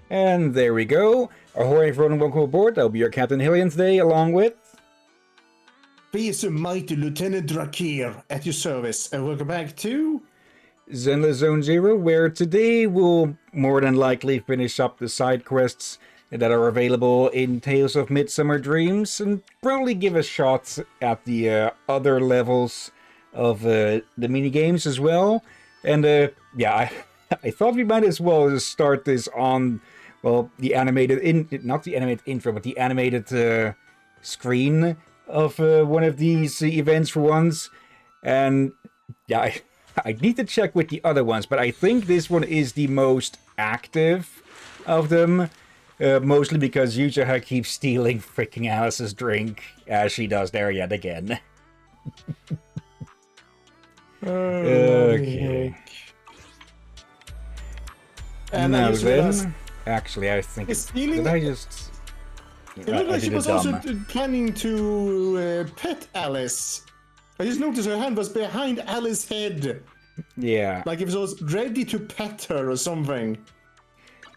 And there we go. Ahoy everyone and welcome aboard. I'll be your Captain Hillyan today, along with... Peace mighty Lieutenant Drakir at your service, and welcome back to... Zenless Zone Zero, where today we'll more than likely finish up the side quests that are available in Tales of Midsummer Dreams, and probably give a shot at the other levels of the minigames as well. And yeah, I thought we might as well just start this on... well, the animated, not the animated intro, but the animated screen of one of these events for once. And yeah, I need to check with the other ones, but I think this one is the most active of them. Mostly because Yuja keeps stealing freaking Alice's drink, as she does there yet again. Okay. And now then, realized, actually, I think stealing. did I just? It looked like she was also planning to pet Alice. I just noticed her hand was behind Alice's head. Yeah. Like it was ready to pet her or something.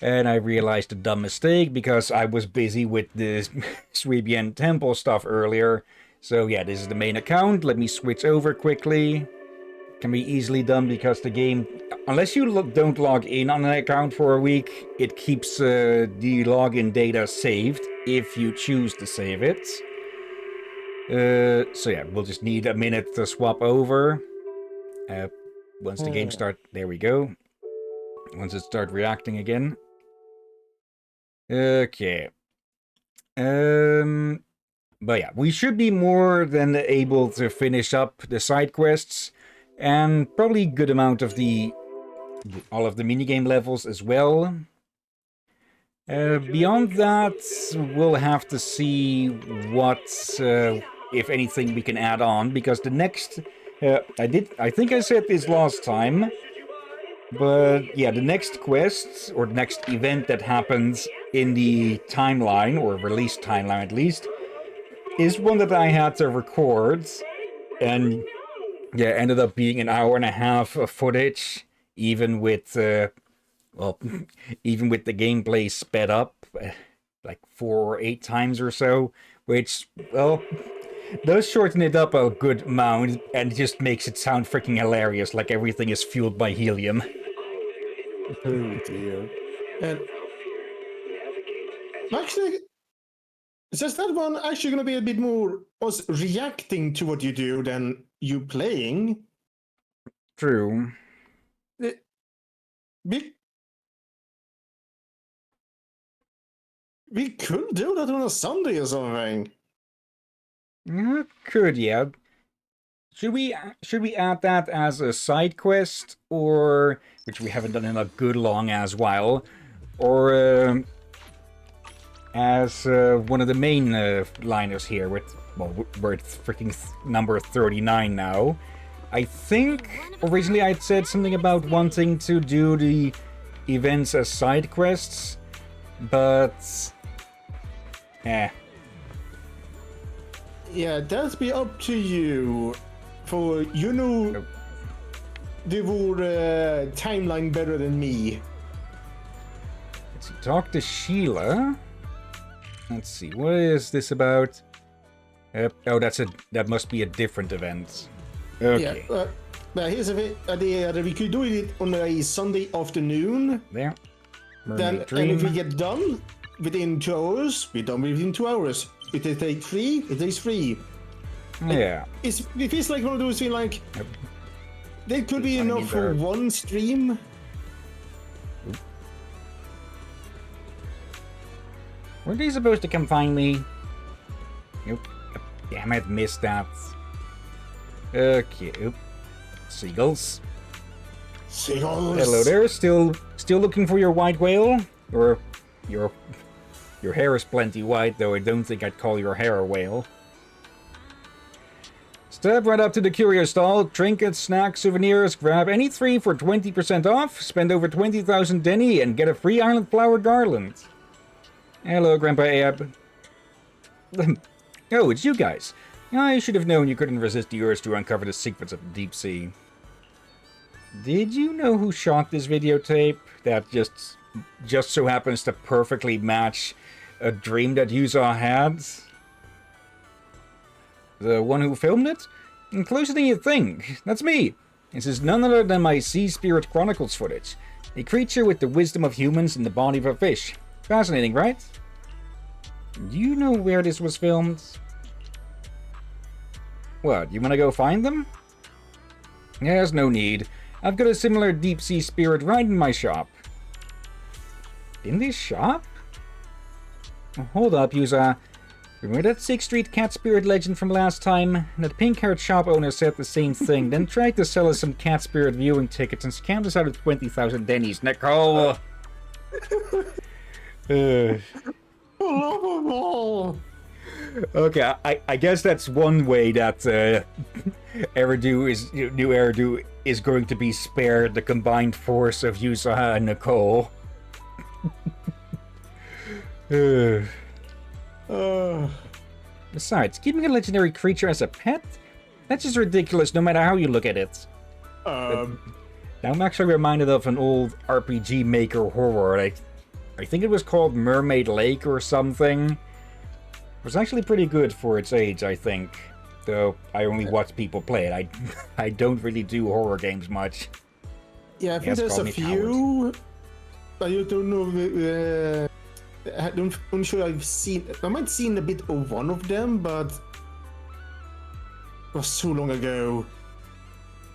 And I realized a dumb mistake because I was busy with the Sweebian Temple stuff earlier. So yeah, this is the main account. Let me switch over quickly. Can be easily done because the game, unless you don't log in on an account for a week, it keeps the login data saved if you choose to save it. So yeah, we'll just need a minute to swap over. Once the game starts, there we go. Once it starts reacting again. Okay. But yeah, we should be more than able to finish up the side quests. And probably a good amount of all of the minigame levels as well. Beyond that, we'll have to see what, if anything, we can add on. Because the next... I think I said this last time. But yeah, the next quest, or the next event that happens in the timeline, or release timeline at least, is one that I had to record. And yeah, ended up being an hour and a half of footage, even with, well, even with the gameplay sped up, like 4 or 8 times or so, which, well, does shorten it up a good amount, and just makes it sound freaking hilarious, like everything is fueled by helium. Oh dear. And actually, is that one actually going to be a bit more us reacting to what you do than you playing? True. We could do that on a Sunday or something. Could, yeah. Should we add that as a side quest, or which we haven't done in a good long ass while, or as one of the main liners here with, well, we're at freaking number 39 now. I think originally I'd said something about wanting to do the events as side quests, but yeah, that'll be up to you. For you know the timeline better than me. Let's see, talk to Sheila. Let's see, what is this about? Oh, that must be a different event. Okay. Yeah, here's the idea that we could do it on a Sunday afternoon. There. Then, and if we get done within 2 hours, we're done within 2 hours. If it takes 3, it takes 3. Yeah. It feels like one of those things like... There could be enough for one stream. Were they supposed to come find me? Nope. Damn it, missed that. Okay. Oop. Seagulls. Seagulls. Hello there. Still looking for your white whale? Or your hair is plenty white, though I don't think I'd call your hair a whale. Step right up to the curio stall, trinkets, snacks, souvenirs, grab any 3 for 20% off, spend over 20,000 Denny, and get a free island flower garland. Hello, Grandpa Ab. Oh, it's you guys. I should have known you couldn't resist the urge to uncover the secrets of the deep sea. Did you know who shot this videotape? That just just so happens to perfectly match a dream that Yuza had. The one who filmed it? Closer than you think. That's me. This is none other than my Sea Spirit Chronicles footage. A creature with the wisdom of humans in the body of a fish. Fascinating, right? Do you know where this was filmed? What, you want to go find them? There's no need. I've got a similar deep sea spirit right in my shop. In this shop? Hold up, Yuza. Remember that 6th Street cat spirit legend from last time? That pink-haired shop owner said the same thing, then tried to sell us some cat spirit viewing tickets and scammed us out of 20,000 dennies. Nicole! Okay, I guess that's one way that new Eridu is going to be spared the combined force of Yusaha and Nicole. Besides, keeping a legendary creature as a pet? That's just ridiculous no matter how you look at it. Now I'm actually reminded of an old RPG Maker horror. I think it was called Mermaid Lake or something. It was actually pretty good for its age, I think. Though I only watch people play it. I don't really do horror games much. Yeah, I think there's a few. I don't know. I'm sure I've seen. I might have seen a bit of one of them, but it was so long ago.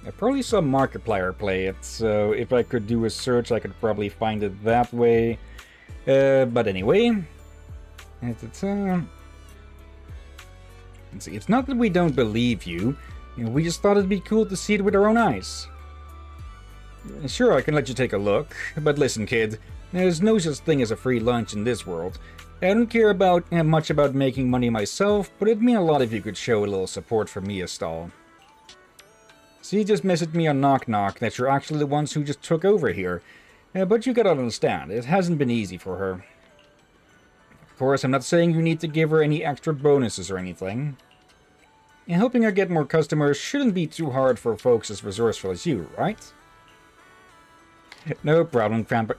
I probably saw Markiplier play it, so if I could do a search, I could probably find it that way. But anyway, let's see. It's not that we don't believe you. We just thought it'd be cool to see it with our own eyes. Sure, I can let you take a look, but listen, kid. There's no such thing as a free lunch in this world. I don't care much about making money myself, but it'd mean a lot if you could show a little support for Mia Stall. She just messaged me on Knock Knock that you're actually the ones who just took over here. But you gotta understand, it hasn't been easy for her. Of course, I'm not saying you need to give her any extra bonuses or anything. And helping her get more customers shouldn't be too hard for folks as resourceful as you, right? No problem, Grandpa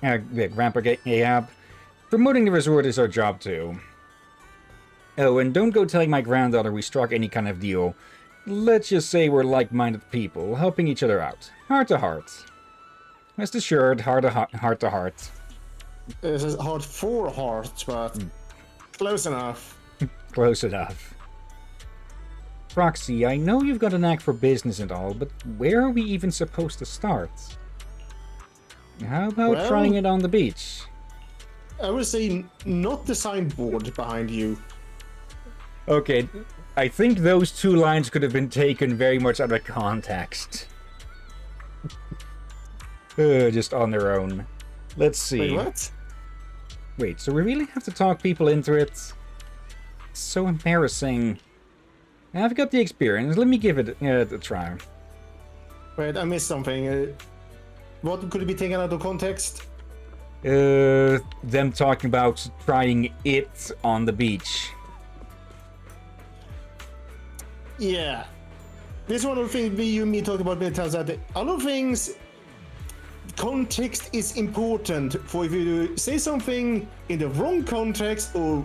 Ahab. Promoting the resort is our job too. Oh, and don't go telling my granddaughter we struck any kind of deal. Let's just say we're like-minded people, helping each other out. Heart to heart. Rest assured, heart to heart. This is hard for heart, but close enough. Close enough. Roxy, I know you've got a knack for business and all, but where are we even supposed to start? How about trying it on the beach? I would say not the signboard behind you. Okay, I think those two lines could have been taken very much out of context. Just on their own. Let's see. Wait, what? Wait, so we really have to talk people into it? It's so embarrassing. I've got the experience. Let me give it a try. Wait, I missed something. What could it be taken out of context? Them talking about trying it on the beach. Yeah. This is one of the things you and me talked about many times. That other things, context is important. For if you say something in the wrong context or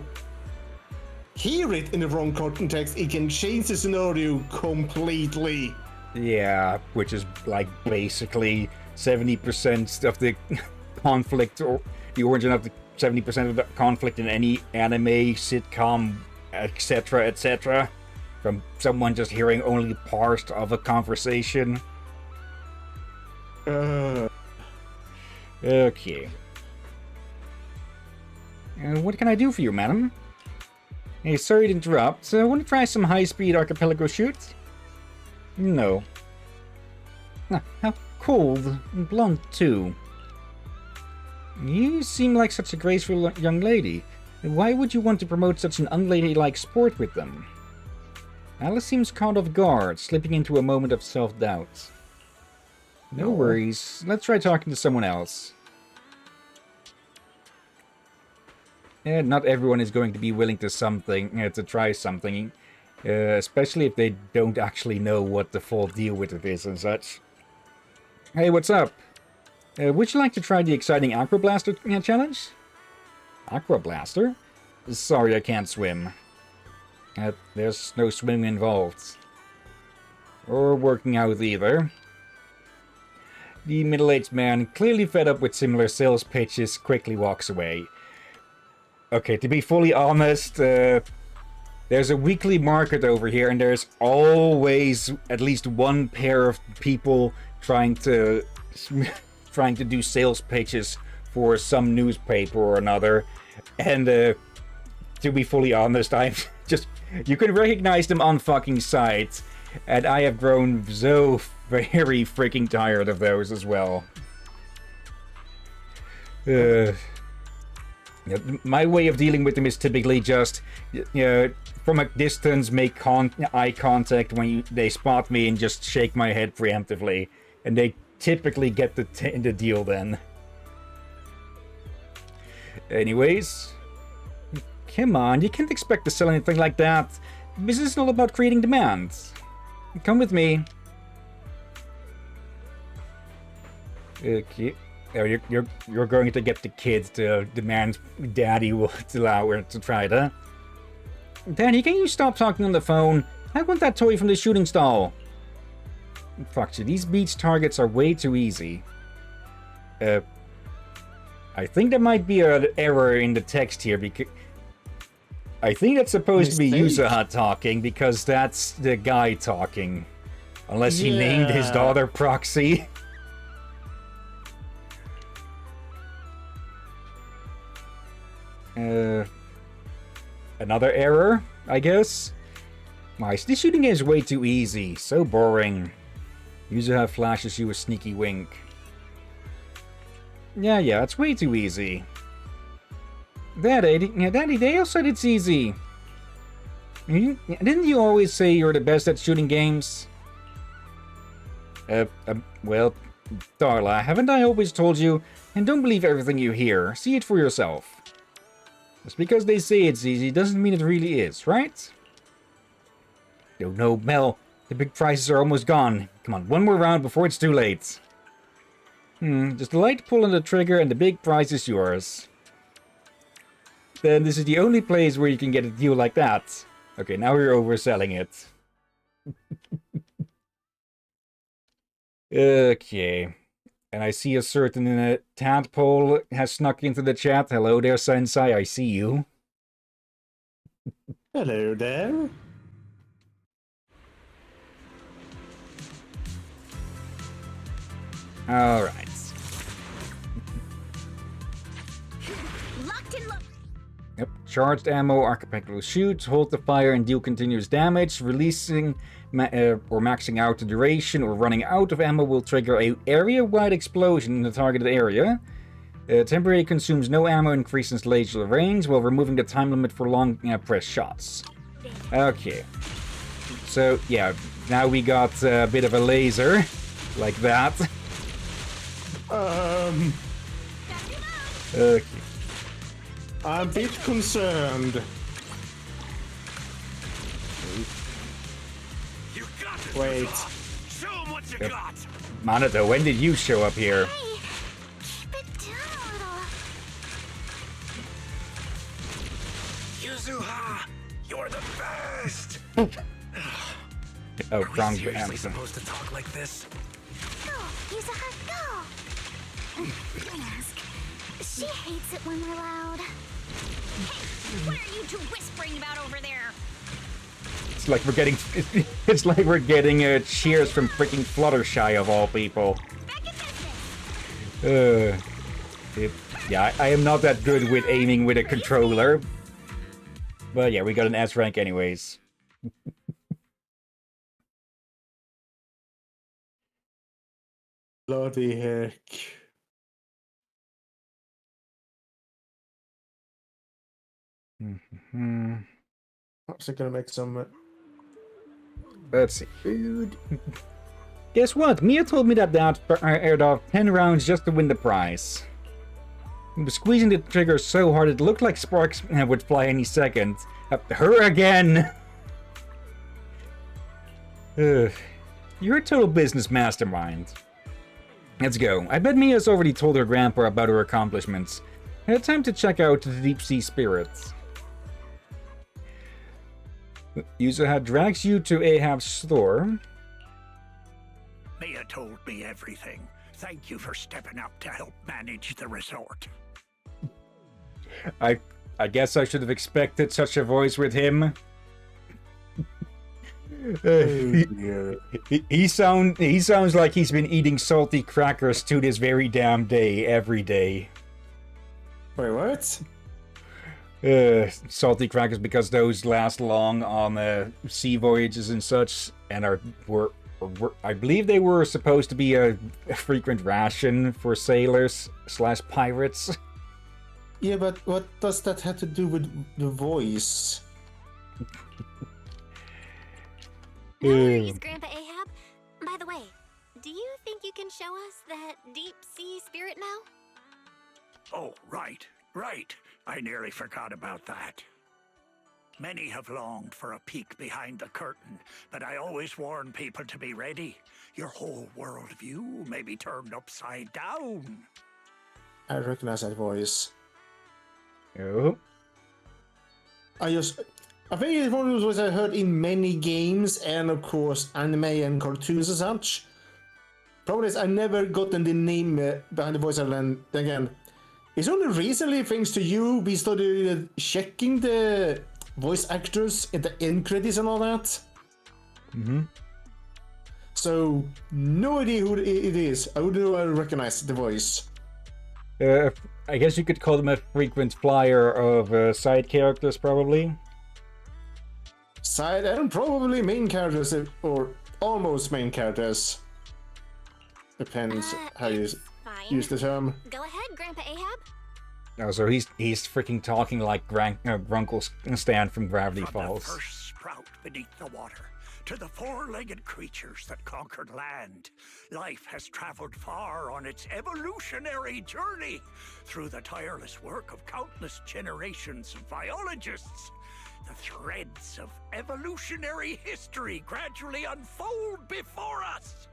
hear it in the wrong context, it can change the scenario completely. Yeah, which is like basically 70% of the conflict, or the origin of the 70% of the conflict in any anime, sitcom, etc., etc. From someone just hearing only part of a conversation. Okay. What can I do for you, madam? Hey, sorry to interrupt. Want to try some high-speed archipelago shoot? No. How cold and blonde, too. You seem like such a graceful young lady. Why would you want to promote such an unladylike sport with them? Alice seems caught off guard, slipping into a moment of self-doubt. No worries. Let's try talking to someone else. Not everyone is going to be willing to try something, especially if they don't actually know what the full deal with it is and such. Hey, what's up? Would you like to try the exciting Aqua Blaster challenge? Aqua Blaster? Sorry, I can't swim. There's no swimming involved. Or working out either. The middle-aged man, clearly fed up with similar sales pitches, quickly walks away. Okay, to be fully honest, there's a weekly market over here, and there's always at least one pair of people trying to do sales pitches for some newspaper or another. And to be fully honest, you can recognize them on fucking sight, and I have grown so very freaking tired of those as well. My way of dealing with them is typically just, from a distance, make eye contact when they spot me and just shake my head preemptively. And they typically get the deal then. Anyways, come on, you can't expect to sell anything like that. Business is all about creating demand. Come with me. Okay. Oh, you're going to get the kids to demand Daddy will allow her to try it, huh? Daddy, can you stop talking on the phone? I want that toy from the shooting stall. Fuck you, these beach targets are way too easy. I think there might be an error in the text here, because I think that's supposed to be Yuzaha talking, because that's the guy talking. Unless he named his daughter Proxy. Another error, I guess? This shooting game is way too easy. So boring. Yuzaha flashes you a sneaky wink. Yeah, it's way too easy. Daddy, Dale said it's easy. Didn't you always say you're the best at shooting games? Well, Darla, haven't I always told you? And don't believe everything you hear. See it for yourself. Just because they say it's easy doesn't mean it really is, right? No, Mel. The big prizes are almost gone. Come on, one more round before it's too late. Just a light pull on the trigger and the big prize is yours. Then this is the only place where you can get a deal like that. Okay, now we're overselling it. Okay. And I see a certain tadpole has snuck into the chat. Hello there, Sensei. I see you. Hello there. All right. Locked and loaded. Yep. Charged ammo, archipelago shoots, hold the fire and deal continuous damage. Releasing or maxing out the duration or running out of ammo will trigger a area-wide explosion in the targeted area. Temporarily consumes no ammo, increases laser range while removing the time limit for long press shots. Okay. So, yeah, now we got a bit of a laser, like that. Okay. I'm a bit concerned. Wait. Show 'em what you got. Monato, when did you show up here? Hey, keep it down a little. Yuzuha, you're the best. Oh, wrong Seriously Amazon. supposed to talk like this? Go, Yuzaha, go. Ask. She hates it when we're loud. Hey, what are you two whispering about over there? It's like we're getting cheers from freaking Fluttershy of all people. Back in business. Yeah, I am not that good with aiming with a controller. But yeah, we got an S rank anyways. Bloody heck. Perhaps I'm gonna make some Let's see. Food. Guess what? Mia told me that Dad aired off 10 rounds just to win the prize. He was squeezing the trigger so hard it looked like sparks would fly any second. Her again! You're a total business mastermind. Let's go. I bet Mia's already told her grandpa about her accomplishments. Time to check out the deep sea spirits. Yuzuha drags you to Ahab's store. Mia told me everything. Thank you for stepping up to help manage the resort. I guess I should have expected such a voice with him. He sounds like he's been eating salty crackers to this very damn day, every day. Wait, what? Salty crackers because those last long on sea voyages and such, and were I believe they were supposed to be a frequent ration for sailors / pirates. Yeah, but what does that have to do with the voice? No worries, Grandpa Ahab. By the way, do you think you can show us that deep sea spirit now? Oh, right. I nearly forgot about that. Many have longed for a peek behind the curtain, but I always warn people to be ready. Your whole worldview may be turned upside down. I recognize that voice. Oh. I think it's one of those voices I heard in many games and of course anime and cartoons and such. Problem is I never gotten the name behind the voice, and then again, it's only recently, thanks to you, we started checking the voice actors in the end credits and all that. Mm-hmm. So, no idea who it is. I wouldn't recognize the voice. I guess you could call them a frequent flyer of side characters, probably. Side and probably main characters, or almost main characters. Depends how you use the term. Go ahead, Grandpa Ahab. Oh, so he's freaking talking like Grunkle Stan from Gravity From Falls. the first sprout beneath the water to the four-legged creatures that conquered land, life has traveled far on its evolutionary journey through the tireless work of countless generations of biologists. The threads of evolutionary history gradually unfold before us.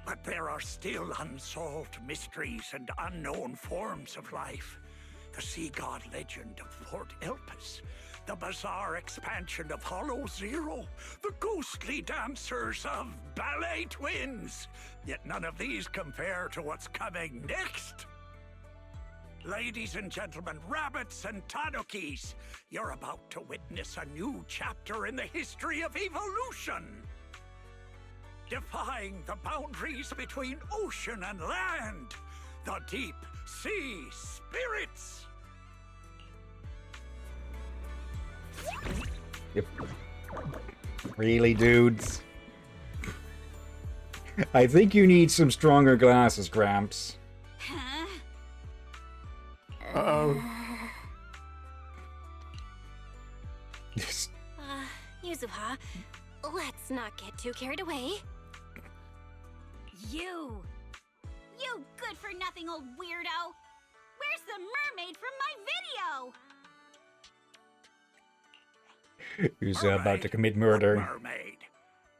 But there are still unsolved mysteries and unknown forms of life. The sea god legend of Port Elpis, the bizarre expansion of Hollow Zero, the ghostly dancers of Ballet Twins. Yet none of these compare to what's coming next. Ladies and gentlemen, rabbits and tanukis, you're about to witness a new chapter in the history of evolution. Defying the boundaries between ocean and land, the deep sea spirits. Yep. Really, dudes? I think you need some stronger glasses, Gramps. Huh? Uh-oh. Yuzuha, let's not get too carried away. You good-for-nothing old weirdo! Where's the mermaid from my video? Who's about to commit murder. What mermaid?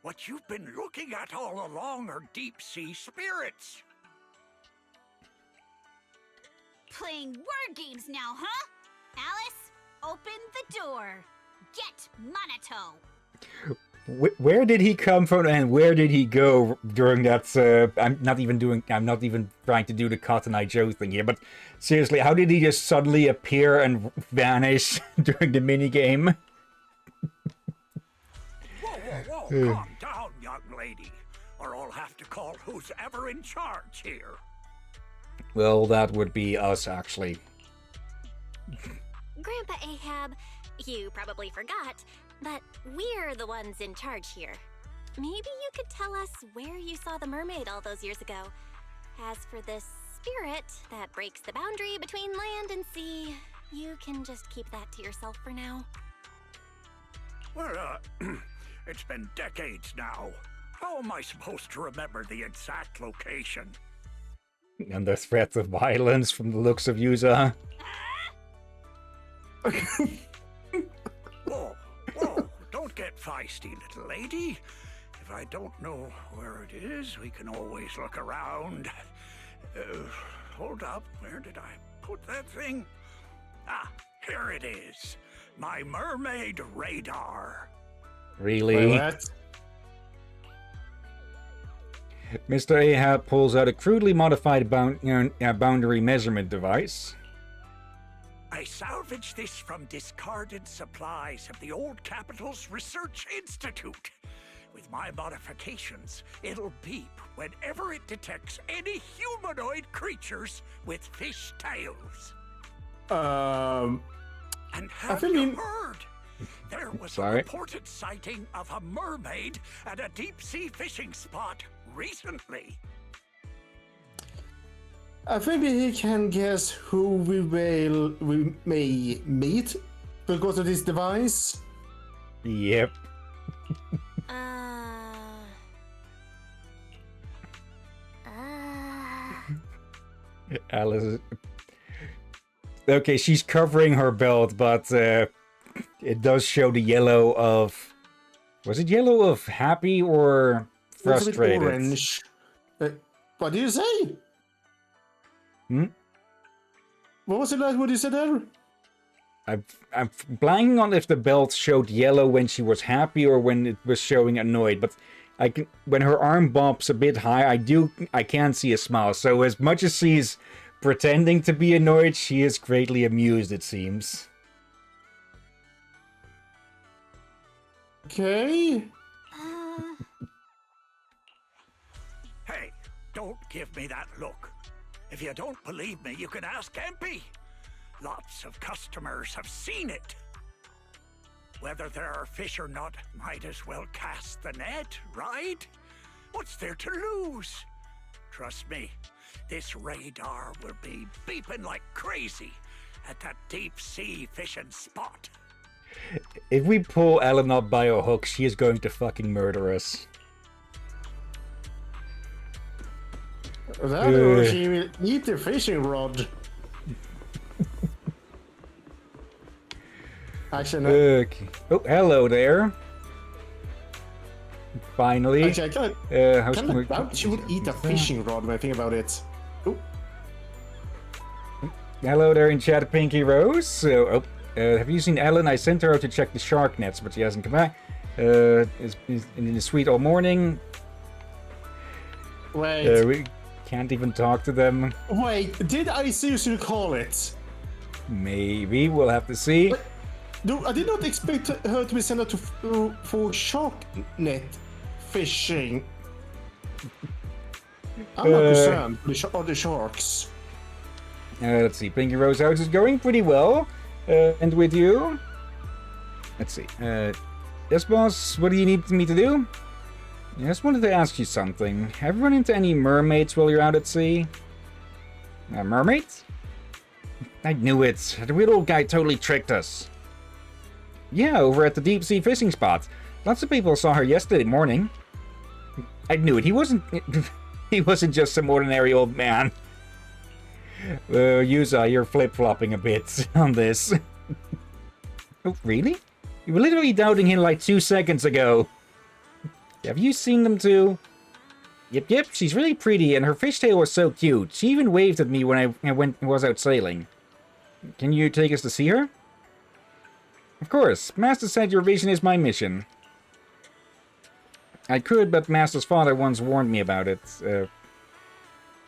What you've been looking at all along are deep sea spirits. Playing word games now, huh? Alice, open the door. Get Monato. Where did he come from and where did he go during that? I'm not even trying to do the Cotton Eye Joe thing here, but seriously, how did he just suddenly appear and vanish during the minigame? Whoa, calm down, young lady, or I'll have to call who's ever in charge here. Well, that would be us, actually. Grandpa Ahab, you probably forgot, but we're the ones in charge here. Maybe you could tell us where you saw the mermaid all those years ago. As for this spirit that breaks the boundary between land and sea, you can just keep that to yourself for now. Well, it's been decades now. How am I supposed to remember the exact location? Under threat of violence from the looks of Yuza. Whoa, don't get feisty, little lady. If if I don't know where it is, we can always look around. Hold up, where did I put that thing? Ah, here it is. My mermaid radar. Really? What? Mr. Ahab pulls out a crudely modified boundary measurement device. I salvaged this from discarded supplies of the old capital's Research Institute. With my modifications, it'll beep whenever it detects any humanoid creatures with fish tails. And have you heard? There was a reported sighting of a mermaid at a deep-sea fishing spot recently. I think he can guess who we may meet because of this device. Yep. Alice. Okay, she's covering her belt, but it does show the yellow of. Was it yellow of happy or frustrated? It's a bit orange. What did you say? What was it like? What you said there? I'm blanking on if the belt showed yellow when she was happy or when it was showing annoyed, but when her arm bumps a bit high, I can see a smile. So as much as she's pretending to be annoyed, she is greatly amused, it seems. Okay. Hey, don't give me that look. If you don't believe me, you can ask MP. Lots of customers have seen it. Whether there are fish or not, might as well cast the net, right? What's there to lose? Trust me, this radar will be beeping like crazy at that deep-sea fishing spot. If we pull Ellen up by a hook, she is going to fucking murder us. That or she will eat the fishing rod. Actually, no. Okay. Oh, hello there. Finally. Actually, I kind of doubt she would eat a fishing rod when I think about it. Oh. Hello there in chat, Pinky Rose. So, have you seen Ellen? I sent her out to check the shark nets, but she hasn't come back. It's in the suite all morning. Wait. We can't even talk to them. Wait, did I seriously call it? Maybe. We'll have to see. But, no, I did not expect her to be sent out for shark net fishing. I'm not concerned for the sharks. Let's see. Pinky Rose House is going pretty well. And with you? Let's see. Yes, boss. What do you need me to do? I just wanted to ask you something. Have you run into any mermaids while you're out at sea? Mermaids? I knew it. The weird old guy totally tricked us. Yeah, over at the deep sea fishing spot. Lots of people saw her yesterday morning. I knew it. He wasn't just some ordinary old man. Yuza, you're flip-flopping a bit on this. Oh, really? You were literally doubting him like 2 seconds ago. Have you seen them too? Yep, she's really pretty and her fishtail was so cute. She even waved at me when I was out sailing. Can you take us to see her? Of course. Master said your vision is my mission. I could, but Master's father once warned me about it.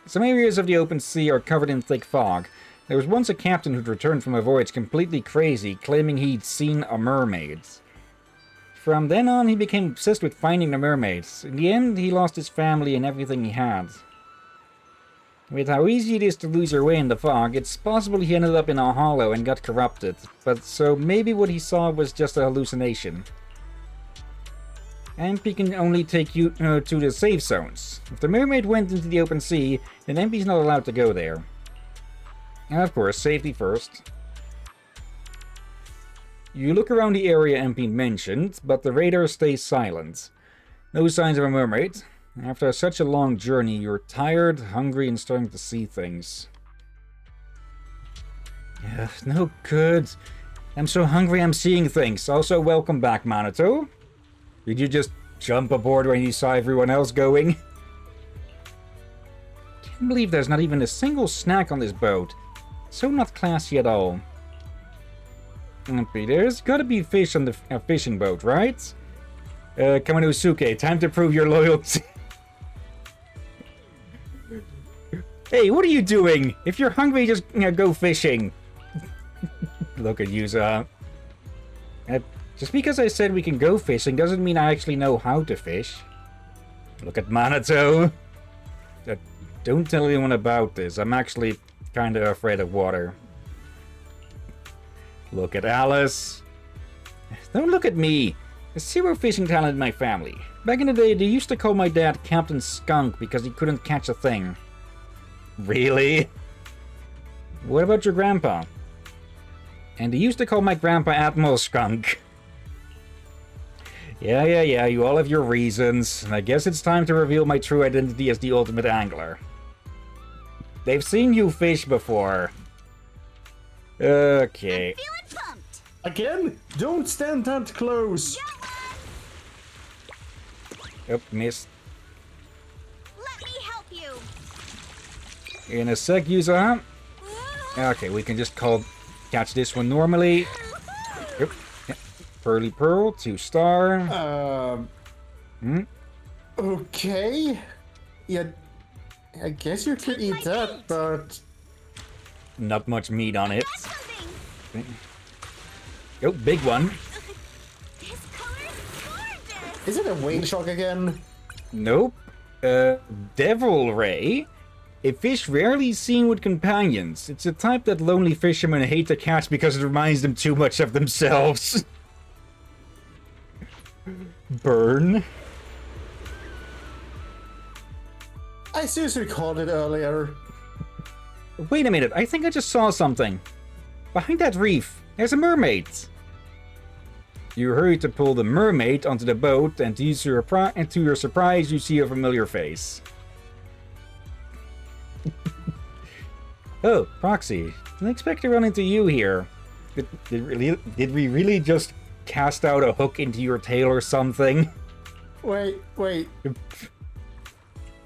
Some areas of the open sea are covered in thick fog. There was once a captain who'd returned from a voyage completely crazy, claiming he'd seen a mermaid. From then on, he became obsessed with finding the mermaids. In the end, he lost his family and everything he had. With how easy it is to lose your way in the fog, it's possible he ended up in a hollow and got corrupted. But so maybe what he saw was just a hallucination. MP can only take you to the safe zones. If the mermaid went into the open sea, then MP's not allowed to go there. And of course, safety first. You look around the area MP mentioned, but the radar stays silent. No signs of a mermaid. After such a long journey, you're tired, hungry, and starting to see things. No good. I'm so hungry I'm seeing things. Also, welcome back, Manato. Did you just jump aboard when you saw everyone else going. Can't believe there's not even a single snack on this boat. So not classy at all. Okay, there's gotta be fish on the fishing boat, right? Kamanosuke, time to prove your loyalty. Hey, what are you doing? If you're hungry, just go fishing. Look at you, just because I said we can go fishing doesn't mean I actually know how to fish. Look at Manato. Don't tell anyone about this. I'm actually kind of afraid of water. Look at Alice. Don't look at me. There's zero fishing talent in my family. Back in the day, they used to call my dad Captain Skunk because he couldn't catch a thing. Really? What about your grandpa? And they used to call my grandpa Admiral Skunk. Yeah, you all have your reasons. I guess it's time to reveal my true identity as the ultimate angler. They've seen you fish before. Okay. I'm feeling pumped. Again? Don't stand that close. Oh, missed. Let me help you. In a sec, user. Okay, we can just catch this one normally. Yep. Yeah. Pearly Pearl, 2-star. Okay. Yeah, I guess you could eat that, but... Not much meat on it. That's something. Oh, big one. This color's gorgeous. Is it a whale shark again? Nope. Devil Ray. A fish rarely seen with companions. It's a type that lonely fishermen hate to catch because it reminds them too much of themselves. Burn. I seriously called it earlier. Wait a minute, I think I just saw something. Behind that reef, there's a mermaid. You hurry to pull the mermaid onto the boat, and to your surprise, you see a familiar face. Oh, Proxy, didn't expect to run into you here. Did we really just cast out a hook into your tail or something? Wait.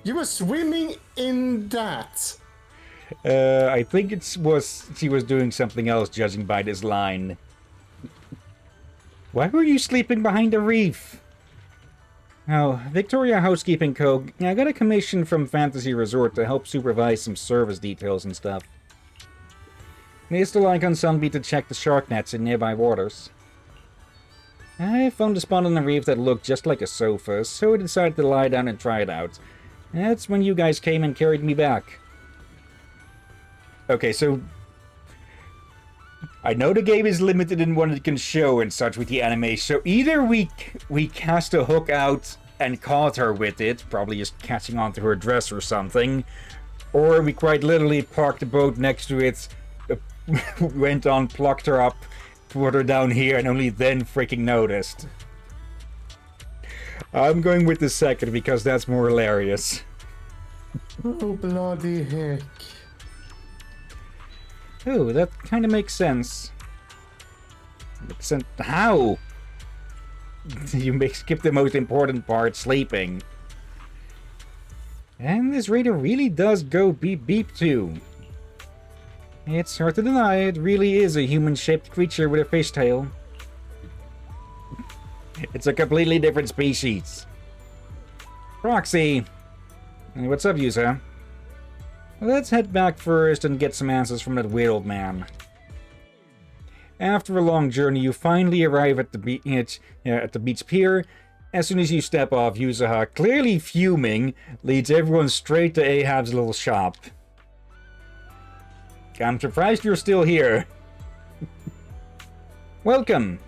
You were swimming in that? I think she was doing something else, judging by this line. Why were you sleeping behind a reef? Oh, Victoria Housekeeping Co. I got a commission from Fantasy Resort to help supervise some service details and stuff. It's the like on Sunbeat to check the shark nets in nearby waters. I found a spot on the reef that looked just like a sofa, so I decided to lie down and try it out. That's when you guys came and carried me back. Okay, so... I know the game is limited in what it can show and such with the anime, so either we cast a hook out and caught her with it, probably just catching onto her dress or something, or we quite literally parked the boat next to it, went on, plucked her up, put her down here, and only then freaking noticed. I'm going with the second because that's more hilarious. Oh, bloody heck. Oh, that kind of makes sense. How? You skip the most important part, sleeping. And this radar really does go beep beep too. It's hard to deny, it really is a human-shaped creature with a fishtail. It's a completely different species. Proxy! What's up, user? Let's head back first and get some answers from that weird old man. After a long journey, you finally arrive at the beach pier. As soon as you step off, Yuzaha, clearly fuming, leads everyone straight to Ahab's little shop. I'm surprised you're still here. Welcome.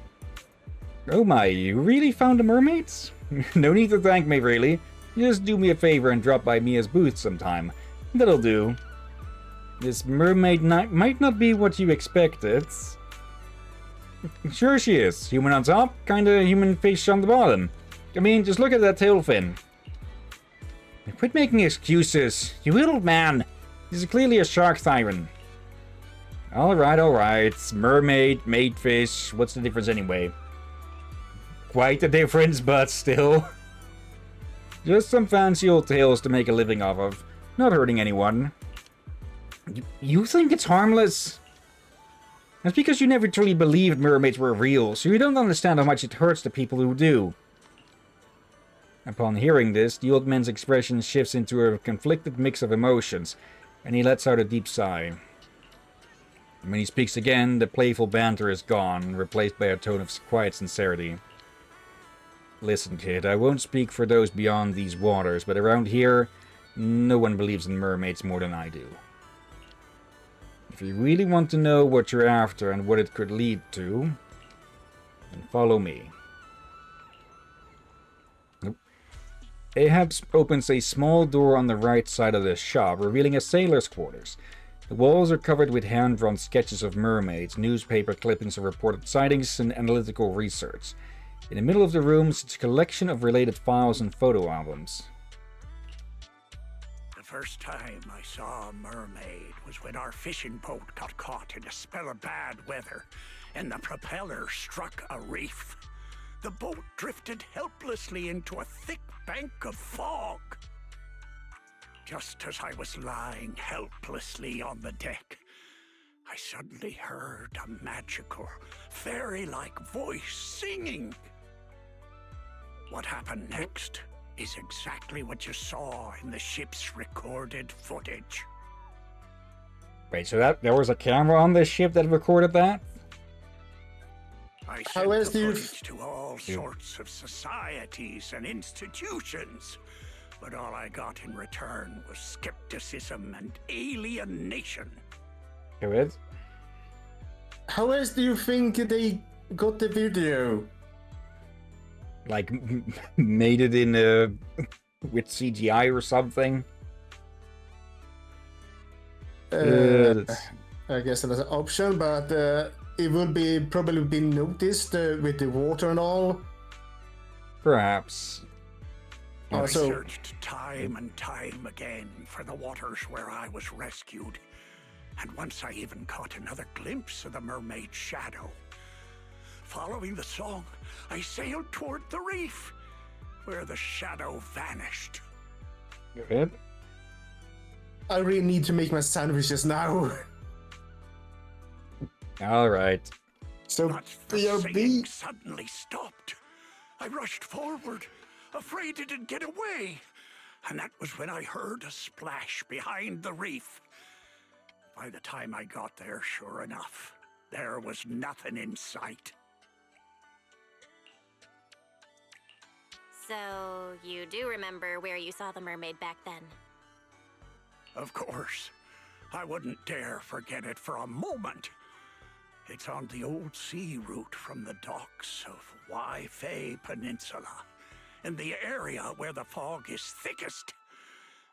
Oh my, you really found the mermaids? No need to thank me, really. Just do me a favor and drop by Mia's booth sometime. That'll do. This mermaid might not be what you expected. Sure she is. Human on top, kinda human fish on the bottom. I mean, just look at that tail fin. Quit making excuses, you little man. This is clearly a shark siren. Alright. Mermaid, maid fish, what's the difference anyway? Quite a difference, but still. Just some fancy old tales to make a living off of. Not hurting anyone. You think it's harmless? That's because you never truly believed mermaids were real, so you don't understand how much it hurts the people who do. Upon hearing this, the old man's expression shifts into a conflicted mix of emotions, and he lets out a deep sigh. When he speaks again, the playful banter is gone, replaced by a tone of quiet sincerity. Listen, kid, I won't speak for those beyond these waters, but around here, no one believes in mermaids more than I do. If you really want to know what you're after and what it could lead to, then follow me. Ahab opens a small door on the right side of the shop, revealing a sailor's quarters. The walls are covered with hand-drawn sketches of mermaids, newspaper clippings of reported sightings, and analytical research. In the middle of the room sits a collection of related files and photo albums. The first time I saw a mermaid was when our fishing boat got caught in a spell of bad weather, and the propeller struck a reef. The boat drifted helplessly into a thick bank of fog. Just as I was lying helplessly on the deck, I suddenly heard a magical, fairy-like voice singing. What happened next is exactly what you saw in the ship's recorded footage. Wait, so there was a camera on this ship that recorded that? I sent the footage to all sorts of societies and institutions, but all I got in return was skepticism and alienation. Good. How else do you think they got the video? Like, made it in with CGI or something? I guess that's an option, but it will be probably be noticed with the water and all. Perhaps. I searched time and time again for the waters where I was rescued, and once I even caught another glimpse of the mermaid's shadow. Following the song, I sailed toward the reef, where the shadow vanished. Good. I really need to make my sandwiches now. All right. So But the singing suddenly stopped. I rushed forward, afraid it would get away, and that was when I heard a splash behind the reef. By the time I got there, sure enough, there was nothing in sight. So, you do remember where you saw the mermaid back then? Of course, I wouldn't dare forget it for a moment. It's on the old sea route from the docks of Waifei Peninsula, in the area where the fog is thickest.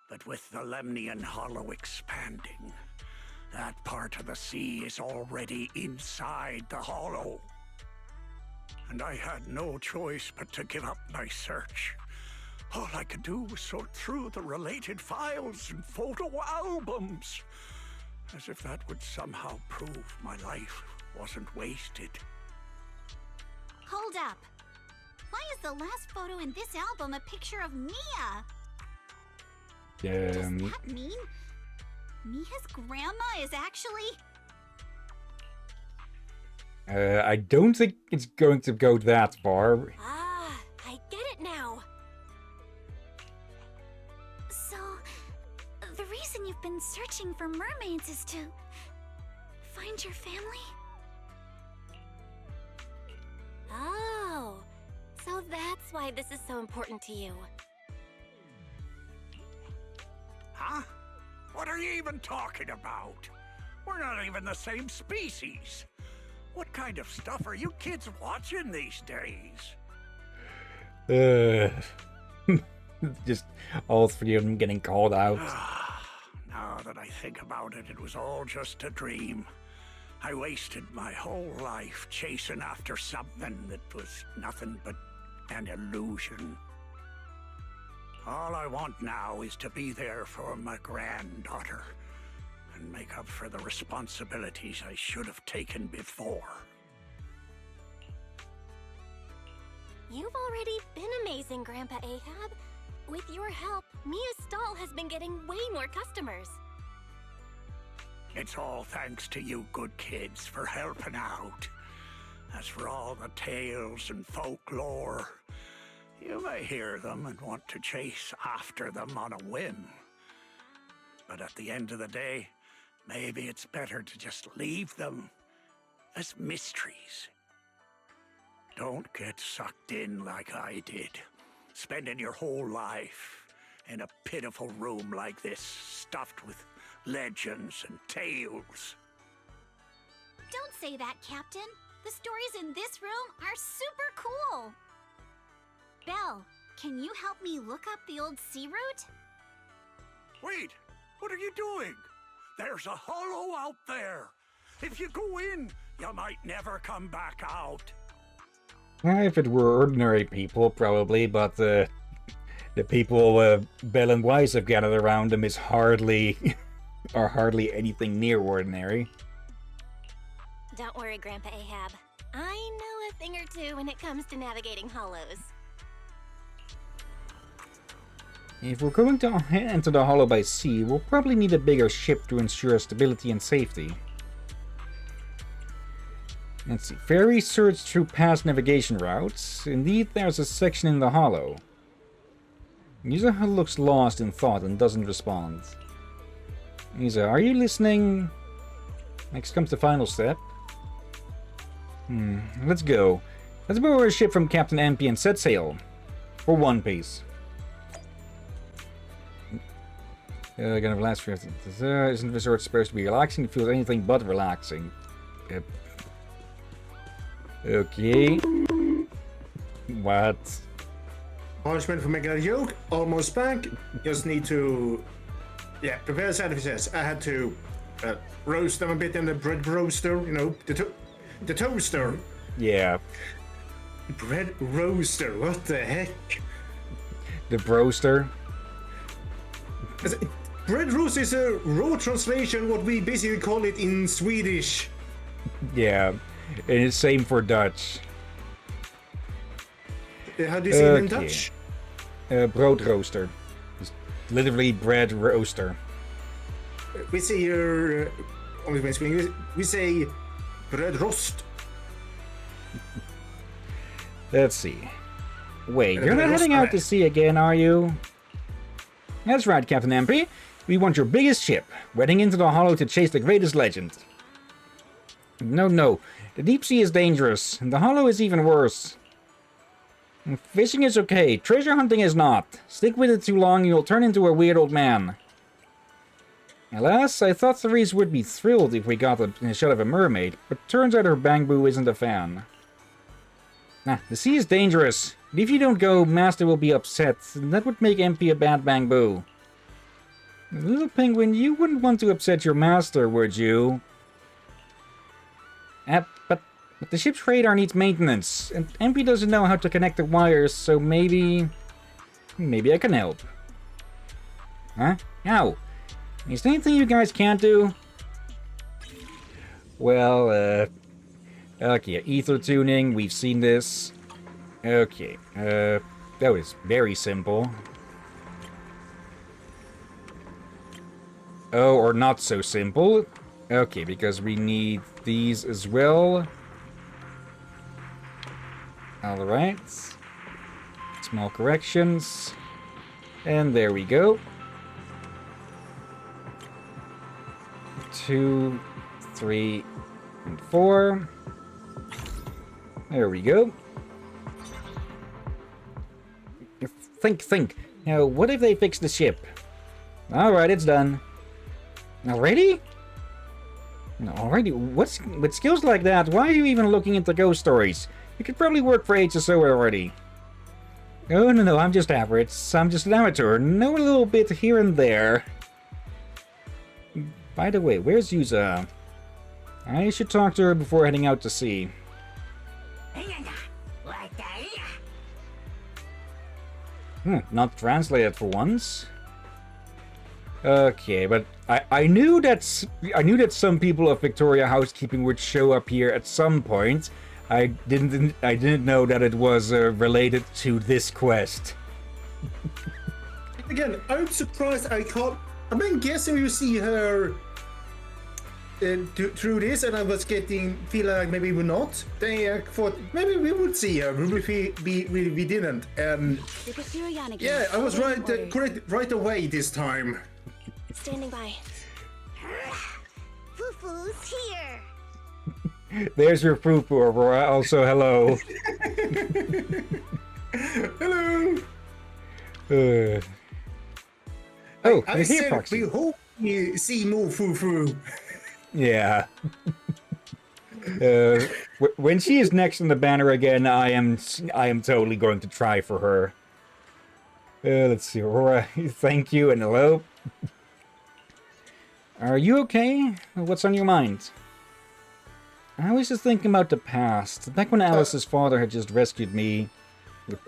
But with the Lemnian Hollow expanding, that part of the sea is already inside the hollow. And I had no choice but to give up my search. All I could do was sort through the related files and photo albums, as if that would somehow prove my life wasn't wasted. Hold up. Why is the last photo in this album a picture of Mia? Does that mean Mia's grandma is actually... I don't think it's going to go that far. Ah, I get it now. So, the reason you've been searching for mermaids is to find your family? Oh, so that's why this is so important to you. Huh? What are you even talking about? We're not even the same species. What kind of stuff are you kids watching these days? Just all three of them getting called out. Now that I think about it, it was all just a dream. I wasted my whole life chasing after something that was nothing but an illusion. All I want now is to be there for my granddaughter and make up for the responsibilities I should have taken before. You've already been amazing, Grandpa Ahab. With your help, Mia's stall has been getting way more customers. It's all thanks to you good kids for helping out. As for all the tales and folklore, you may hear them and want to chase after them on a whim. But at the end of the day, maybe it's better to just leave them as mysteries. Don't get sucked in like I did, spending your whole life in a pitiful room like this, stuffed with legends and tales. Don't say that, Captain. The stories in this room are super cool. Belle, can you help me look up the old sea route? Wait, what are you doing? There's a hollow out there. If you go in, you might never come back out. If it were ordinary people, probably, but the people Belle and Wise have gathered around them is hardly anything near ordinary. Don't worry, Grandpa Ahab. I know a thing or two when it comes to navigating hollows. If we're going to enter the hollow by sea, we'll probably need a bigger ship to ensure stability and safety. Let's see. Ferry search through past navigation routes. Indeed, there's a section in the hollow. User looks lost in thought and doesn't respond. User, are you listening? Next comes the final step. Let's go. Let's borrow a ship from Captain MP and set sail. For One Piece. Gonna last for... Isn't the resort supposed to be relaxing? It feels anything but relaxing. Okay. What? Punishment for making a joke. Almost back. Just need to... Yeah, prepare the sandwiches. I had to roast them a bit in the bread roaster. You know, the toaster. Yeah. Bread roaster. What the heck? The broaster. Bread roast is a raw translation, what we basically call it in Swedish. Yeah, and it's same for Dutch. How do you say it in Dutch? Broodrooster. It's literally bread roaster. We say here, we say bread roast. Let's see. Wait, you're not heading out to sea again, are you? That's right, Captain MP. We want your biggest ship, heading into the hollow to chase the greatest legend. No. The deep sea is dangerous, and the hollow is even worse. Fishing is okay, treasure hunting is not. Stick with it too long and you'll turn into a weird old man. Alas, I thought Therese would be thrilled if we got a shot of a mermaid, but turns out her bamboo isn't a fan. The sea is dangerous. If you don't go, Master will be upset, and that would make MP a bad bamboo. Little Penguin, you wouldn't want to upset your master, would you? But the ship's radar needs maintenance, and MP doesn't know how to connect the wires, so maybe I can help. Huh? Ow! Is there anything you guys can't do? Well, okay, ether tuning, we've seen this. Okay, that was very simple. Oh, or not so simple. Okay, because we need these as well. Alright. Small corrections. And there we go. 2, 3, and 4. There we go. Think. Now, what if they fix the ship? Alright, it's done. Already? Already? With skills like that, why are you even looking into ghost stories? You could probably work for HSO already. Oh, no, I'm just average. I'm just an amateur. Know a little bit here and there. By the way, where's Yuza? I should talk to her before heading out to sea. Not translated for once. Okay, but I knew that some people of Victoria Housekeeping would show up here at some point. I didn't know that it was related to this quest. again, I'm surprised I can't. I've been guessing you see her through this, and I was feeling like maybe we're not. Then I thought maybe we would see her, but we didn't. And yeah, I was correct right away this time. Standing by. Fufu's here. There's your Fufu, Aurora. Also, hello. Hello. I hear Foxy. We hope you see more Fufu. Yeah. When she is next on the banner again, I am totally going to try for her. Let's see, Aurora. Thank you and hello. Are you okay? What's on your mind? I was just thinking about the past. Back when Alice's father had just rescued me,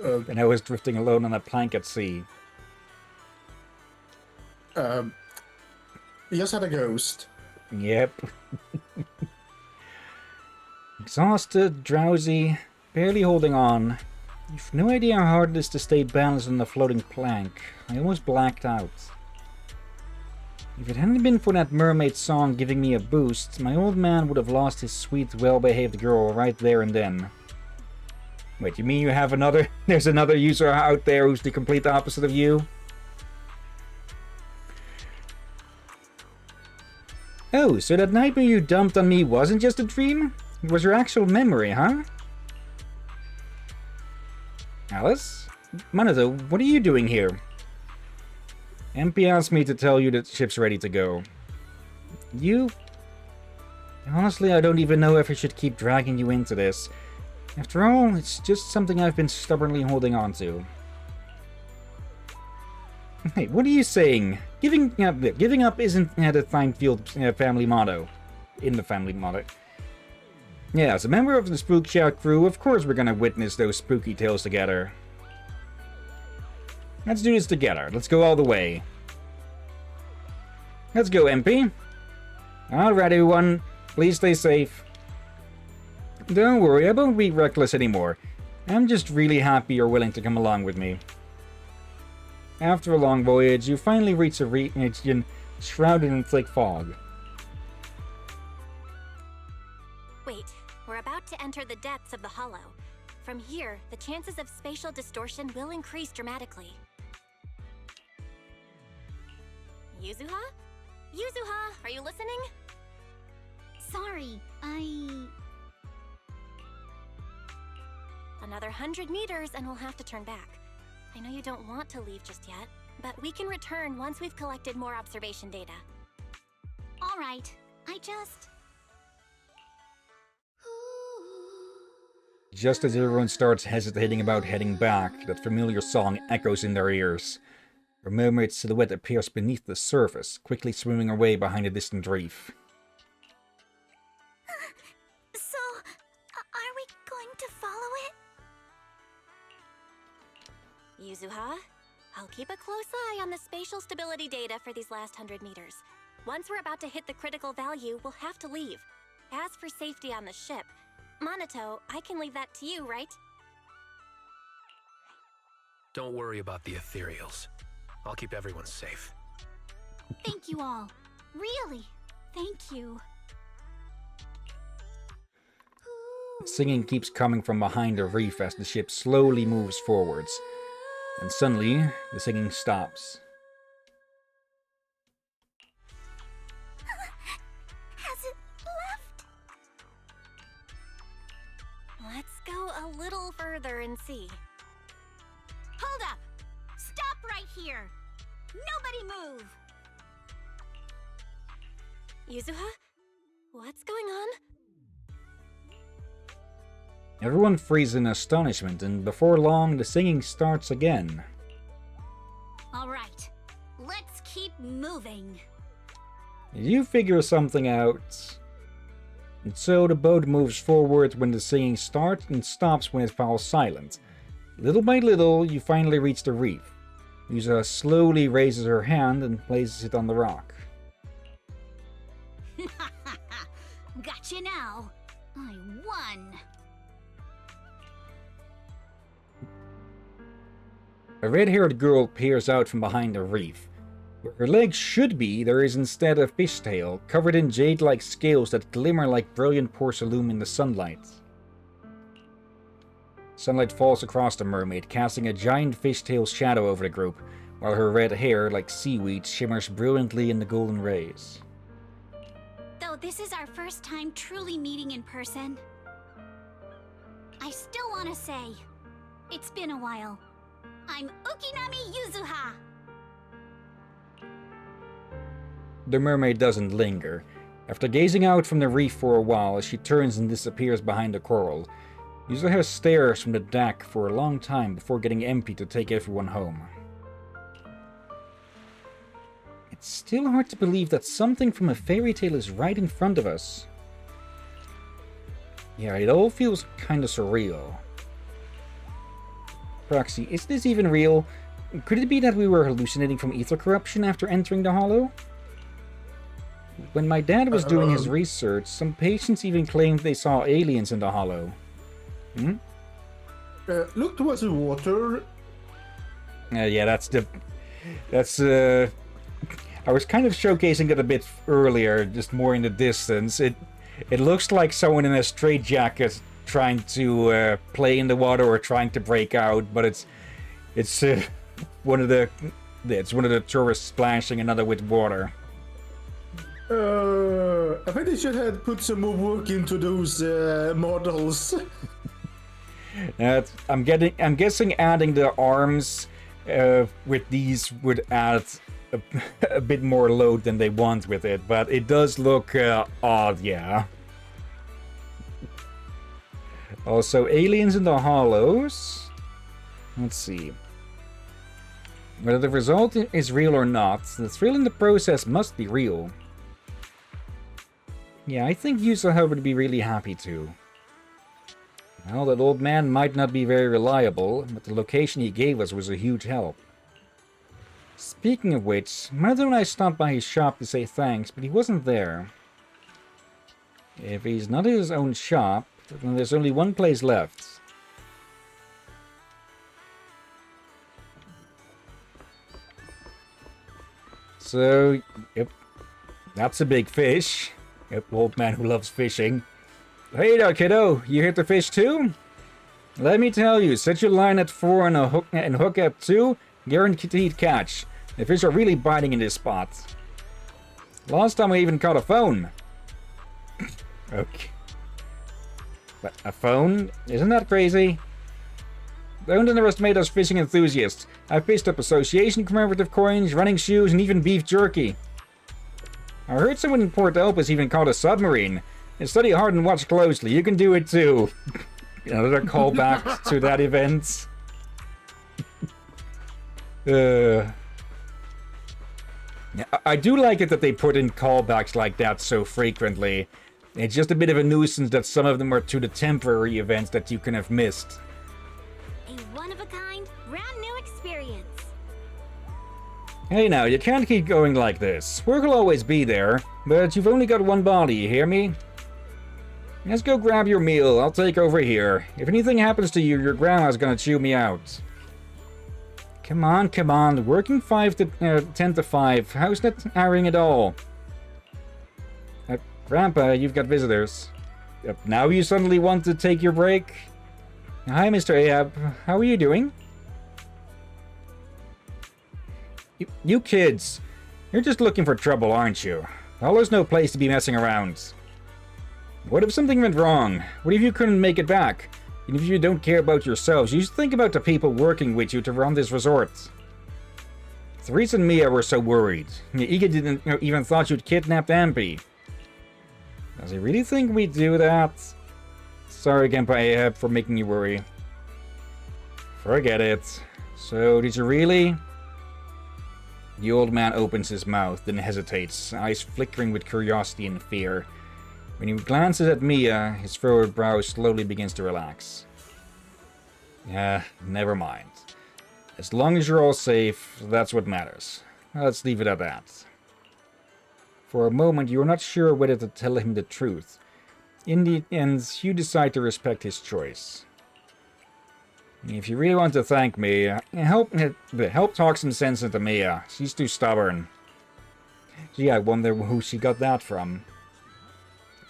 and I was drifting alone on a plank at sea. We just had a ghost. Yep. Exhausted, drowsy, barely holding on. You've no idea how hard it is to stay balanced on the floating plank. I almost blacked out. If it hadn't been for that mermaid song giving me a boost, my old man would have lost his sweet, well-behaved girl right there and then. Wait, you mean you have another... There's another user out there who's the complete opposite of you? Oh, so that nightmare you dumped on me wasn't just a dream? It was your actual memory, huh? Alice? Manato, what are you doing here? MP asked me to tell you that the ship's ready to go. You... Honestly, I don't even know if I should keep dragging you into this. After all, it's just something I've been stubbornly holding on to. Hey, what are you saying? Giving up isn't the Finefield family motto. In the family motto. Yeah, as a member of the Spook Shout crew, of course we're gonna witness those spooky tales together. Let's do this together. Let's go all the way. Let's go, MP. Alright, everyone. Please stay safe. Don't worry, I won't be reckless anymore. I'm just really happy you're willing to come along with me. After a long voyage, you finally reach a region shrouded in thick fog. Wait, we're about to enter the depths of the hollow. From here, the chances of spatial distortion will increase dramatically. Yuzuha? Yuzuha, are you listening? Sorry, Another 100 meters and we'll have to turn back. I know you don't want to leave just yet, but we can return once we've collected more observation data. All right, I just... Just as everyone starts hesitating about heading back, that familiar song echoes in their ears. A mermaid silhouette appears beneath the surface, quickly swimming away behind a distant reef. So, are we going to follow it? Yuzuha, I'll keep a close eye on the spatial stability data for these last 100 meters. Once we're about to hit the critical value, we'll have to leave. As for safety on the ship, Manato, I can leave that to you, right? Don't worry about the ethereals. I'll keep everyone safe. Thank you all. Really, thank you. Singing keeps coming from behind the reef as the ship slowly moves forwards. And suddenly, the singing stops. Has it left? Let's go a little further and see. Hold up! Stop right here! Nobody move! Yuzuha? What's going on? Everyone freezes in astonishment, and before long, the singing starts again. All right, let's keep moving. You figure something out. And so the boat moves forward when the singing starts and stops when it falls silent. Little by little, you finally reach the reef. Yusa slowly raises her hand and places it on the rock. Gotcha now. I won. A red-haired girl peers out from behind the reef. Where her legs should be, there is instead a fishtail, covered in jade-like scales that glimmer like brilliant porcelain in the sunlight. Sunlight falls across the mermaid, casting a giant fishtail shadow over the group, while her red hair, like seaweed, shimmers brilliantly in the golden rays. Though this is our first time truly meeting in person, I still want to say, it's been a while. I'm Ukinami Yuzuha! The mermaid doesn't linger. After gazing out from the reef for a while as she turns and disappears behind a coral, Yuzuha stares from the deck for a long time before getting empty to take everyone home. It's still hard to believe that something from a fairy tale is right in front of us. Yeah, it all feels kinda surreal. Proxy, is this even real? Could it be that we were hallucinating from ether corruption after entering the hollow? When my dad was doing his research, some patients even claimed they saw aliens in the hollow. Look towards the water. Yeah, I was kind of showcasing it a bit earlier, just more in the distance. It looks like someone in a straitjacket trying to play in the water or trying to break out, but it's one of the tourists splashing another with water. I think they should have put some more work into those models. I'm guessing adding the arms with these would add a bit more load than they want with it, but it does look odd, yeah. Also, aliens in the hollows. Let's see. Whether the result is real or not, the thrill in the process must be real. Yeah, I think Yusuha would be really happy to. Well, that old man might not be very reliable, but the location he gave us was a huge help. Speaking of which, Mother and I stopped by his shop to say thanks, but he wasn't there. If he's not at his own shop, then there's only one place left. So, yep, that's a big fish. Yep, old man who loves fishing. Hey there, kiddo, you here to fish too? Let me tell you, set your line at 4 and hook at 2, guaranteed catch. The fish are really biting in this spot. Last time I even caught a phone. Okay. But a phone? Isn't that crazy? Don't underestimate us fishing enthusiasts. I've fished up association commemorative coins, running shoes, and even beef jerky. I heard someone in Port Elpis even caught a submarine. And study hard and watch closely. You can do it too. Another callback to that event. I do like it that they put in callbacks like that so frequently. It's just a bit of a nuisance that some of them are to the temporary events that you can have missed. A one-of-a-kind, brand-new experience. Hey now, you can't keep going like this. Work will always be there, but you've only got one body, you hear me? Let's go grab your meal, I'll take over here. If anything happens to you, your grandma's gonna chew me out. Come on, working 10 to 5, how's that tiring at all? Grandpa, you've got visitors. Now you suddenly want to take your break? Hi, Mr. Ahab, how are you doing? You kids, you're just looking for trouble, aren't you? There's no place to be messing around. What if something went wrong? What if you couldn't make it back? And if you don't care about yourselves, you should think about the people working with you to run this resort. Therese and Mia were so worried. Iga didn't even thought you'd kidnapped Ampi. Does he really think we'd do that? Sorry, Genpa Ahab, for making you worry. Forget it. So, did you really? The old man opens his mouth, then hesitates, eyes flickering with curiosity and fear. When he glances at Mia, his furrowed brow slowly begins to relax. Never mind. As long as you're all safe, that's what matters. Let's leave it at that. For a moment, you are not sure whether to tell him the truth. In the end, you decide to respect his choice. If you really want to thank me, help talk some sense into Mia. She's too stubborn. Gee, I wonder who she got that from.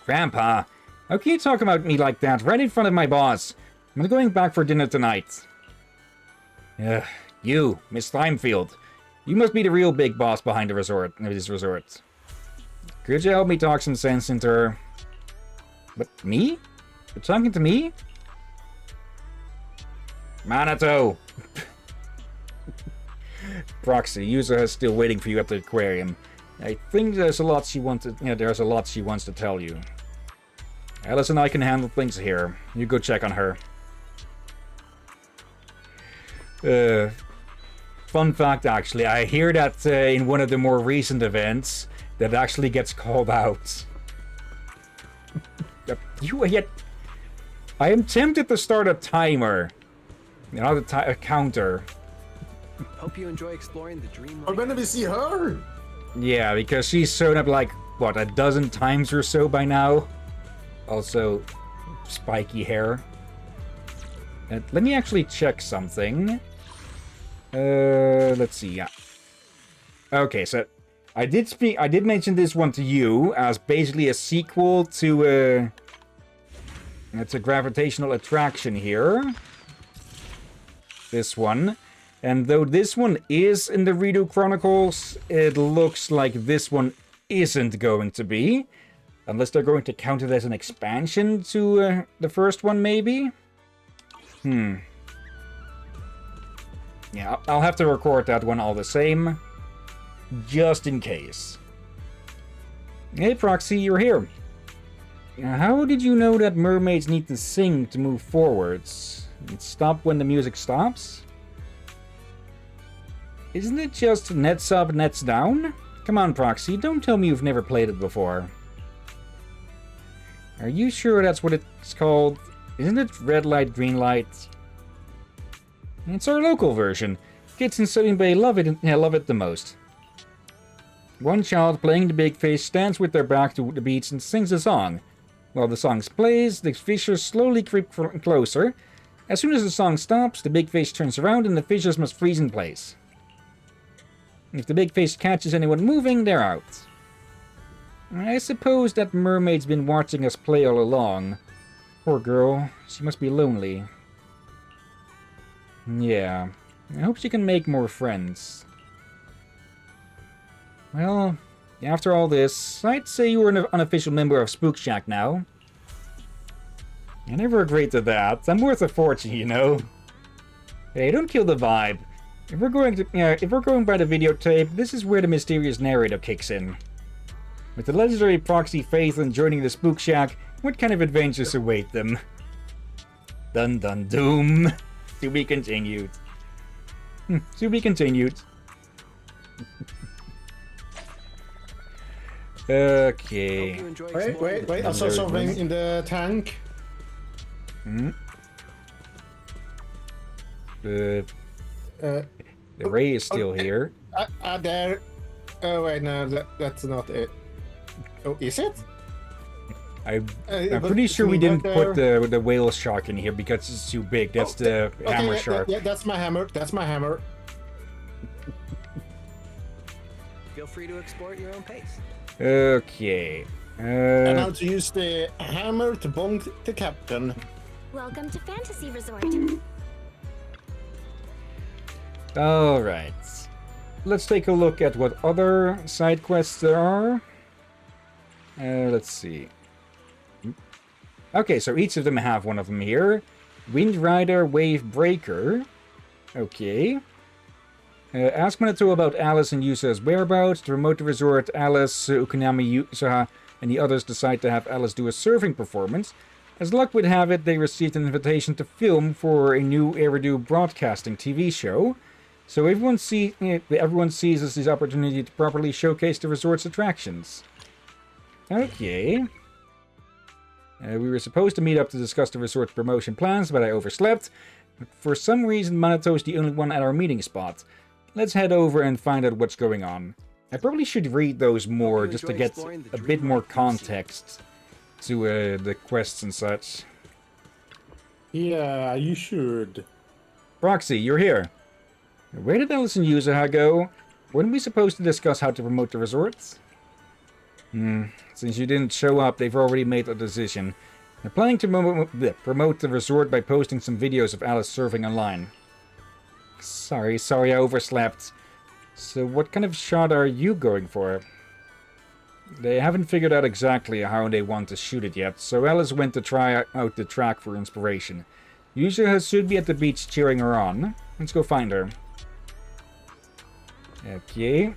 Grandpa, how can you talk about me like that right in front of my boss? I'm going back for dinner tonight. You, Miss Timefield. You must be the real big boss behind this resort. Could you help me talk some sense into her? But me? You're talking to me? Manato! Proxy, Yusa is still waiting for you at the aquarium. I think there's a lot she wants to tell you. Alice and I can handle things here. You go check on her. Fun fact, actually, I hear that in one of the more recent events, that actually gets called out. I am tempted to start a timer. Not a counter. Hope you enjoy exploring the dream. Or when do we see her? Yeah, because she's shown up like, what, a dozen times or so by now? Also, spiky hair. Let me actually check something. Let's see, yeah. Okay, so I did mention this one to you as basically a sequel to it's a gravitational attraction here. This one. And though this one is in the Redo Chronicles, it looks like this one isn't going to be. Unless they're going to count it as an expansion to the first one, maybe? Yeah, I'll have to record that one all the same. Just in case. Hey, Proxy, you're here. How did you know that mermaids need to sing to move forwards? Stop when the music stops? Isn't it just nets up, nets down? Come on, Proxy, don't tell me you've never played it before. Are you sure that's what it's called? Isn't it red light, green light? It's our local version. Kids in Southern Bay love it the most. One child playing the big fish stands with their back to the beach and sings a song. While the song plays, the fishers slowly creep closer. As soon as the song stops, the big fish turns around and the fishers must freeze in place. If the big fish catches anyone moving, they're out. I suppose that mermaid's been watching us play all along. Poor girl, she must be lonely. Yeah, I hope she can make more friends. Well, after all this, I'd say you were an unofficial member of Spook Shack now. I never agreed to that. I'm worth a fortune, you know. Hey, don't kill the vibe. If we're going by the videotape, this is where the mysterious narrator kicks in. With the legendary Proxy Faith and joining the Spook Shack, what kind of adventures await them? Dun dun doom. To be continued. To be continued. Okay. Wait, I saw something in the tank. The ray is still here. There. Oh wait, no, that's not it. Oh, is it? I'm pretty sure we didn't put the whale shark in here because it's too big. That's the hammer shark. Yeah, that's my hammer. That's my hammer. Feel free to explore at your own pace. Okay. And now to use the hammer to bonk the captain. Welcome to Fantasy Resort. Alright. Let's take a look at what other side quests there are. Let's see. Okay, so each of them have one of them here. Wind Rider, Wave Breaker. Okay. Ask Minato about Alice and Yusa's whereabouts. To remote the resort, Alice, Ukinami, Yusa, and the others decide to have Alice do a surfing performance. As luck would have it, they received an invitation to film for a new Eridu broadcasting TV show. So everyone seizes this opportunity to properly showcase the resort's attractions. Okay. We were supposed to meet up to discuss the resort's promotion plans, but I overslept. For some reason, Manato's the only one at our meeting spot. Let's head over and find out what's going on. I probably should read those more just to get a bit more context to the quests and such. Yeah, you should. Proxy, you're here. Where did Alice and Yuzuha go? Weren't we supposed to discuss how to promote the resorts? Since you didn't show up, they've already made a decision. They're planning to promote the resort by posting some videos of Alice surfing online. Sorry, I overslept. So what kind of shot are you going for? They haven't figured out exactly how they want to shoot it yet, so Alice went to try out the track for inspiration. Yuzuha should be at the beach cheering her on. Let's go find her. Okay.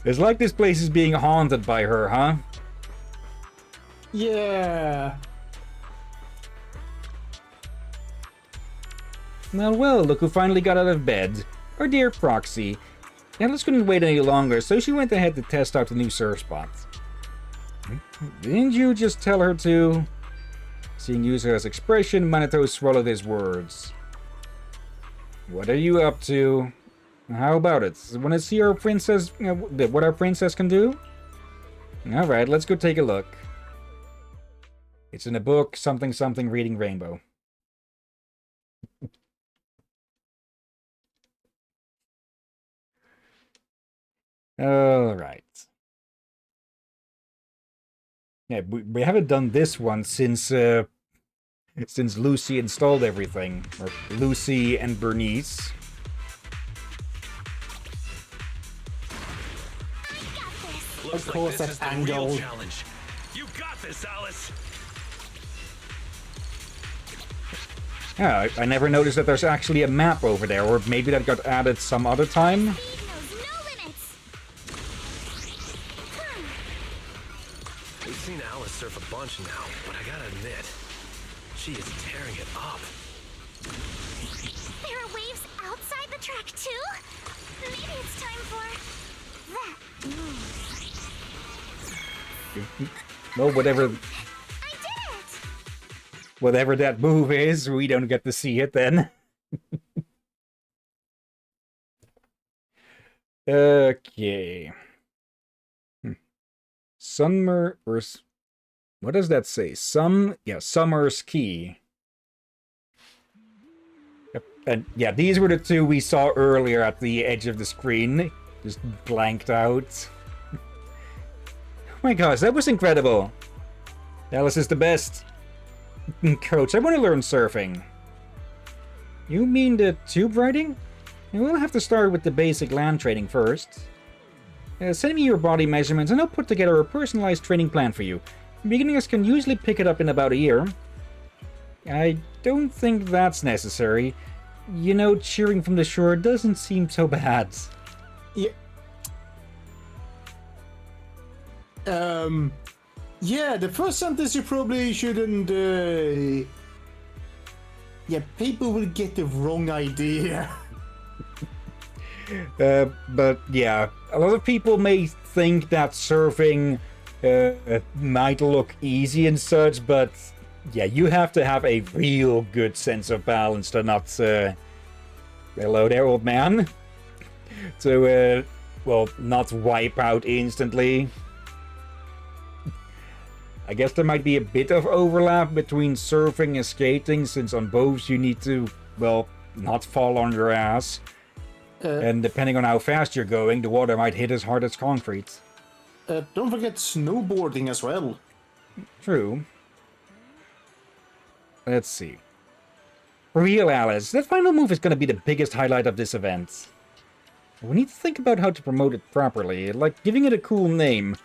It's like this place is being haunted by her, huh? Yeah. Well, look who finally got out of bed. Our dear Proxy. Alice couldn't wait any longer, so she went ahead to test out the new surf spot. Didn't you just tell her to? Seeing Yuzuha's expression, Minato swallowed his words. What are you up to? How about it? Want to see our princess, what our princess can do? Alright, let's go take a look. It's in a book, something reading rainbow. Alright. Yeah, we haven't done this one since Lucy installed everything. Or Lucy and Bernice. Of course, this is that the real angle. challenge. You got this, Alice. Yeah, I never noticed that there's actually a map over there, or maybe that got added some other time. Speed knows no limits. We've seen Alice surf a bunch now, but I gotta admit, she is tearing it up. There are waves outside the track too? Maybe it's time for that. Well, whatever I did it! whatever that move is, we don't get to see it then. Okay. Summer or what does that say? Summer's Key. Yep. And yeah, these were the two we saw earlier at the edge of the screen. Just blanked out. Oh my gosh, that was incredible. Alice is the best. Coach, I want to learn surfing. You mean the tube riding? We'll have to start with the basic land training first. Send me your body measurements and I'll put together a personalized training plan for you. Beginners can usually pick it up in about a year. I don't think that's necessary. You know, cheering from the shore doesn't seem so bad. Yeah. Yeah, the first sentence you probably shouldn't, yeah, people will get the wrong idea. But yeah, a lot of people may think that surfing might look easy and such, but yeah, you have to have a real good sense of balance to not, hello there, old man, to, well, not wipe out instantly. I guess there might be a bit of overlap between surfing and skating, since on both you need to, well, not fall on your ass. And depending on how fast you're going, the water might hit as hard as concrete. Don't forget snowboarding as well. True. Let's see. For real, Alice, that final move is going to be the biggest highlight of this event. We need to think about how to promote it properly, like giving it a cool name.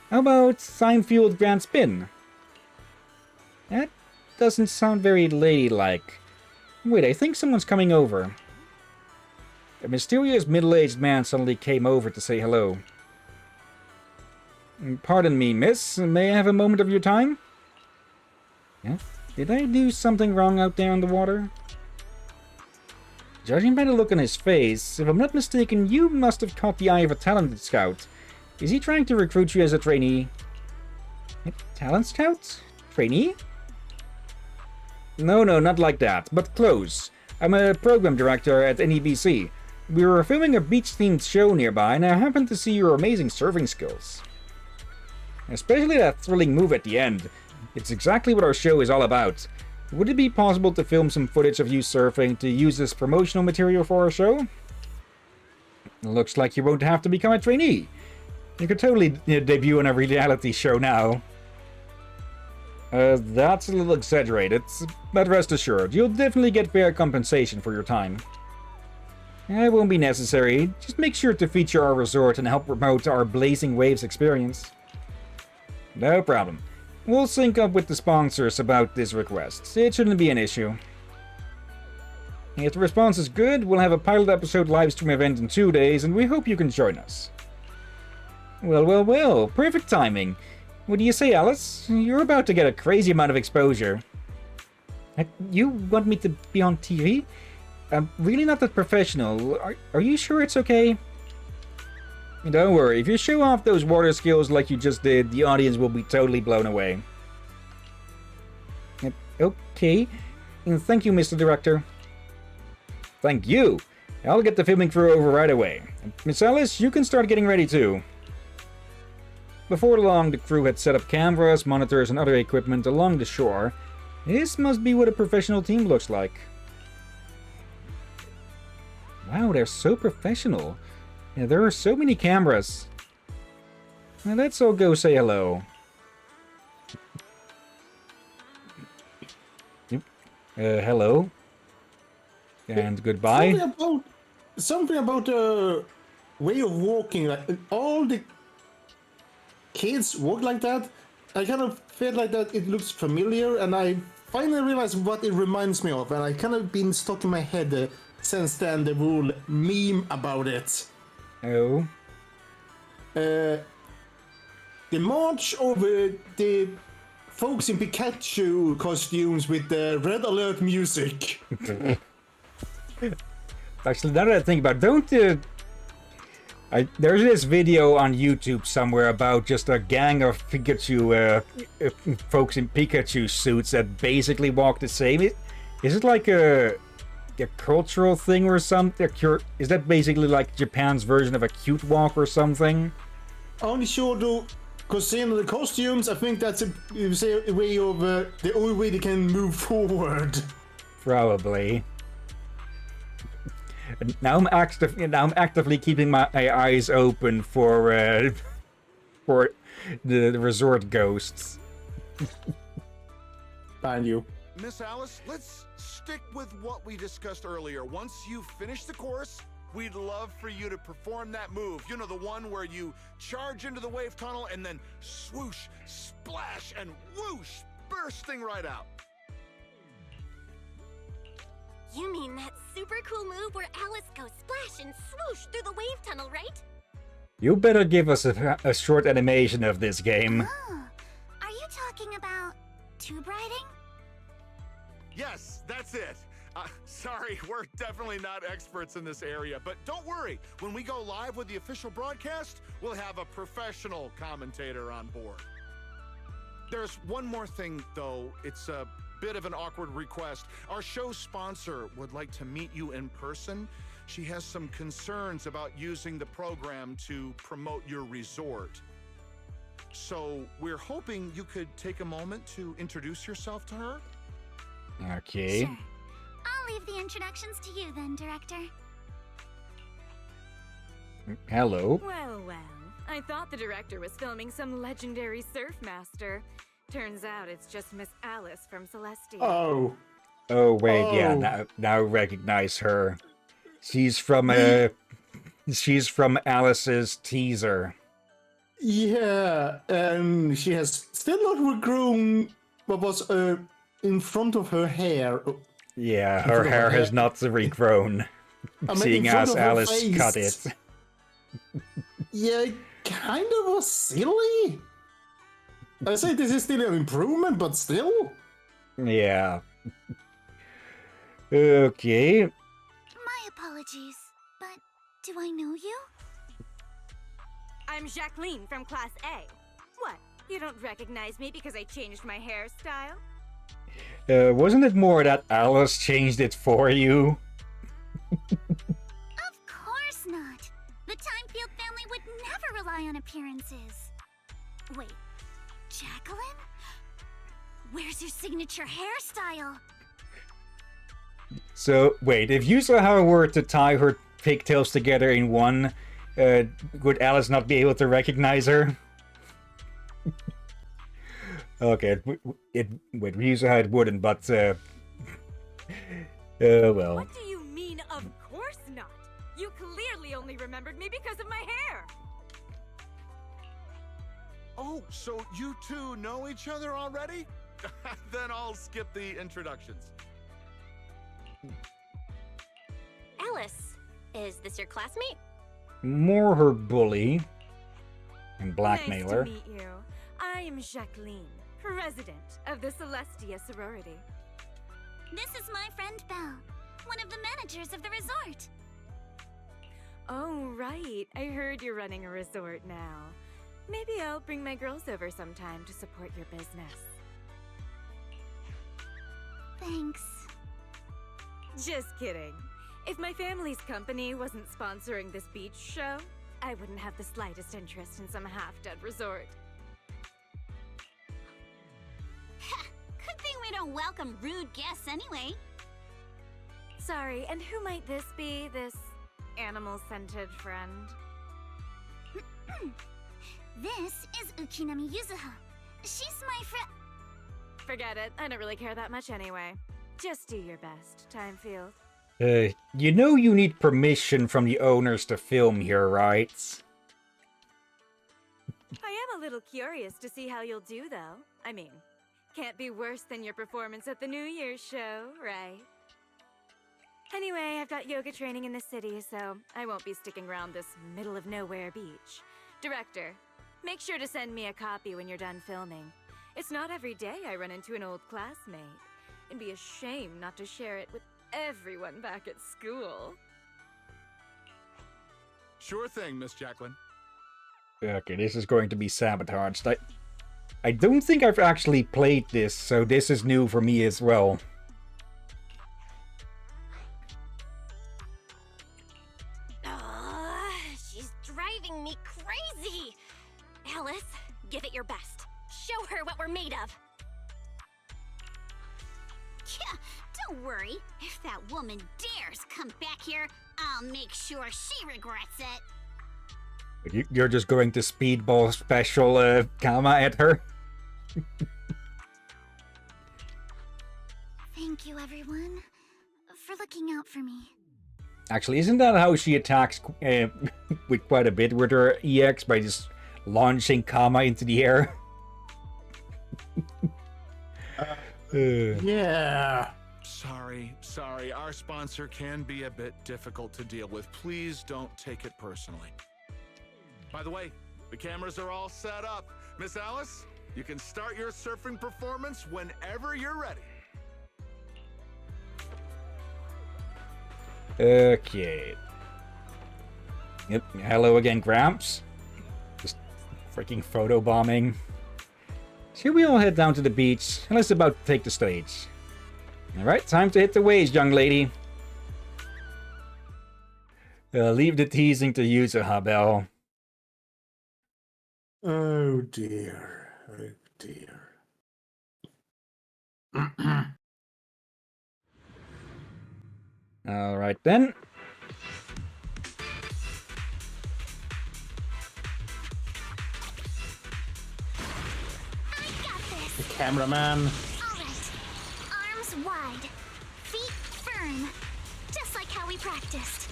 How about Seinfeld Grand Spin? That doesn't sound very ladylike. Wait, I think someone's coming over. A mysterious middle-aged man suddenly came over to say hello. Pardon me, miss. May I have a moment of your time? Yeah? Did I do something wrong out there on the water? Judging by the look on his face, if I'm not mistaken, you must have caught the eye of a talented scout. Is he trying to recruit you as a trainee? A talent scout? Trainee? No, not like that, but close. I'm a program director at NEBC. We were filming a beach-themed show nearby, and I happened to see your amazing surfing skills. Especially that thrilling move at the end. It's exactly what our show is all about. Would it be possible to film some footage of you surfing to use as promotional material for our show? Looks like you won't have to become a trainee. You could totally debut on a reality show now. That's a little exaggerated, but rest assured, you'll definitely get fair compensation for your time. It won't be necessary, just make sure to feature our resort and help promote our Blazing Waves experience. No problem. We'll sync up with the sponsors about this request. It shouldn't be an issue. If the response is good, we'll have a pilot episode livestream event in 2 days, and we hope you can join us. Well, perfect timing. What do you say, Alice? You're about to get a crazy amount of exposure. You want me to be on TV? I'm really not that professional. Are you sure it's okay? Don't worry, if you show off those water skills like you just did, the audience will be totally blown away. Okay. Thank you, Mr. Director. Thank you. I'll get the filming crew over right away. Miss Alice, you can start getting ready too. Before long, the crew had set up cameras, monitors, and other equipment along the shore. This must be what a professional team looks like. Wow, they're so professional. Yeah, there are so many cameras. Now let's all go say hello. Hello. And goodbye. Something about the way of walking. Like, all the kids walk like that. I kind of feel like that it looks familiar, and I finally realized what it reminds me of, and I kind of been stuck in my head since then, the whole meme about it. Oh. The march of the folks in Pikachu costumes with the red alert music. Actually, now that I think about it, there's this video on YouTube somewhere about just a gang of Pikachu folks in Pikachu suits that basically walk the same. Is it like a cultural thing or something? Is that basically like Japan's version of a cute walk or something? Only sure though, because seeing the costumes, I think that's a way of the only way they can move forward. Probably. Now I'm actively keeping my eyes open for the resort ghosts. Find you. Miss Alice, let's stick with what we discussed earlier. Once you finish the course, we'd love for you to perform that move. You know, the one where you charge into the wave tunnel and then swoosh, splash, and whoosh, bursting right out. You mean that super cool move where Alice goes splash and swoosh through the wave tunnel, right? You better give us a short animation of this game. Oh, are you talking about tube riding? Yes, that's it. Sorry, we're definitely not experts in this area, but don't worry. When we go live with the official broadcast, we'll have a professional commentator on board. There's one more thing, though. It's a bit of an awkward request. Our show sponsor would like to meet you in person. She has some concerns about using the program to promote your resort. So we're hoping you could take a moment to introduce yourself to her. Okay. Sure. I'll leave the introductions to you then, Director. Hello. Well, I thought the director was filming some legendary surf master. Turns out it's just Miss Alice from Celestia. Oh. Oh wait, yeah, now recognize her. She's from Alice's teaser. Yeah, and she has still not regrown what was in front of her hair. Yeah, her hair has not regrown. Seeing as Alice cut it. Yeah, it kind of was silly. I say this is still an improvement, but still. Yeah. Okay. My apologies, but do I know you? I'm Jacqueline from Class A. What? You don't recognize me because I changed my hairstyle? Wasn't it more that Alice changed it for you? Of course not. The Timefield family would never rely on appearances. Wait, Jacqueline? Where's your signature hairstyle? So, wait, if Yuzuha were to tie her pigtails together in one, would Alice not be able to recognize her? Okay, with Yuzuha it wouldn't, but, well. What do you mean, of course not? You clearly only remembered me because of my hair! Oh, so you two know each other already? Then I'll skip the introductions. Alice, is this your classmate? More her bully and blackmailer. Nice to meet you. I am Jacqueline, president of the Celestia sorority. This is my friend Belle, one of the managers of the resort. Oh, right. I heard you're running a resort now. Maybe I'll bring my girls over sometime to support your business. Thanks. Just kidding. If my family's company wasn't sponsoring this beach show, I wouldn't have the slightest interest in some half-dead resort. Good thing we don't welcome rude guests anyway. Sorry, and who might this be, this animal-scented friend? This is Ukinami Yuzuha. She's my friend. Forget it. I don't really care that much anyway. Just do your best, Timefield. You know you need permission from the owners to film here, right? I am a little curious to see how you'll do, though. I mean, can't be worse than your performance at the New Year's show, right? Anyway, I've got yoga training in the city, so I won't be sticking around this middle-of-nowhere beach. Director, make sure to send me a copy when you're done filming. It's not every day I run into an old classmate. It'd be a shame not to share it with everyone back at school. Sure thing, Miss Jacqueline. Okay, this is going to be sabotaged. I don't think I've actually played this, so this is new for me as well. She's driving me crazy! Alice, give it your best. Show her what we're made of. Yeah, don't worry. If that woman dares come back here, I'll make sure she regrets it. You're just going to speedball special Kama at her? Thank you, everyone, for looking out for me. Actually, isn't that how she attacks with quite a bit with her EX, by just launching Kama into the air? Yeah. Sorry. Our sponsor can be a bit difficult to deal with. Please don't take it personally. By the way, the cameras are all set up. Miss Alice, you can start your surfing performance whenever you're ready. Okay. Yep. Hello again, Gramps. Just freaking photobombing. Shall we all head down to the beach? Alice is about to take the stage. Alright, time to hit the waves, young lady. Leave the teasing to Yuzuha, Belle. Oh dear. Oh dear. Alright then. I got this. The cameraman. All right. Arms wide, feet firm, just like how we practiced.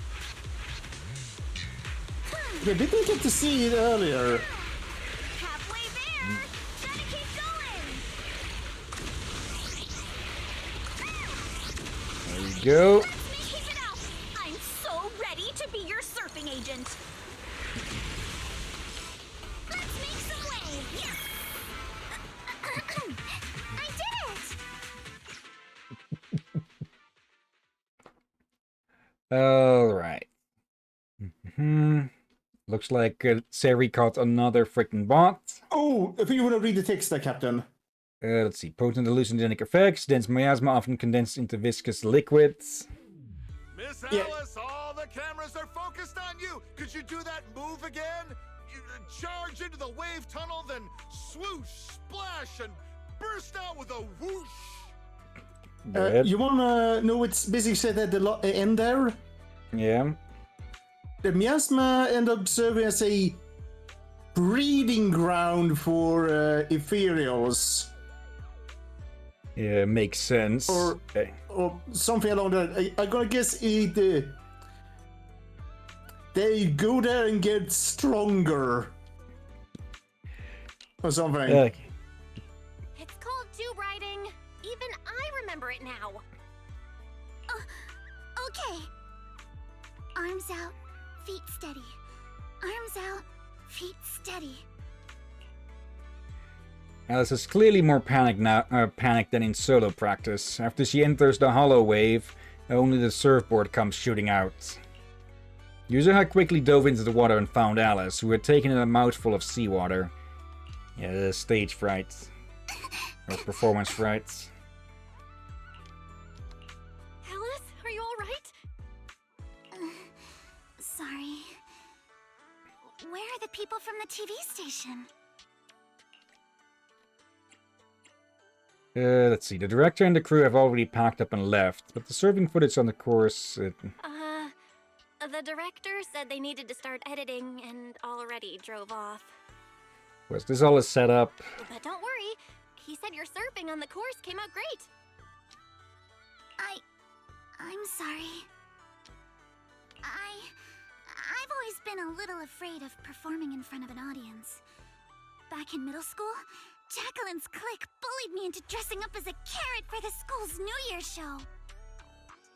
Yeah, didn't get to see it earlier. Halfway there. Gotta keep going. There we go. Let's keep it up. I'm so ready to be your surfing agent. Let's make some waves. Yes. I did it. Alright. Looks like Seri caught another freaking bot. Oh, if you want to read the text there, Captain. Let's see. Potent hallucinogenic effects. Dense miasma often condensed into viscous liquids. Miss Yeah. Alice, all the cameras are focused on you. Could you do that move again? You charge into the wave tunnel, then swoosh, splash, and burst out with a whoosh. Good. You wanna know what's basically said at the end there? Yeah. The miasma end up serving as a breeding ground for ethereals. Yeah, makes sense. Or something along that. I gotta guess it. They go there and get stronger. Or something. It's called tube riding. Even I remember it now. Okay. Arms out, feet steady. Arms out, feet steady. Alice is clearly more panicked than in solo practice. After she enters the hollow wave, only the surfboard comes shooting out. Yuzuha quickly dove into the water and found Alice, who had taken in a mouthful of seawater. Yeah, stage fright. Or performance fright. Alice, are you alright? Sorry. Where are the people from the TV station? Let's see. The director and the crew have already packed up and left, but the surfing footage on the course... The director said they needed to start editing and already drove off. was this all is set up? But don't worry, he said your surfing on the course came out great. I'm sorry. I've always been a little afraid of performing in front of an audience. Back in middle school, Jacqueline's clique bullied me into dressing up as a carrot for the school's New Year's show.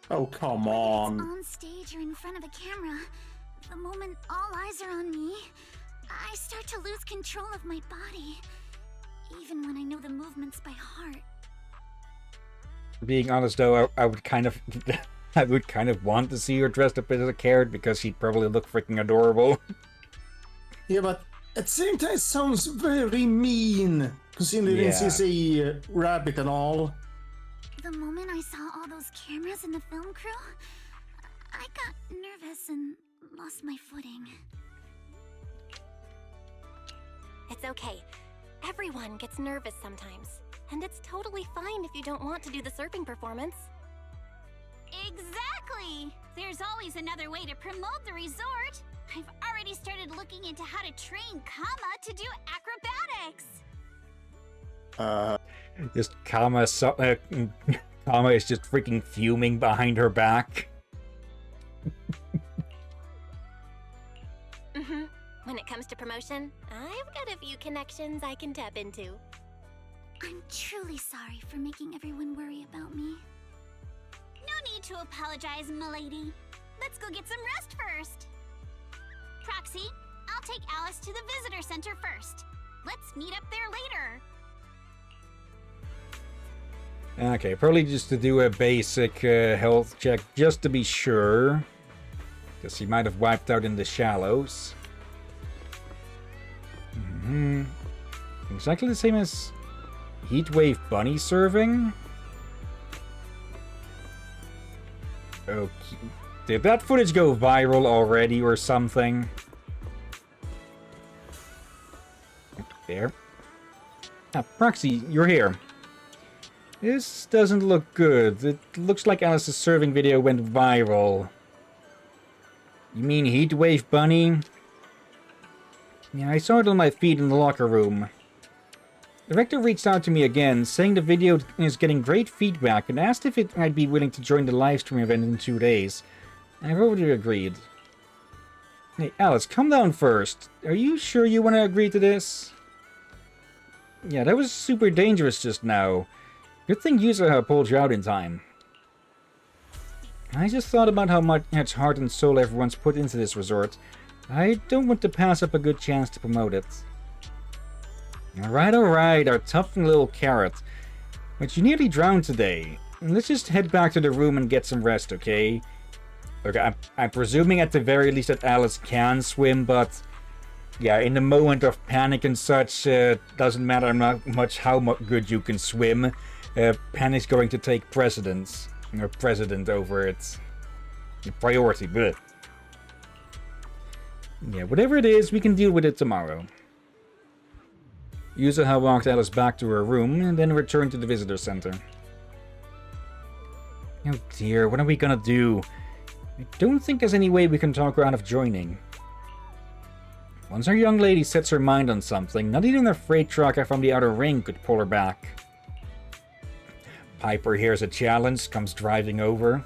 Oh, come Whether on. it's on stage or in front of a camera, the moment all eyes are on me, I start to lose control of my body, even when I know the movements by heart. Being honest though, I would kind of... I would kind of want to see her dressed up as a carrot because she'd probably look freaking adorable. Yeah, but at the same time, it sounds very mean, considering Yeah. she's a rabbit and all. The moment I saw all those cameras in the film crew, I got nervous and lost my footing. It's okay. Everyone gets nervous sometimes. And it's totally fine if you don't want to do the surfing performance. Exactly! There's always another way to promote the resort. I've already started looking into how to train Kama to do acrobatics. Just Kama is just freaking fuming behind her back. When it comes to promotion, I've got a few connections I can tap into. I'm truly sorry for making everyone worry about me. No need to apologize, milady. Let's go get some rest first. Proxy, I'll take Alice to the visitor center first. Let's meet up there later. Okay, probably just to do a basic health check, just to be sure. Because he might have wiped out in the shallows. Exactly the same as Heatwave Bunny serving. Okay. Did that footage go viral already or something? There. Ah, Proxy, you're here. This doesn't look good. It looks like Alice's serving video went viral. You mean Heatwave Bunny? Yeah, I saw it on my feed in the locker room. The director reached out to me again, saying the video is getting great feedback and asked if I'd be willing to join the livestream event in 2 days. I've already agreed. Hey, Alice, calm down first. Are you sure you want to agree to this? Yeah, that was super dangerous just now. Good thing Yuzuha pulled you out in time. I just thought about how much heart and soul everyone's put into this resort. I don't want to pass up a good chance to promote it. Alright, our tough little carrot. But you nearly drowned today. Let's just head back to the room and get some rest, okay? Okay, I'm presuming at the very least that Alice can swim, but... yeah, in the moment of panic and such, doesn't matter much how good you can swim. Panic's going to take precedence. Or precedent over it. Priority, bleh. Yeah, whatever it is, we can deal with it tomorrow. Yuzuha walked Alice back to her room and then returned to the visitor center. Oh dear, what are we gonna do? I don't think there's any way we can talk her out of joining. Once our young lady sets her mind on something, not even a freight truck from the outer ring could pull her back. Piper hears a challenge, comes driving over.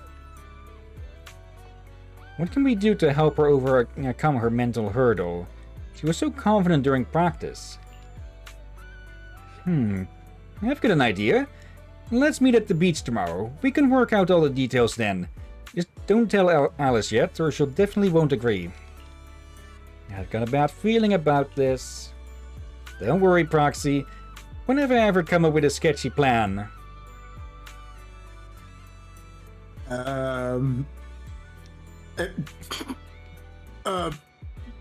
What can we do to help her overcome her mental hurdle? She was so confident during practice. I've got an idea. Let's meet at the beach tomorrow. We can work out all the details then. Just don't tell Alice yet, or she'll definitely won't agree. I've got a bad feeling about this. Don't worry, Proxy. Whenever I ever come up with a sketchy plan. I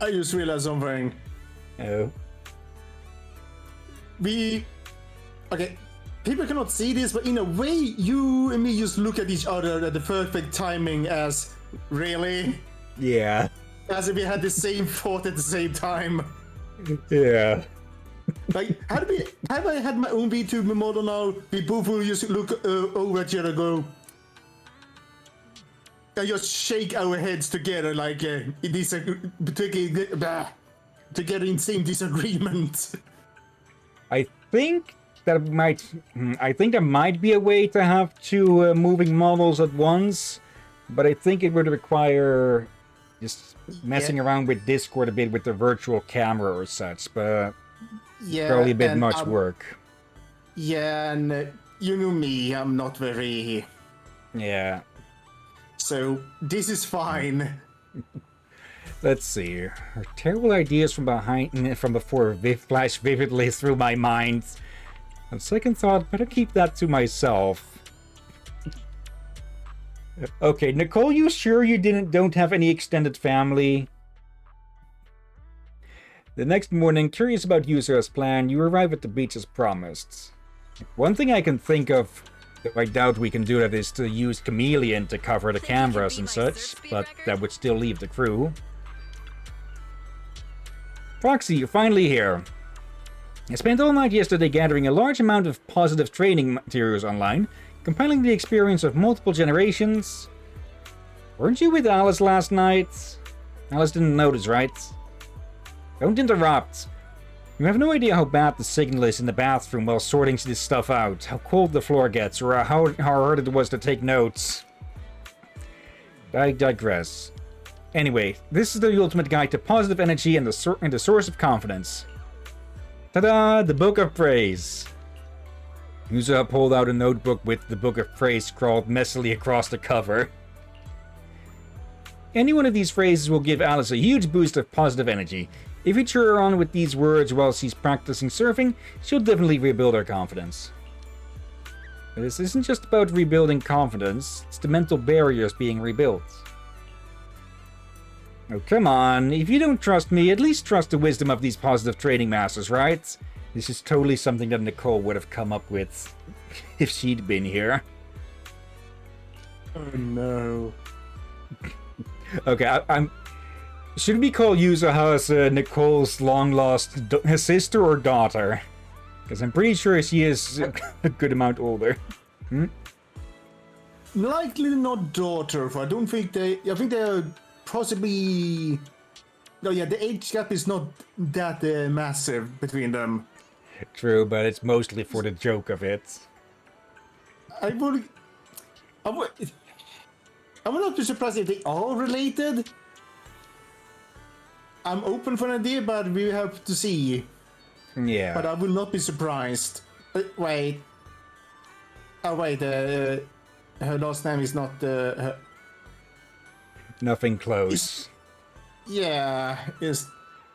just realized something. Oh. Okay, people cannot see this, but in a way, you and me just look at each other at the perfect timing as, really? Yeah. As if we had the same thought at the same time. Yeah. Like, had I had my own VTuber model now, we both will just look over at each other and go, and just shake our heads together like together in same disagreement. I think there might be a way to have two moving models at once, but I think it would require just messing around with Discord a bit with the virtual camera or such, but probably a bit much work. Yeah, and you know me, I'm not very... Yeah. So, this is fine. Let's see. Her terrible ideas from before flash vividly through my mind. On second thought, better keep that to myself. Okay, Nicole, you sure you don't have any extended family? The next morning, curious about Yuzuha's plan, you arrive at the beach as promised. One thing I can think of, though I doubt we can do that, is to use Chameleon to cover the cameras and such, but that would still leave the crew. Proxy, you're finally here. I spent all night yesterday gathering a large amount of positive training materials online, compiling the experience of multiple generations. Weren't you with Alice last night? Alice didn't notice, right? Don't interrupt. You have no idea how bad the signal is in the bathroom while sorting this stuff out, how cold the floor gets, or how hard it was to take notes. I digress. Anyway, this is the ultimate guide to positive energy and the source of confidence. Ta-da! The Book of Praise. Yuzuha pulled out a notebook with the Book of Praise scrawled messily across the cover. Any one of these phrases will give Alice a huge boost of positive energy. If you cheer her on with these words while she's practicing surfing, she'll definitely rebuild her confidence. But this isn't just about rebuilding confidence, it's the mental barriers being rebuilt. Oh, come on. If you don't trust me, at least trust the wisdom of these positive training masters, right? This is totally something that Nicole would have come up with if she'd been here. Oh no. Okay, I'm... Should we call Yuzuha Nicole's long-lost sister or daughter? Because I'm pretty sure she is a good amount older. Likely not daughter, I don't think they... I think they're possibly... No, yeah, the age gap is not that massive between them. True, but it's mostly for the joke of it. I would not be surprised if they are related. I'm open for an idea, but we have to see. Yeah. But I will not be surprised. Wait. Oh wait, her last name is not her... Nothing close. Yeah, is...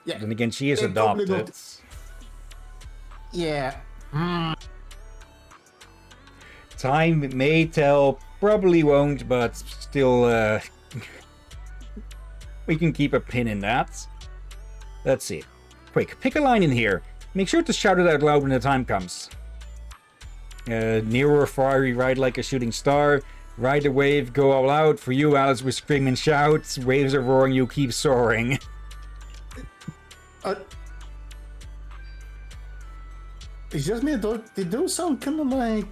Yeah. Then again, she is adopted. Yeah. Time may tell, probably won't, but still, we can keep a pin in that. Let's see. Quick, pick a line in here. Make sure to shout it out loud when the time comes. Near or far, you ride like a shooting star. Ride the wave, go all out. For you, Alice, we scream and shout. Waves are roaring, you keep soaring. It's just me. Did those sound kind of like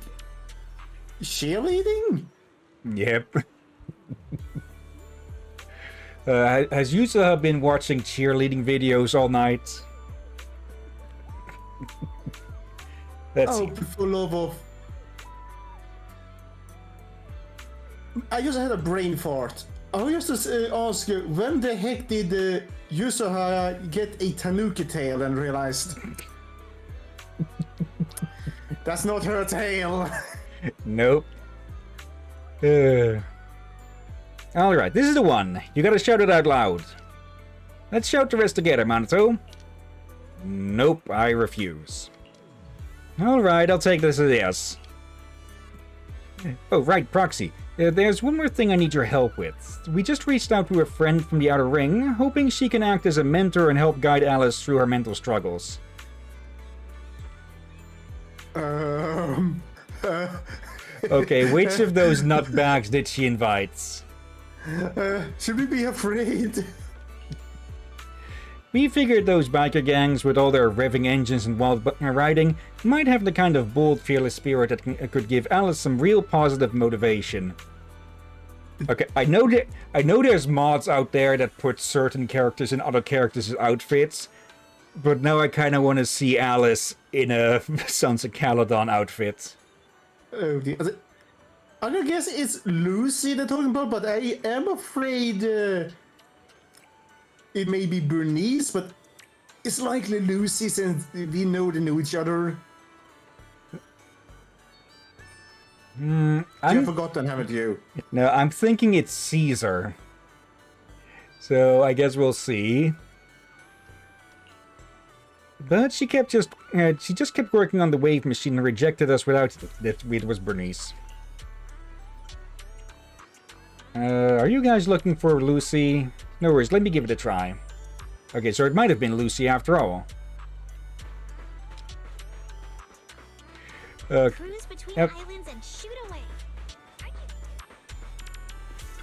cheerleading? Yep. Has Yusa been watching cheerleading videos all night? That's Oh, for love of. I just had a brain fart. I was just to ask you, when the heck did Yusuha get a tanuki tail and realized that's not her tail? Nope. Alright, this is the one. You gotta shout it out loud. Let's shout the rest together, Minato. Nope, I refuse. Alright, I'll take this as a yes. Oh, right, Proxy. There's one more thing I need your help with. We just reached out to a friend from the Outer Ring, hoping she can act as a mentor and help guide Alice through her mental struggles. Okay, which of those nutbags did she invite? Should we be afraid? We figured those biker gangs with all their revving engines and wild riding might have the kind of bold, fearless spirit that could give Alice some real positive motivation. Okay, I know there's mods out there that put certain characters in other characters' outfits, but now I kind of want to see Alice in a Sons of Caledon outfit. Oh dear. I don't guess it's Lucy they're talking about, but I am afraid it may be Bernice, but it's likely Lucy since we know they know each other. You've forgotten, haven't you? No, I'm thinking it's Caesar. So I guess we'll see. But she just kept working on the wave machine and rejected us without it was Bernice. Are you guys looking for Lucy? No worries, let me give it a try. Okay, so it might have been Lucy after all. Cruise between islands and shoot away.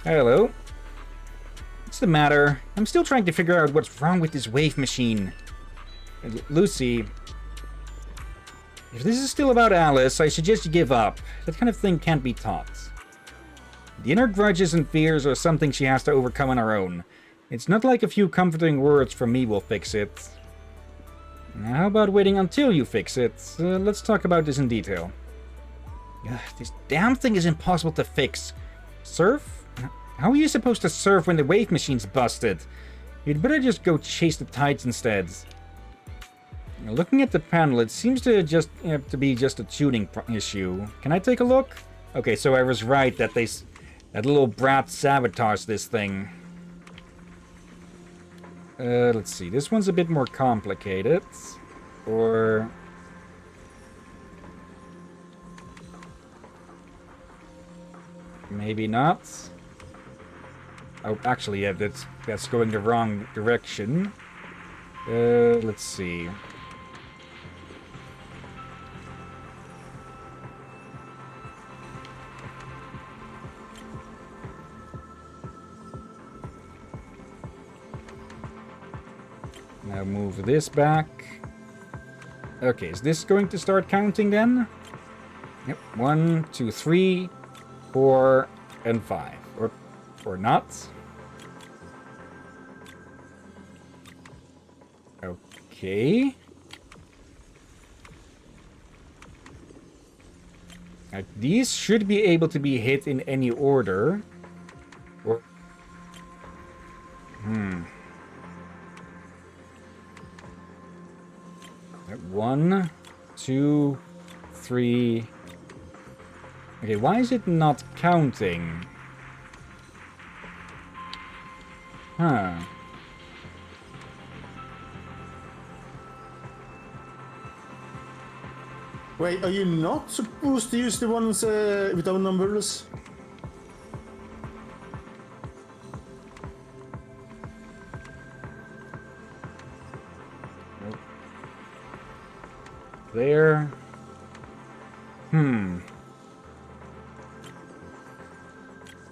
Hello. What's the matter? I'm still trying to figure out what's wrong with this wave machine. Lucy, if this is still about Alice, I suggest you give up. That kind of thing can't be taught. The inner grudges and fears are something she has to overcome on her own. It's not like a few comforting words from me will fix it. Now, how about waiting until you fix it? Let's talk about this in detail. This damn thing is impossible to fix. Surf? How are you supposed to surf when the wave machine's busted? You'd better just go chase the tides instead. Now, looking at the panel, it seems to be just a tuning issue. Can I take a look? Okay, so I was right that that little brat sabotaged this thing. Let's see. This one's a bit more complicated. Or... maybe not. Oh, actually, yeah, that's going the wrong direction. Let's see. Now move this back. Okay, is this going to start counting then? Yep, 1, 2, 3, 4, and 5. Or not. Okay. Now, these should be able to be hit in any order. Or... 1, 2, 3. Okay, why is it not counting? Huh. Wait, are you not supposed to use the ones without numbers? Nope. There.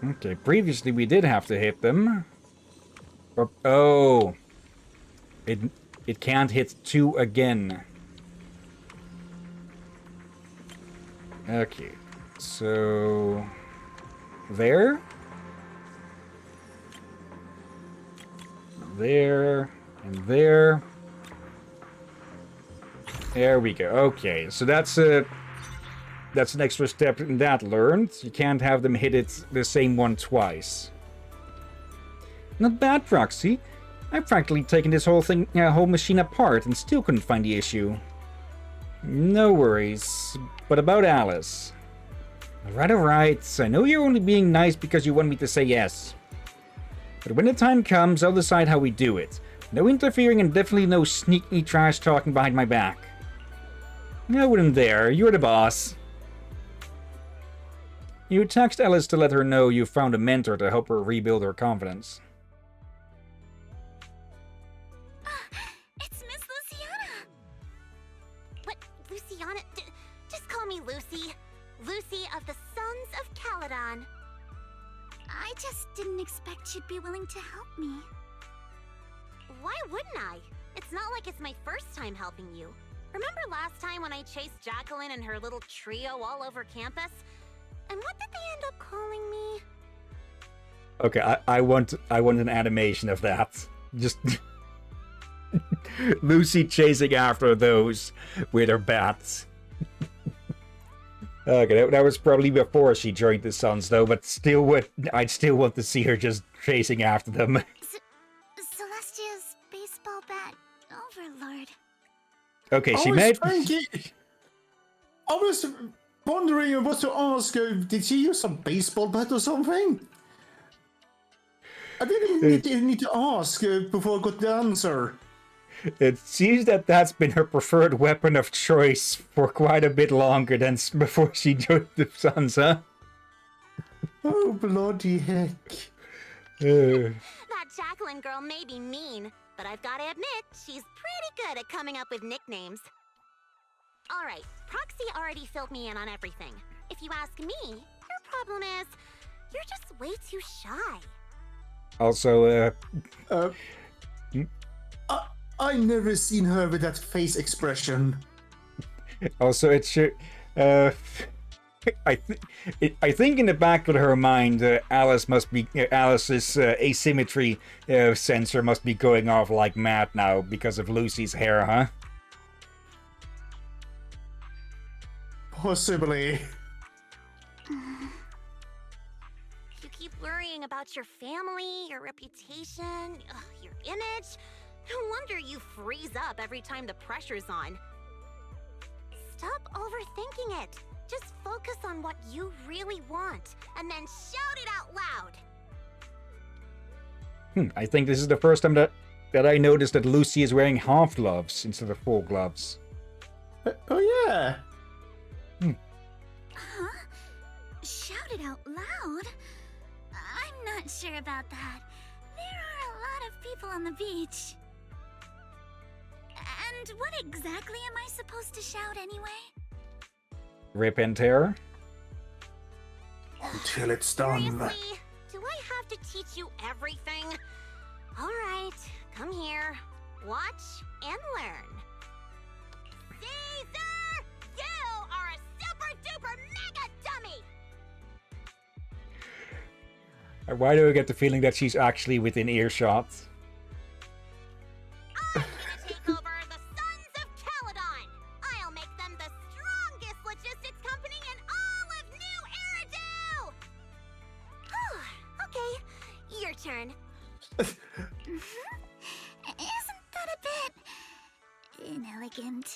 Okay, previously we did have to hit them. Oh. It can't hit 2 again. Okay, so there, there, and there. There we go. Okay, so that's an extra step in that learned. You can't have them hit it the same one twice. Not bad, Proxy. I've practically taken this whole machine apart and still couldn't find the issue. No worries. But about Alice. Alright. I know you're only being nice because you want me to say yes. But when the time comes, I'll decide how we do it. No interfering and definitely no sneaky trash talking behind my back. I wouldn't dare. You're the boss. You text Alice to let her know you found a mentor to help her rebuild her confidence. It's Miss Luciana! What, Luciana? Just call me Lucy. Lucy of the Sons of Caledon. I just didn't expect you'd be willing to help me. Why wouldn't I? It's not like it's my first time helping you. Remember last time when I chased Jacqueline and her little trio all over campus? And what did they end up calling me? Okay, I want an animation of that. Just Lucy chasing after those with her bats. Okay, that was probably before she joined the Suns, though. But I'd still want to see her just chasing after them. Celestia's baseball bat overlord. Okay, she made. I was wondering what to ask. Did she use some baseball bat or something? I didn't need to ask before I got the answer. It seems that that's been her preferred weapon of choice for quite a bit longer than before she joined the Suns, huh? Oh, bloody heck. That Jacqueline girl may be mean, but I've gotta admit, she's pretty good at coming up with nicknames. Alright, Proxy already filled me in on everything. If you ask me, your problem is, you're just way too shy. Also, I never seen her with that face expression. Also, it should. I think in the back of her mind, Alice's asymmetry sensor must be going off like mad now because of Lucy's hair, huh? Possibly. You keep worrying about your family, your reputation, your image. No wonder you freeze up every time the pressure's on. Stop overthinking it. Just focus on what you really want, and then shout it out loud. I think this is the first time that I noticed that Lucy is wearing half gloves instead of full gloves. Oh yeah. Huh? Shout it out loud? I'm not sure about that. There are a lot of people on the beach. And what exactly am I supposed to shout anyway? Rip and tear? Until it's done. Seriously? Do I have to teach you everything? Alright, come here. Watch and learn. Caesar! You are a super duper mega dummy! Why do I get the feeling that she's actually within earshot? I'm gonna take over the Sons of Caledon! I'll make them the strongest logistics company in all of New Eridu! Okay, your turn. Isn't that a bit inelegant?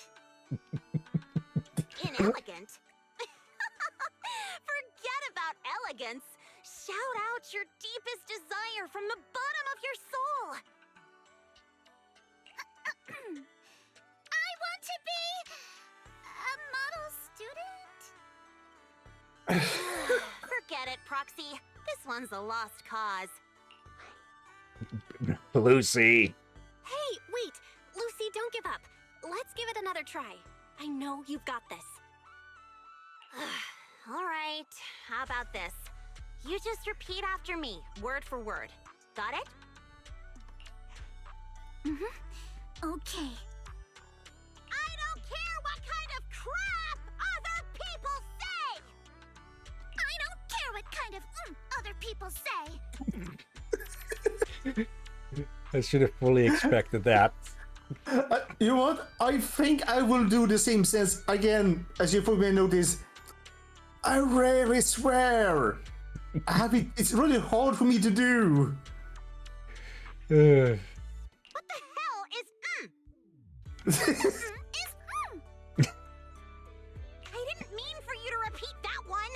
Inelegant? Forget about elegance. Shout out your deepest desire from the bottom of your soul. I want to be a model student. Forget it, Proxy. This one's a lost cause. Lucy. Hey, wait! Lucy, don't give up. Let's give it another try. I know you've got this. Alright, how about this? You just repeat after me, word for word. Got it? Okay. I don't care what kind of crap other people say! I should have fully expected that. You know what? I think I will do the same since, again, as you probably notice, I rarely swear. It's really hard for me to do. What the hell is I didn't mean for you to repeat that one.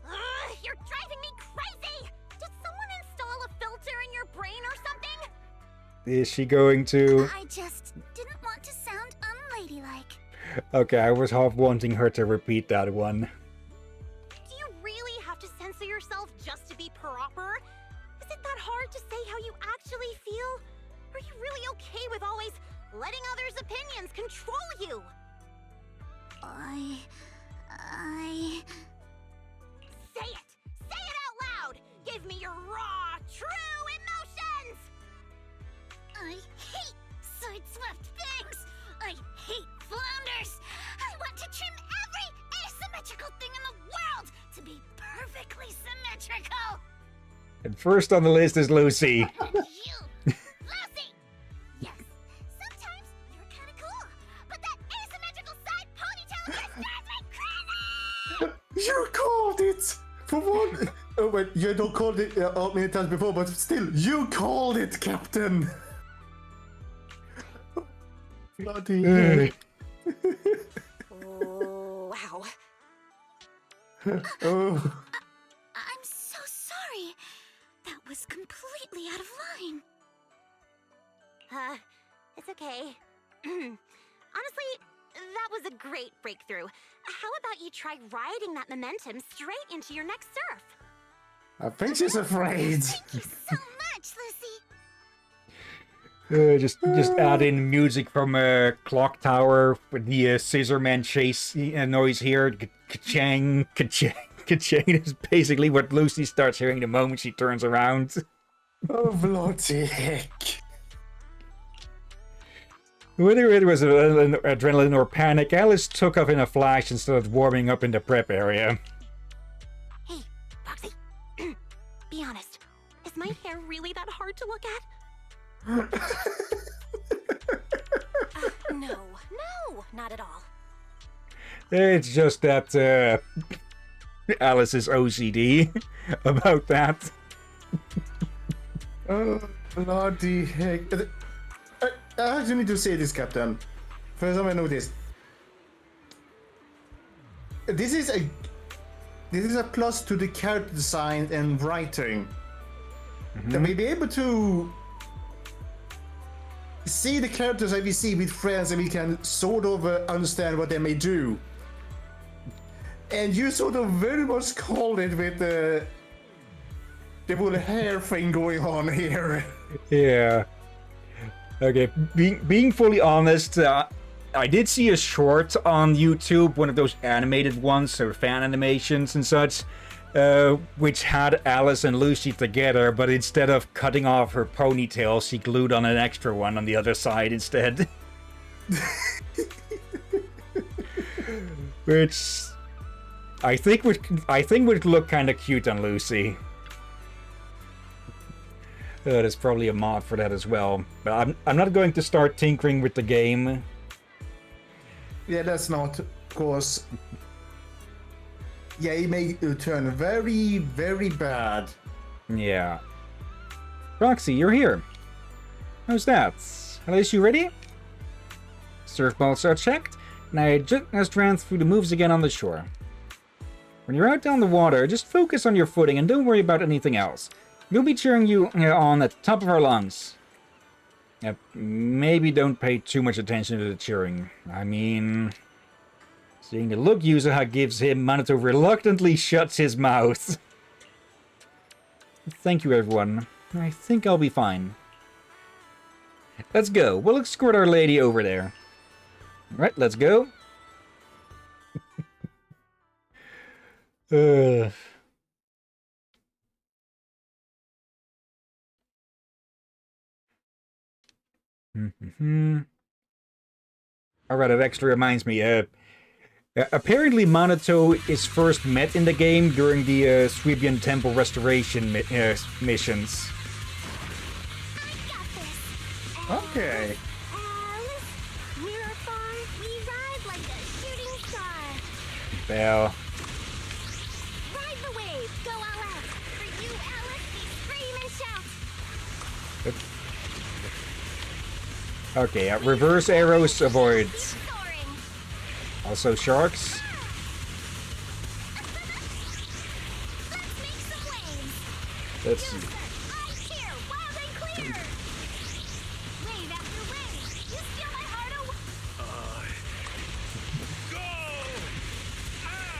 Ugh, you're driving me crazy. Did someone install a filter in your brain or something? Is she going to? I just didn't want to sound unladylike. Okay, I was half wanting her to repeat that one. Do you really have to censor yourself just to be proper? Is it that hard to say how you actually feel? Are you really okay with always letting others' opinions control you? I... Say it! Say it out loud! Give me your raw, true emotions! I hate side-swept things! I hate flounders! I want to trim every asymmetrical thing in the world to be perfectly symmetrical! And first on the list is Lucy. You! Lucy! Yes, sometimes you're kinda cool, but that asymmetrical side ponytail just drives me crazy! You called it! For one... Oh, wait, you don't called it many times before, but still, you called it, Captain! Bloody hell. Oh, wow. Oh. I'm so sorry. That was completely out of line. It's okay. Honestly, that was a great breakthrough. How about you try riding that momentum straight into your next surf? I think she's afraid. Thank you so much, Lucy. Just add in music from a clock tower with the scissor man chase noise here. Ka-chang, ka-chang, ka-chang is basically what Lucy starts hearing the moment she turns around. Oh, bloody heck. Whether it was adrenaline or panic, Alice took off in a flash and started warming up in the prep area. Hey, Roxy. Be honest. Is my hair really that hard to look at? No, not at all. It's just that Alice's OCD about that. Oh, bloody heck. I actually need to say this, Captain. First time I noticed. This is a plus to the character design and writing. That may be able to see the characters that we see with friends and we can sort of understand what they may do. And you sort of very much called it with the whole hair thing going on here. Yeah. Okay, being fully honest, I did see a short on YouTube, one of those animated ones, or fan animations and such, which had Alice and Lucy together, but instead of cutting off her ponytail, she glued on an extra one on the other side instead. Which I think would look kind of cute on Lucy. There's probably a mod for that as well, but I'm not going to start tinkering with the game. Yeah, that's not, of course. Yeah, it may turn very, very bad. Yeah. Roxy, you're here. How's that? Alice, you ready? Surfballs are checked, and I just ran through the moves again on the shore. When you're out down the water, just focus on your footing and don't worry about anything else. We'll be cheering you on at the top of our lungs. Maybe don't pay too much attention to the cheering. I mean, seeing the look Yuzuha gives him, Minato reluctantly shuts his mouth. Thank you, everyone. I think I'll be fine. Let's go. We'll escort our lady over there. Alright, let's go. Alright, it actually reminds me, apparently Minato is first met in the game during the Sweebian Temple restoration missions. Okay. Alice, we're far. We ride like a shooting star. Bell. Ride the wave. Go all out. For you, Alice, we scream and shout. Okay, reverse arrows avoids. Keep soaring. Also sharks. Let's make some waves. Let's see. Eyes here, wild and clear. Wave after wave. You steal my heart away. Go!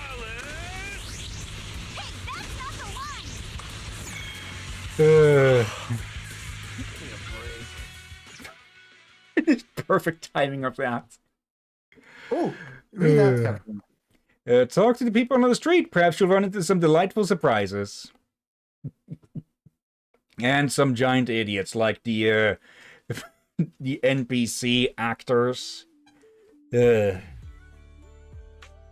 Alice! Hey, that's not the line. Give me a break. Perfect timing of that. Oh, read that, Captain. Talk to the people on the street. Perhaps you'll run into some delightful surprises. And some giant idiots like the the NPC actors.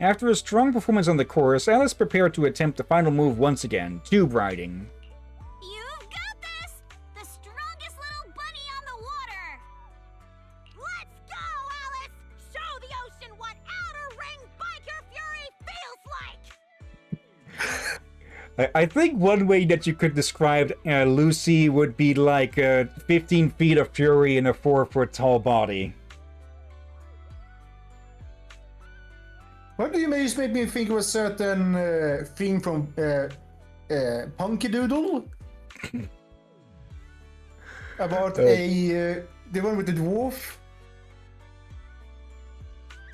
After a strong performance on the chorus, Alice prepared to attempt the final move once again, tube riding. You've got this. The strongest little bunny on the water. Let's go, Alice. Show the ocean what outer ring biker fury feels like. I think one way that you could describe Lucy would be like 15 feet of fury in a 4-foot tall body. What do you just make me think of a certain thing from Punky Doodle? About the one with the dwarf?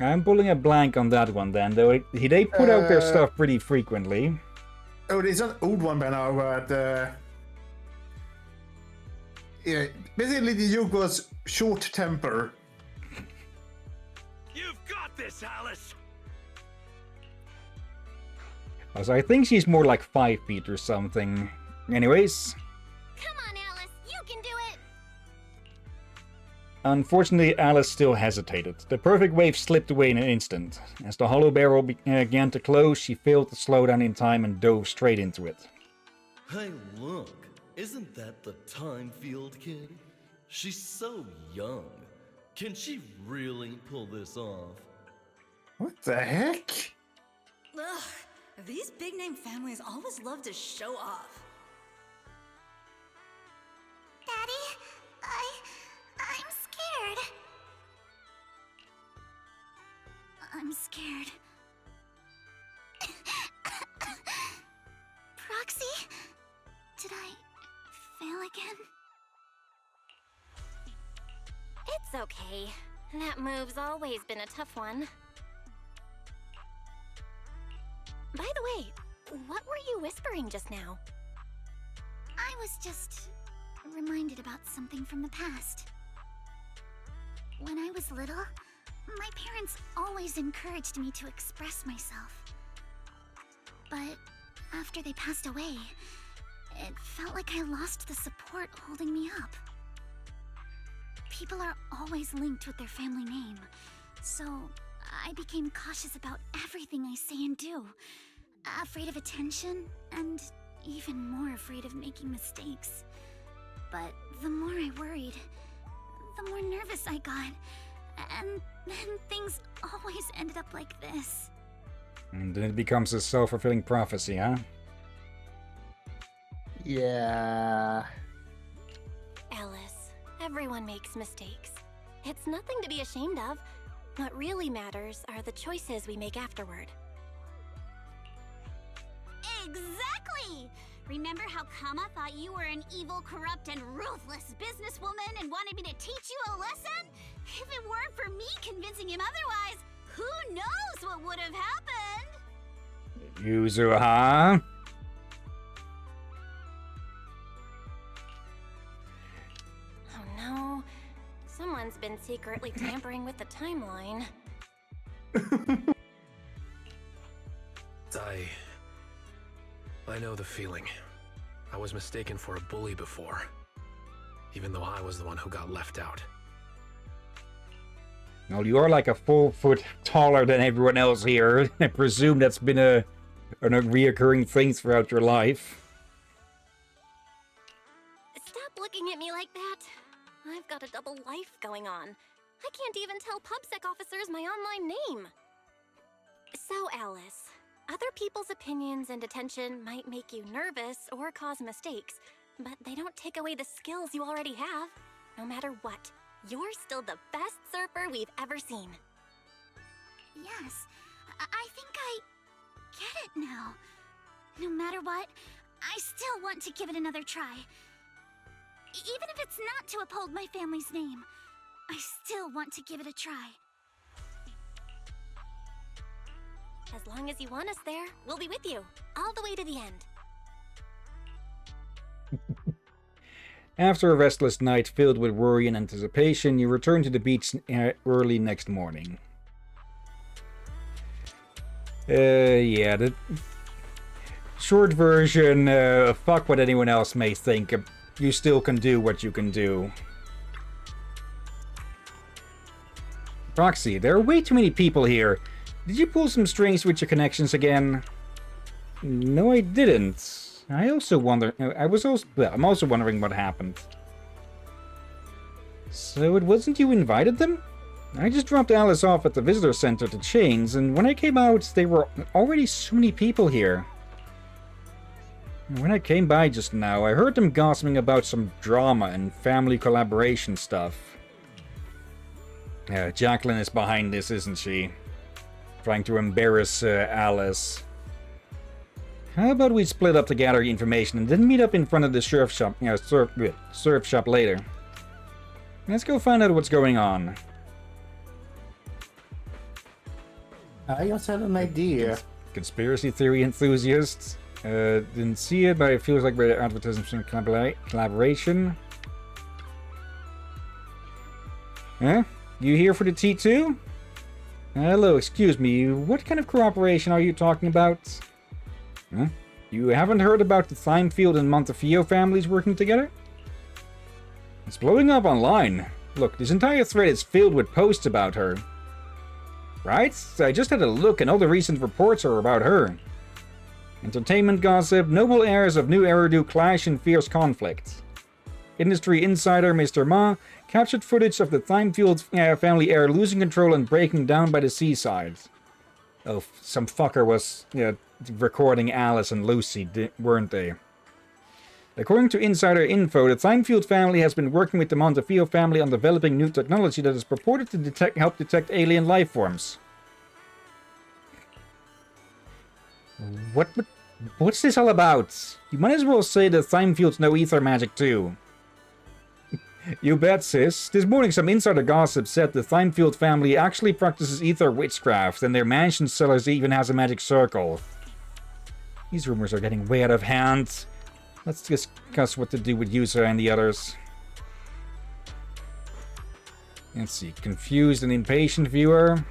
I'm pulling a blank on that one then, though they put out their stuff pretty frequently. Oh, it's an old one by now, but yeah, basically the joke was short temper. You've got this, Alice! So I think she's more like 5 feet or something. Anyways, Come on, Alice. You can do it. unfortunately Alice still hesitated. The perfect wave slipped away in an instant. As the hollow barrel began to close, she failed to slow down in time and dove straight into it. Hey, look. Isn't that the Time Field kid? She's so young. Can she really pull this off? What the heck? Ugh, these big name families always love to show off. Daddy, I'm scared. I'm scared. Proxy? Did I fail again? It's okay. That move's always been a tough one. By the way, what were you whispering just now? I was just reminded about something from the past. When I was little, my parents always encouraged me to express myself. But after they passed away, it felt like I lost the support holding me up. People are always linked with their family name, so I became cautious about everything I say and do. Afraid of attention, and even more afraid of making mistakes. But the more I worried, the more nervous I got. And then things always ended up like this. And then it becomes a self-fulfilling prophecy, huh? Yeah. Alice, everyone makes mistakes. It's nothing to be ashamed of. What really matters are the choices we make afterward. Exactly! Remember how Kama thought you were an evil, corrupt, and ruthless businesswoman and wanted me to teach you a lesson? If it weren't for me convincing him otherwise, who knows what would have happened? Yuzuha? Oh no. Someone's been secretly tampering with the timeline. I know the feeling. I was mistaken for a bully before, even though I was the one who got left out. Well, you are like a full foot taller than everyone else here. I presume that's been a reoccurring thing throughout your life. Stop looking at me like that. I've got a double life going on. I can't even tell PubSec officers my online name. So, Alice, other people's opinions and attention might make you nervous or cause mistakes, but they don't take away the skills you already have. No matter what, you're still the best surfer we've ever seen. Yes, I think I get it now. No matter what, I still want to give it another try. Even if it's not to uphold my family's name, I still want to give it a try. As long as you want us there, we'll be with you, all the way to the end. After a restless night filled with worry and anticipation, you return to the beach early next morning. Yeah, the short version, fuck what anyone else may think. You still can do what you can do. Roxy, there are way too many people here. Did you pull some strings with your connections again? No, I didn't. I'm also wondering what happened. So it wasn't you invited them? I just dropped Alice off at the visitor center to change, and when I came out, there were already so many people here. When I came by just now, I heard them gossiping about some drama and family collaboration stuff. Jacqueline is behind this, isn't she? Trying to embarrass Alice. How about we split up to gather information and then meet up in front of the surf shop later? Let's go find out what's going on. I just had an idea. Conspiracy theory enthusiasts. Didn't see it, but it feels like we're advertising some collaboration. Huh? You here for the tea too? Hello, excuse me. What kind of cooperation are you talking about? Huh? You haven't heard about the Thimefield and Montefiore families working together? It's blowing up online. Look, this entire thread is filled with posts about her. Right? I just had a look and all the recent reports are about her. Entertainment gossip, noble heirs of new era do clash in fierce conflict. Industry insider Mr. Ma captured footage of the Thimefield family heir losing control and breaking down by the seaside. Oh, some fucker was recording Alice and Lucy, weren't they? According to insider info, the Thimefield family has been working with the Montefiore family on developing new technology that is purported to help detect alien life forms. What's this all about? You might as well say the Thimefields know ether magic too. You bet, sis. This morning some insider gossip said the Thimefield family actually practices ether witchcraft, and their mansion cellars even has a magic circle. These rumors are getting way out of hand. Let's discuss what to do with Yusa and the others. Let's see. Confused and impatient viewer.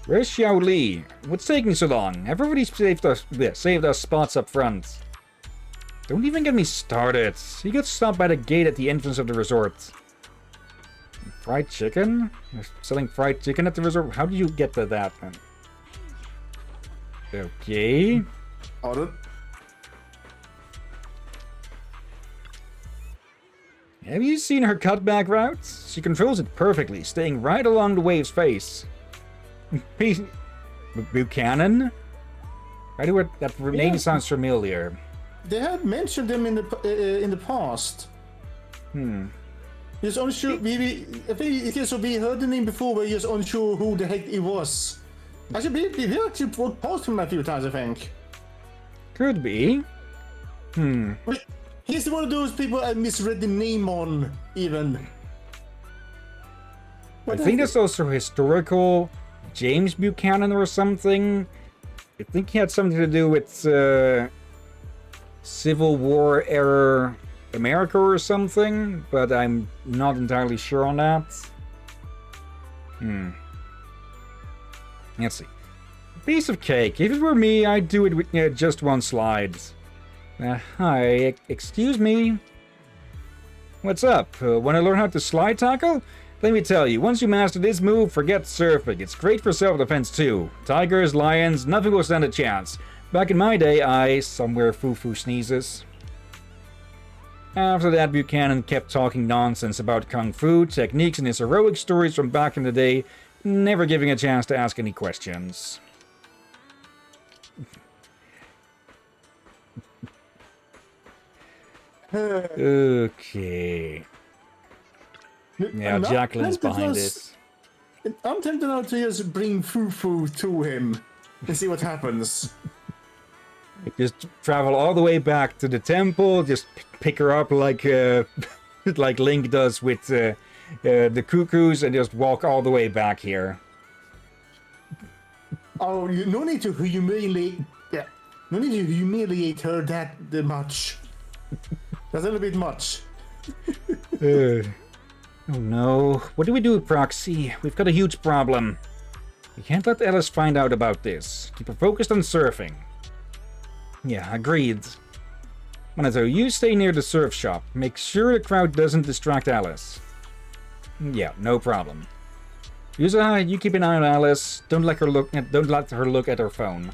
Where's Xiao Li? What's taking so long? Everybody saved us spots up front. Don't even get me started. He got stopped by the gate at the entrance of the resort. Fried chicken? They're selling fried chicken at the resort? How did you get to that, man? Okay. Order. Have you seen her cutback route? She controls it perfectly, staying right along the wave's face. Buchanan? Why do that name sounds familiar? They had mentioned them in the past. Just unsure. I think it so we heard the name before, but just unsure who the heck it was. Actually, we actually walked past him a few times, I think. Could be. But he's one of those people I misread the name on, even. I think that's also historical. James Buchanan or something. I think he had something to do with Civil War era America or something, but I'm not entirely sure on that. Let's see. Piece of cake. If it were me, I'd do it with just one slide. Hi, excuse me? What's up? Want to learn how to slide tackle? Let me tell you, once you master this move, forget surfing. It's great for self-defense too. Tigers, lions, nothing will stand a chance. Back in my day, somewhere Fufu sneezes. After that, Buchanan kept talking nonsense about kung fu, techniques, and his heroic stories from back in the day, never giving a chance to ask any questions. Okay. Yeah, I'm not Jacqueline's tempted behind us- it. I'm tempted now to just bring Fufu to him and see what happens. Just travel all the way back to the temple, just pick her up like like Link does with the cuckoos, and just walk all the way back here. Oh, no need to humiliate. Yeah, no need to humiliate her that much. That's a little bit much. Oh no, what do we do, Proxy? We've got a huge problem. We can't let Alice find out about this. Keep her focused on surfing. Yeah, agreed. Minato, you stay near the surf shop. Make sure the crowd doesn't distract Alice. Yeah, no problem. Yusa, you keep an eye on Alice. Don't let her look at her phone.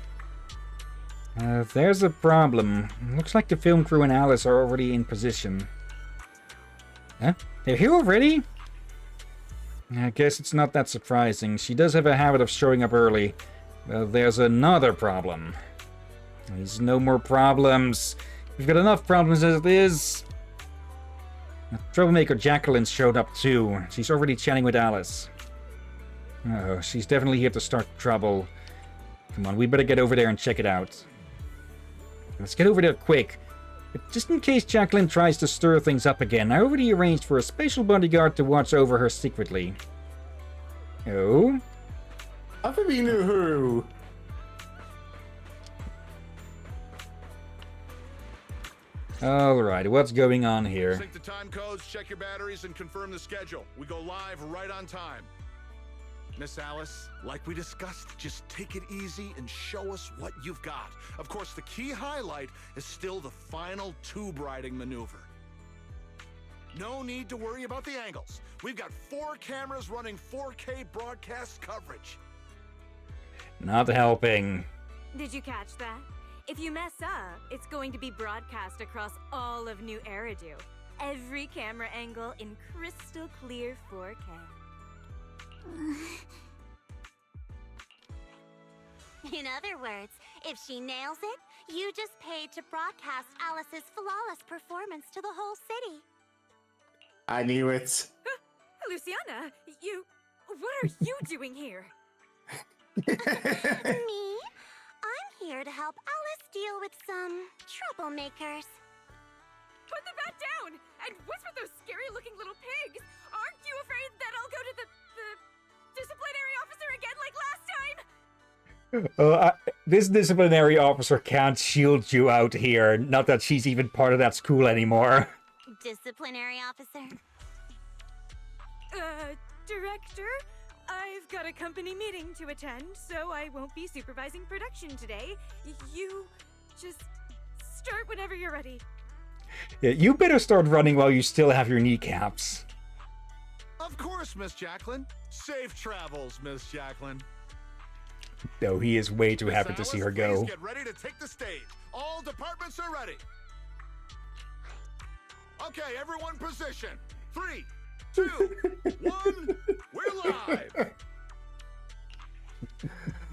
There's a problem. Looks like the film crew and Alice are already in position. Huh? They're here already? I guess it's not that surprising. She does have a habit of showing up early. Well, there's another problem. There's no more problems. We've got enough problems as it is. The troublemaker Jacqueline showed up too. She's already chatting with Alice. Oh, she's definitely here to start trouble. Come on, we better get over there and check it out. Let's get over there quick. But just in case Jacqueline tries to stir things up again, I already arranged for a special bodyguard to watch over her secretly. Oh? I think we knew who. Alright, what's going on here? Sync the time codes, check your batteries, and confirm the schedule. We go live right on time. Miss Alice, like we discussed, just take it easy and show us what you've got. Of course, the key highlight is still the final tube riding maneuver. No need to worry about the angles. We've got 4 cameras running 4K broadcast coverage. Not helping. Did you catch that? If you mess up, it's going to be broadcast across all of New Eridu. Every camera angle in crystal clear 4K. In other words, if she nails it, you just paid to broadcast Alice's flawless performance to the whole city. I knew it. Luciana, what are you doing here? Me? I'm here to help Alice deal with some troublemakers. Put the bat down! And what's with those scary-looking little pigs? Aren't you afraid that I'll go to the disciplinary officer again like last time? This disciplinary officer can't shield you out here. Not that she's even part of that school anymore. Disciplinary officer? Director? I've got a company meeting to attend, so I won't be supervising production today. You just start whenever you're ready. Yeah, you better start running while you still have your kneecaps. Of course, Miss Jacqueline. Safe travels, Miss Jacqueline. Though he is way too happy to Miss see Alice, her go. Please get ready to take the stage. All departments are ready. Okay, everyone position. 3, 2, 1, we're live.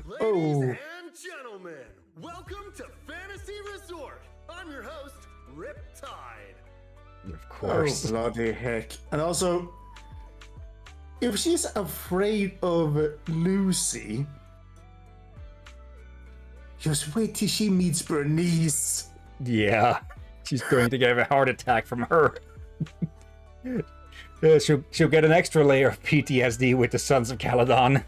Ladies and gentlemen, welcome to Fantasy Resort. I'm your host, Riptide. Of Oh, course. bloody heck. And also, if she's afraid of Lucy, just wait till she meets Bernice. Yeah, she's going to get a heart attack from her. She'll get an extra layer of PTSD with the Sons of Caledon.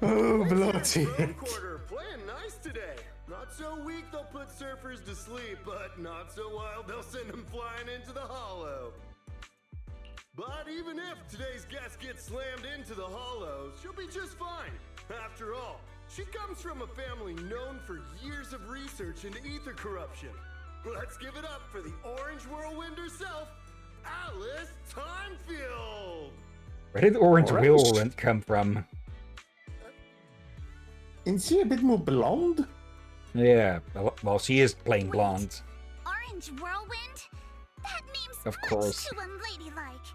Oh, bloody Road heck. quarter playing nice today. Not so weak they'll put surfers to sleep, but not so wild they'll send them flying into the hollow. But even if today's guest gets slammed into the hollow, she'll be just fine. After all, she comes from a family known for years of research into ether corruption. Let's give it up for the Orange Whirlwind herself, Alice Timefield! Where did Orange Orange? Whirlwind come from? Isn't she a bit more blonde? Yeah, well, she is plain blonde. Orange Whirlwind? Of course. Too unladylike.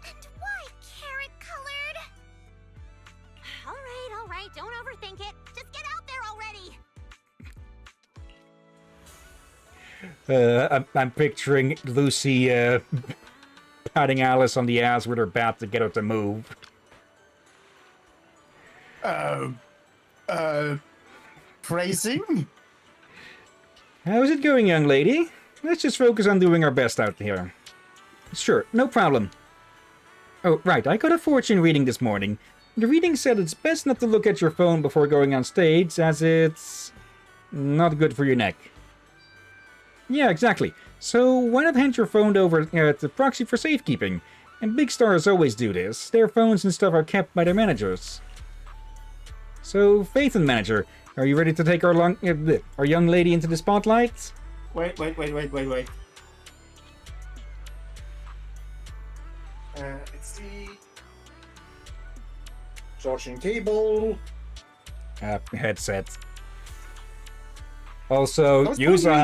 And why carrot-colored? All right, don't overthink it. Just get out there already. I'm picturing Lucy patting Alice on the ass with her bat to get her to move. Phrasing? How's it going, young lady? Let's just focus on doing our best out here. Sure, no problem. Oh, right, I got a fortune reading this morning. The reading said it's best not to look at your phone before going on stage, as it's not good for your neck. Yeah, exactly. So why not hand your phone over to Proxy for safekeeping? And big stars always do this. Their phones and stuff are kept by their managers. So, Faith and Manager, are you ready to take our young lady into the spotlight? Wait. Let's see. Charging cable. Headset. Also, use your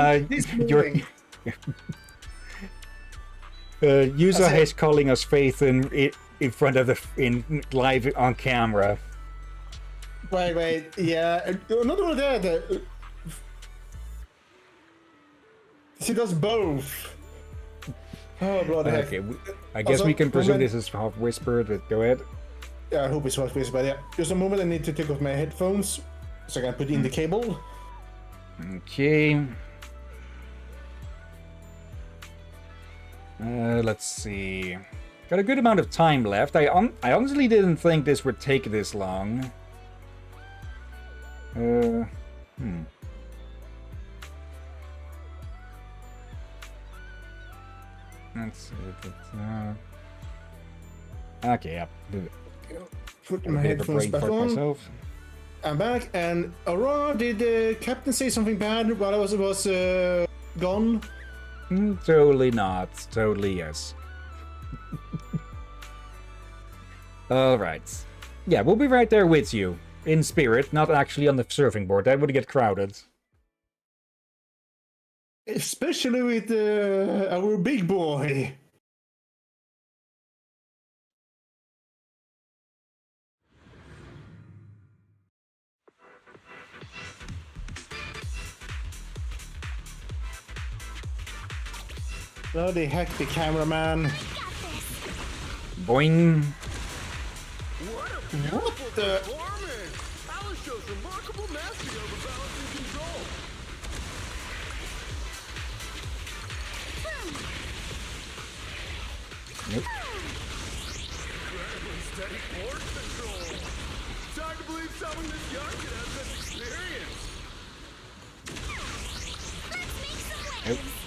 Yuza is calling us Faith in front of live on camera. Wait, yeah. Not only that, she does both. Oh, bloody heck. Okay, I guess we can presume this is half whispered, but go ahead. Yeah, I hope it's half whispered, but yeah. Just a moment, I need to take off my headphones so I can put in the cable. Okay. Let's see. Got a good amount of time left. I honestly didn't think this would take this long. Let's see. Okay, yep. Put my headphones back on. Myself. I'm back, and Aurora, did the captain say something bad while I was gone? Totally not. Totally yes. Alright. Yeah, we'll be right there with you. In spirit, not actually on the surfing board. That would get crowded. Especially with our big boy. Bloody heck, the cameraman. Boing. What the? Performance! Alice shows remarkable mastery over balance and control. Nope. Incredibly steady force control. It's hard to believe someone this young could have such experience. Let's make some Nope. waves.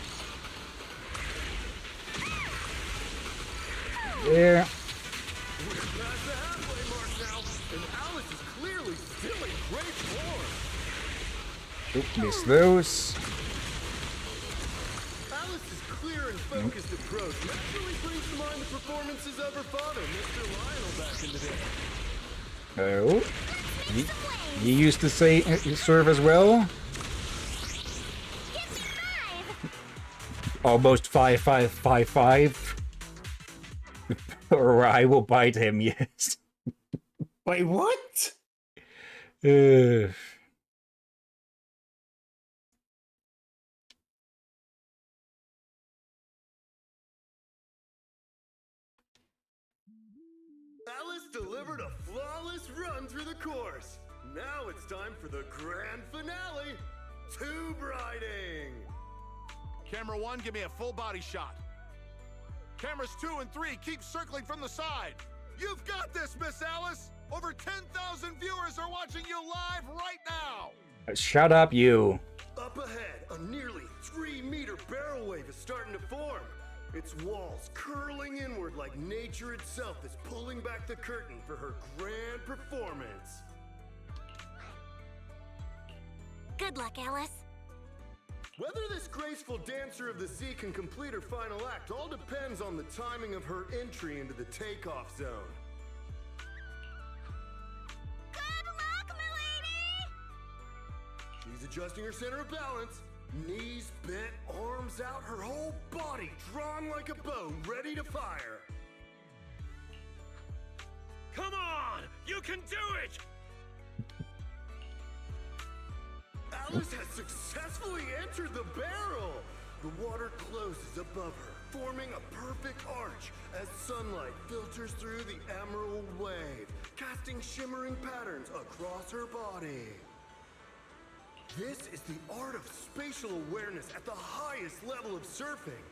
There. We're past the halfway mark now, and Alice is clearly still in great form. Oop, miss those. Alice's clear and focused approach naturally brings to mind the performances of her father, Mr. Lionel, back in the day. Oh. You used to say serve as well? Give me 5. Almost 5. Or I will bite him, yes. Wait, what? Alice delivered a flawless run through the course. Now it's time for the grand finale, tube riding. Camera 1, give me a full body shot. Cameras 2 and 3, keep circling from the side. You've got this, Miss Alice. Over 10,000 viewers are watching you live right now. Shut up, you. Up ahead, a nearly 3-meter barrel wave is starting to form. Its walls curling inward like nature itself is pulling back the curtain for her grand performance. Good luck, Alice. Whether this graceful dancer of the sea can complete her final act all depends on the timing of her entry into the takeoff zone. Good luck, milady! She's adjusting her center of balance. Knees bent, arms out, her whole body drawn like a bow, ready to fire. Come on! You can do it! Alice has successfully entered the barrel! The water closes above her, forming a perfect arch as sunlight filters through the emerald wave, casting shimmering patterns across her body. This is the art of spatial awareness at the highest level of surfing.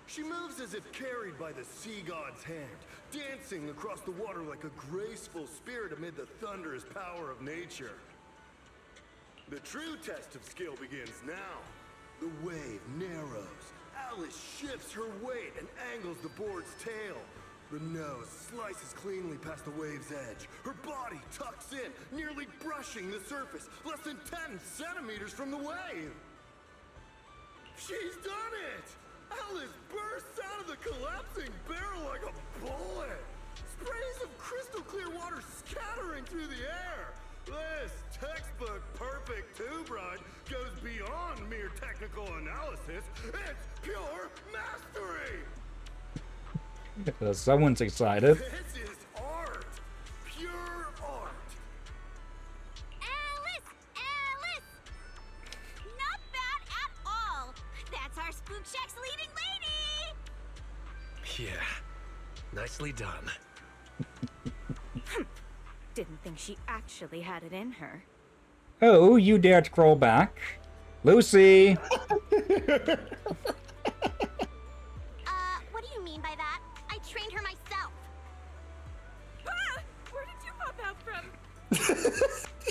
She moves as if carried by the sea god's hand, dancing across the water like a graceful spirit amid the thunderous power of nature. The true test of skill begins now. The wave narrows. Alice shifts her weight and angles the board's tail. The nose slices cleanly past the wave's edge. Her body tucks in, nearly brushing the surface, less than 10 centimeters from the wave. She's done it! Alice bursts out of the collapsing barrel like a bullet. Sprays of crystal clear water scattering through the air. This textbook perfect tube ride goes beyond mere technical analysis. It's pure mastery! Someone's excited. This is art! Pure art! Alice! Alice! Not bad at all! That's our Spook Shack's leading lady! Yeah. Nicely done. Didn't think she actually had it in her. Oh, you dare to crawl back? Lucy! What do you mean by that? I trained her myself. Ah! Where did you pop out from?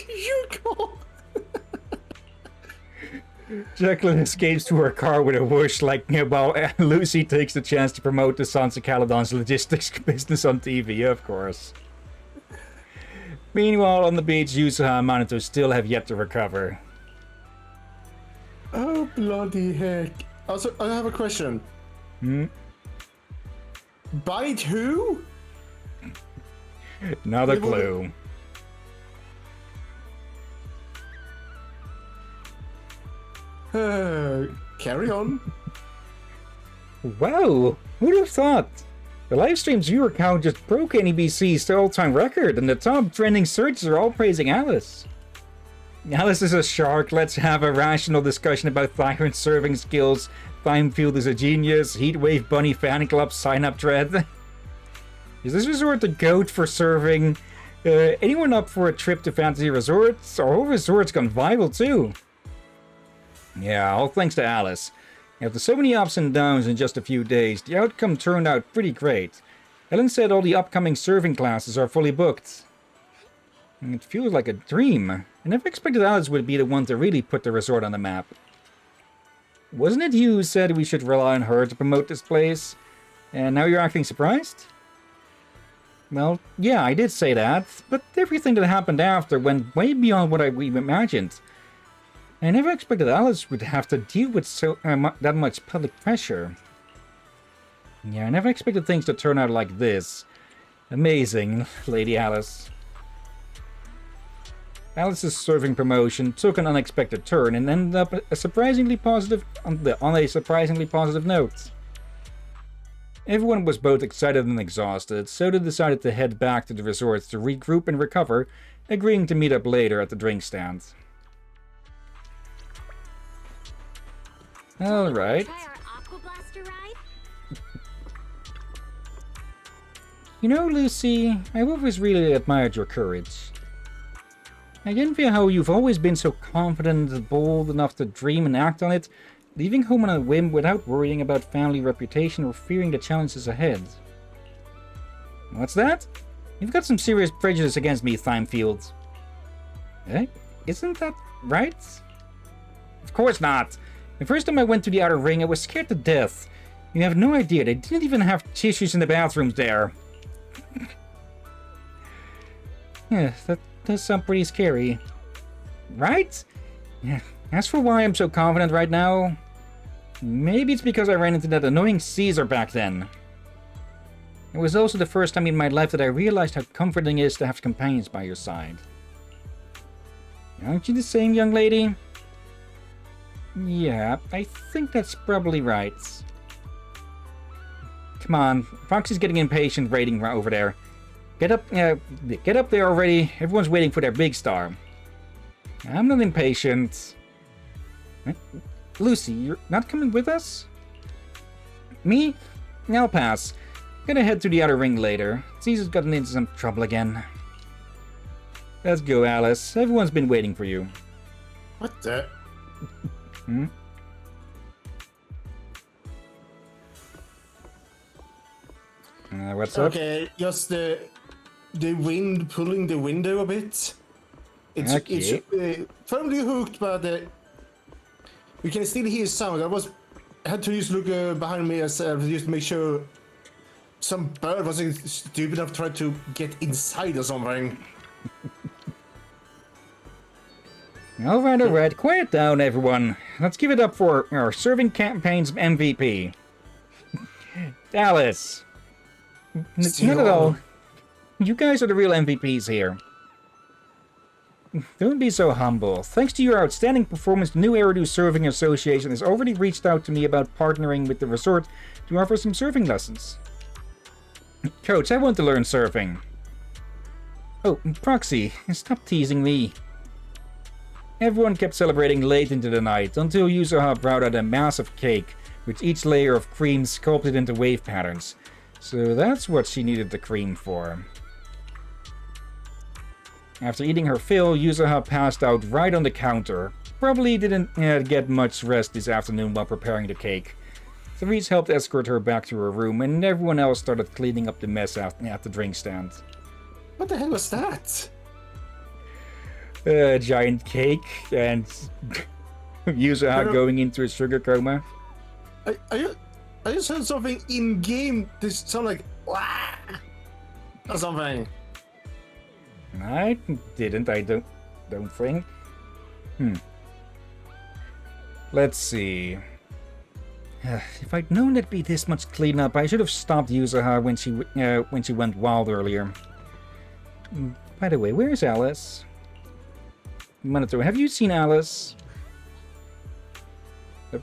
You go. Jacqueline escapes to her car with a whoosh, like, while Lucy takes the chance to promote the Sons of Caledon's logistics business on TV, of course. Meanwhile, on the beach, Yusuha and Minato still have yet to recover. Oh, bloody heck. Also, I have a question. Bite who? Not a clue. Carry on. Wow, who'd have thought? The livestream's viewer count just broke NEBC's all-time record, and the top trending searches are all praising Alice. Alice is a shark. Let's have a rational discussion about Tyrant's serving skills. Timefield is a genius. Heatwave Bunny Fan Club sign-up thread. Is this resort the goat for serving? Anyone up for a trip to fantasy resorts? Our whole resort's gone viral too. Yeah, all thanks to Alice. After so many ups and downs in just a few days, the outcome turned out pretty great. Ellen said all the upcoming serving classes are fully booked. It feels like a dream. I never expected Alice would be the one to really put the resort on the map. Wasn't it you who said we should rely on her to promote this place? And now you're acting surprised? Well, yeah, I did say that, but everything that happened after went way beyond what we imagined. I never expected Alice would have to deal with that much public pressure. Yeah, I never expected things to turn out like this. Amazing, Lady Alice. Alice's serving promotion took an unexpected turn and ended up on a surprisingly positive note. Everyone was both excited and exhausted, so they decided to head back to the resorts to regroup and recover, agreeing to meet up later at the drink stand. Alright. Try our Aqua Blaster ride? You know, Lucy, I've always really admired your courage. I envy how you've always been so confident and bold enough to dream and act on it, leaving home on a whim without worrying about family reputation or fearing the challenges ahead. What's that? You've got some serious prejudice against me, Timefield. Eh? Isn't that right? Of course not. The first time I went to the outer ring, I was scared to death. You have no idea, they didn't even have tissues in the bathrooms there. Yeah, that does sound pretty scary. Right? Yeah. As for why I'm so confident right now, maybe it's because I ran into that annoying Caesar back then. It was also the first time in my life that I realized how comforting it is to have companions by your side. Aren't you the same, young lady? Yeah, I think that's probably right. Come on, Foxy's getting impatient waiting over there. Get up there already. Everyone's waiting for their big star. I'm not impatient. Lucy, you're not coming with us? Me? I'll pass. Gonna head to the other ring later. Caesar's gotten into some trouble again. Let's go, Alice. Everyone's been waiting for you. What the? Hmm? What's up? Okay, just the wind pulling the window a bit. It's firmly hooked, but you can still hear sound. I had to just look behind me as just to make sure some bird wasn't stupid enough to try to get inside or something. Alright. Quiet down, everyone. Let's give it up for our serving campaign's MVP. Alice. Not at all. You guys are the real MVPs here. Don't be so humble. Thanks to your outstanding performance, the New Eridu Surfing Association has already reached out to me about partnering with the resort to offer some surfing lessons. Coach, I want to learn surfing. Oh, Proxy, stop teasing me. Everyone kept celebrating late into the night, until Yuzuha brought out a massive cake, with each layer of cream sculpted into wave patterns. So that's what she needed the cream for. After eating her fill, Yuzuha passed out right on the counter. Probably didn't get much rest this afternoon while preparing the cake. Therese helped escort her back to her room, and everyone else started cleaning up the mess at the drink stand. What the hell was that? A giant cake, and Yuzuha going into a sugar coma. I just heard something in game. This sound like wah or something. I didn't. I don't think. Let's see. If I'd known it'd be this much cleanup, I should have stopped Yuzuha when she went wild earlier. By the way, where's Alice? Monitor, have you seen Alice?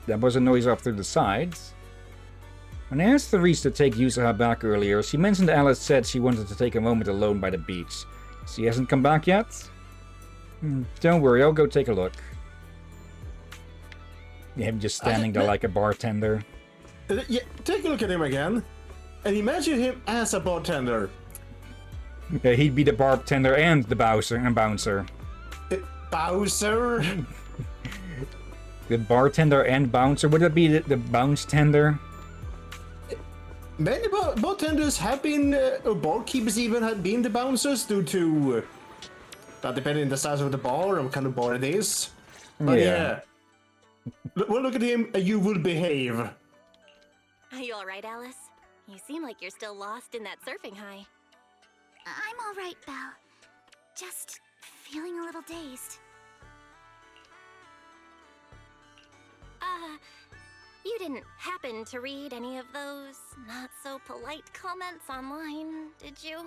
That was a noise off to the sides. When I asked Therese to take Yuzuha back earlier, she mentioned Alice said she wanted to take a moment alone by the beach. She hasn't come back yet? Don't worry, I'll go take a look. Him just standing there like a bartender. Yeah, take a look at him again. And imagine him as a bartender. Yeah, he'd be the bartender and the bouncer. Bowser? The bartender and bouncer? Would it be the bounce tender? Many bartenders have been, or barkeepers even have been the bouncers due to, depending on the size of the bar and what kind of bar it is. But yeah. Well, look at him, and you will behave. Are you alright, Alice? You seem like you're still lost in that surfing high. I'm alright, Belle. Just feeling a little dazed. You didn't happen to read any of those not-so-polite comments online, did you?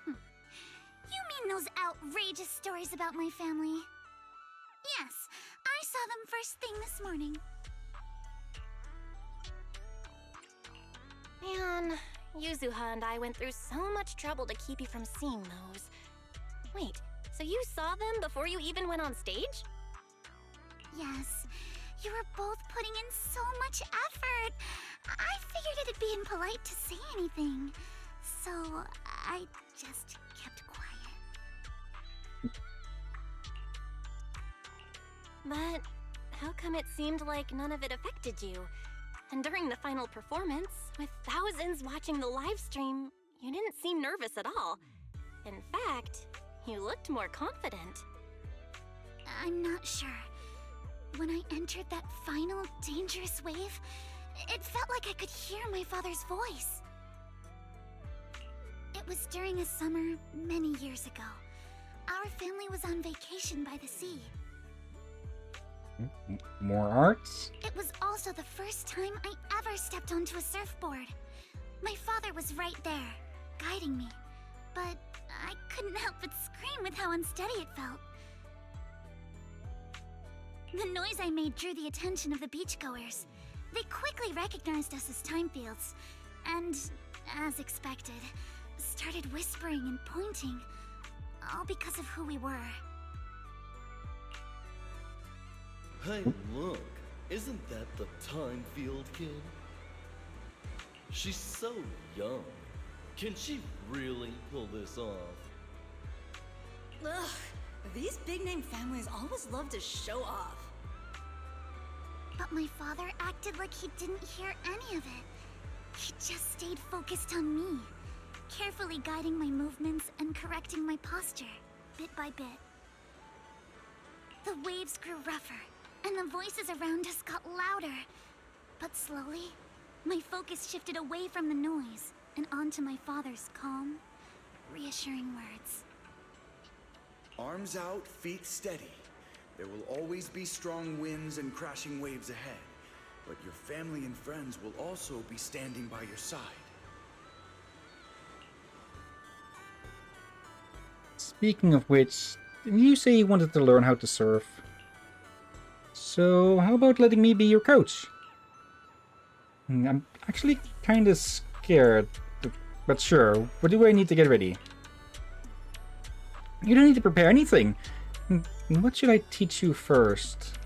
You mean those outrageous stories about my family? Yes, I saw them first thing this morning. Man, Yuzuha and I went through so much trouble to keep you from seeing those. Wait, so you saw them before you even went on stage? Yes, you were both putting in so much effort. I figured it'd be impolite to say anything, so I just kept quiet. But how come it seemed like none of it affected you? And during the final performance, with thousands watching the live stream, you didn't seem nervous at all. In fact, you looked more confident. I'm not sure. When I entered that final dangerous wave, it felt like I could hear my father's voice. It was during a summer many years ago. Our family was on vacation by the sea. More arts? It was also the first time I ever stepped onto a surfboard. My father was right there, guiding me. But I couldn't help but scream with how unsteady it felt. The noise I made drew the attention of the beachgoers. They quickly recognized us as time fields, and, as expected, started whispering and pointing, all because of who we were. Hey, look, isn't that the Time Field kid? She's so young. Can she really pull this off? Ugh, these big-name families always love to show off. But my father acted like he didn't hear any of it. He just stayed focused on me, carefully guiding my movements and correcting my posture, bit by bit. The waves grew rougher, and the voices around us got louder. But slowly, my focus shifted away from the noise and onto my father's calm, reassuring words. Arms out, feet steady. There will always be strong winds and crashing waves ahead, but your family and friends will also be standing by your side. Speaking of which, didn't you say you wanted to learn how to surf? So, how about letting me be your coach? I'm actually kind of scared, but sure, what do I need to get ready? You don't need to prepare anything. What should I teach you first?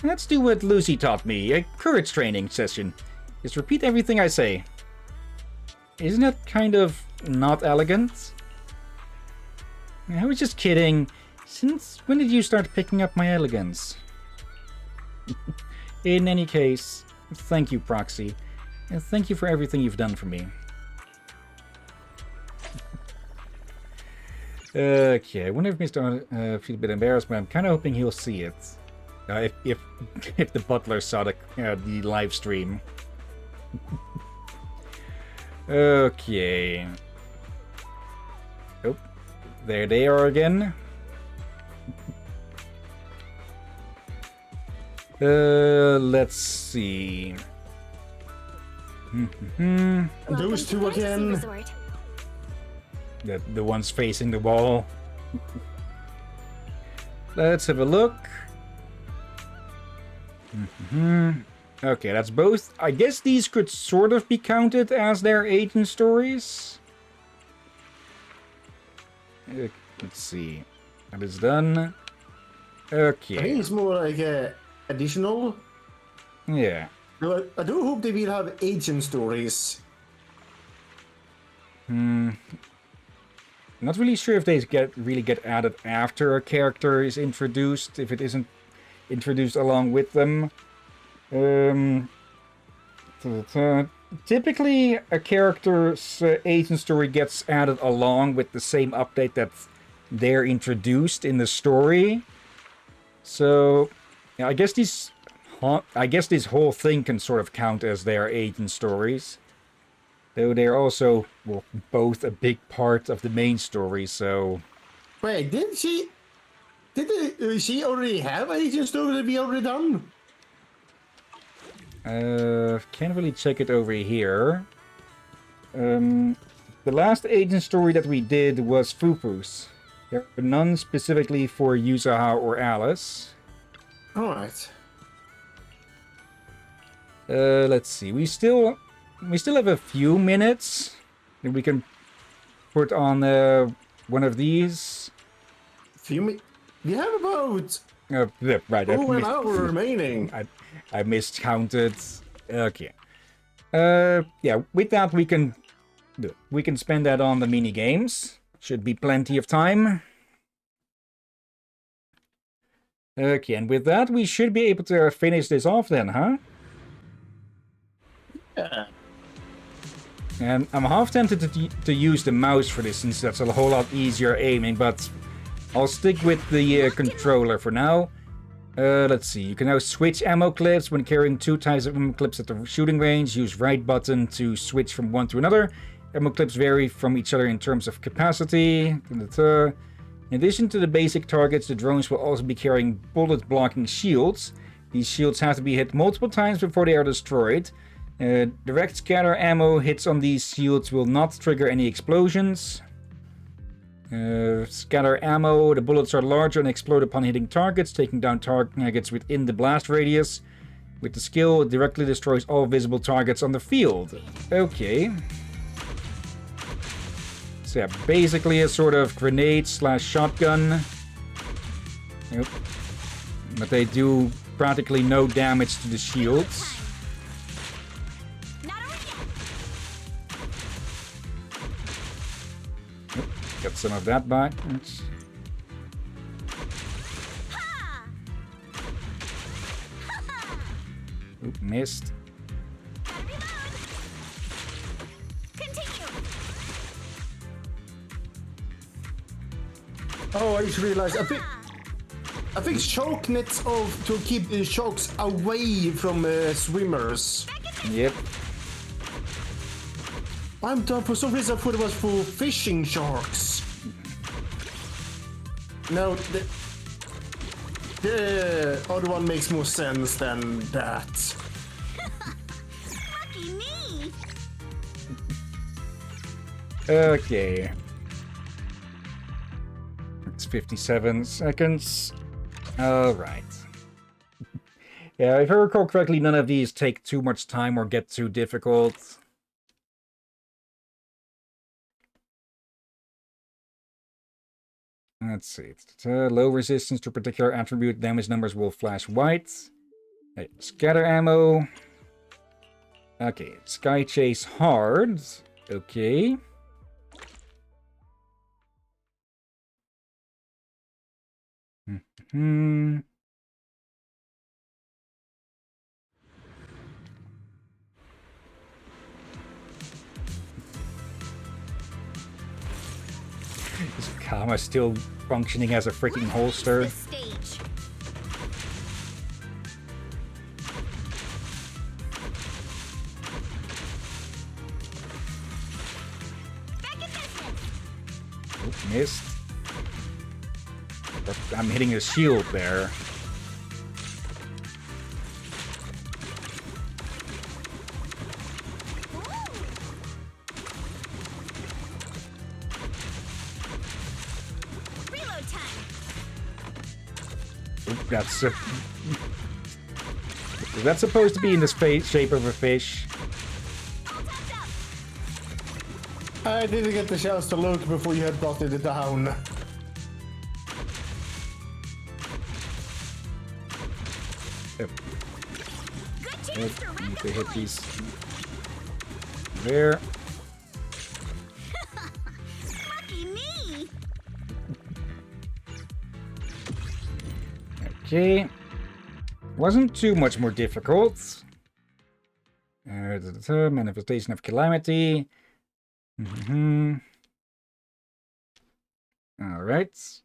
Let's do what Lucy taught me, a courage training session. Just repeat everything I say. Isn't that kind of not elegant? I was just kidding. Since when did you start picking up my elegance? In any case, thank you, Proxy. And thank you for everything you've done for me. Okay, I wonder if Mr. feels a bit embarrassed, but I'm kind of hoping he'll see it. If the butler saw the live stream. Okay. Oh, there they are again. Let's see. Those two again. The ones facing the wall. Let's have a look. Okay, that's both. I guess these could sort of be counted as their agent stories. Let's see. That is done. Okay. I think it's more like additional. Yeah. I do hope they will have agent stories. Not really sure if they really get added after a character is introduced, if it isn't introduced along with them. Typically, a character's agent story gets added along with the same update that they're introduced in the story. So, yeah, I guess this whole thing can sort of count as their agent stories. Though they're also, well, both a big part of the main story, so... Wait, did she already have agent story to be already done? Can't really check it over here. The last agent story that we did was Fupu's. There are none specifically for Yuzaha or Alice. Alright. Let's see, we still have a few minutes that we can put on one of these. We have about yeah, right. an hour remaining. I miscounted. Okay. Yeah, with that we can spend that on the mini games. Should be plenty of time. Okay, and with that we should be able to finish this off then, huh? Yeah. And I'm half tempted to use the mouse for this, since that's a whole lot easier aiming, but I'll stick with the controller for now. Let's see, you can now switch ammo clips when carrying 2 types of ammo clips at the shooting range. Use right button to switch from one to another. Ammo clips vary from each other in terms of capacity. In addition to the basic targets, the drones will also be carrying bullet-blocking shields. These shields have to be hit multiple times before they are destroyed. Direct scatter ammo hits on these shields will not trigger any explosions. Scatter ammo. The bullets are larger and explode upon hitting targets, taking down targets within the blast radius. With the skill, it directly destroys all visible targets on the field. Okay. So yeah, basically a sort of grenade/shotgun. Yep. But they do practically no damage to the shields. Yep, got some of that back. Oop, missed. Oh, I just realized. I think choke nets to keep the sharks away from swimmers. Yep. I'm done. For some reason, I thought it was for fishing sharks. No, the other one makes more sense than that. Lucky me! Okay. It's 57 seconds. Alright. Yeah, if I recall correctly, none of these take too much time or get too difficult. Let's see. Low resistance to particular attribute. Damage numbers will flash white. Hey, scatter ammo. Okay. Sky chase hard. Okay. Hmm. Is Kama still functioning as a freaking holster? The stage. Back in business. Oop, missed. I'm hitting a shield there. Reload time. Oop, that's is that supposed to be in the shape of a fish? I didn't get the chance to look before you had brought it down. Yep. Need to hit these. There. Lucky me! Okay. Wasn't too much more difficult. Manifestation of calamity. Alright.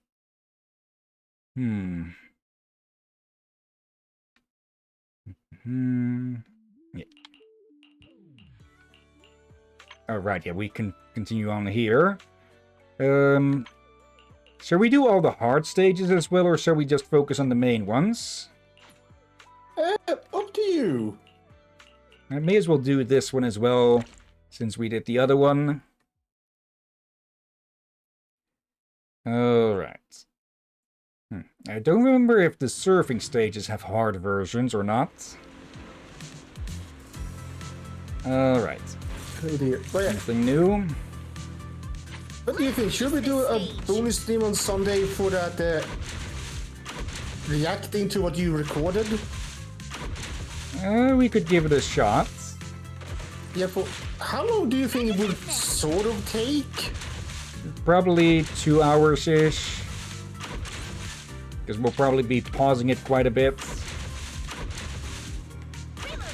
Yeah. Alright, yeah, we can continue on here. Shall we do all the hard stages as well, or shall we just focus on the main ones? Up to you. I may as well do this one as well, since we did the other one. Alright. I don't remember if the surfing stages have hard versions or not. Alright. Oh dear. Anything new? What do you think? Should we do a bonus stream on Sunday for that reacting to what you recorded? We could give it a shot. Yeah, for how long do you think it would sort of take? Probably 2 hours-ish. Because we'll probably be pausing it quite a bit.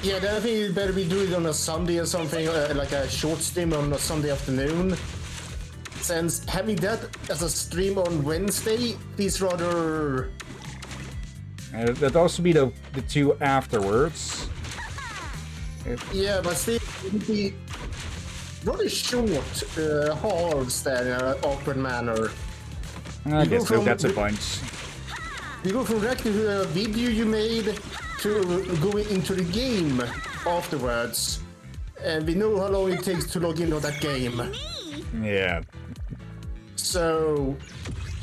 Yeah, then I think you better be doing it on a Sunday or something, like a short stream on a Sunday afternoon. Since having that as a stream on Wednesday is rather... That'd also be the two afterwards. Yeah, but still, it would be rather short halves there in an awkward manner. I guess so, that's a bunch. You go from reacting to a video you made to going into the game afterwards. And we know how long it takes to log into that game. Yeah. So,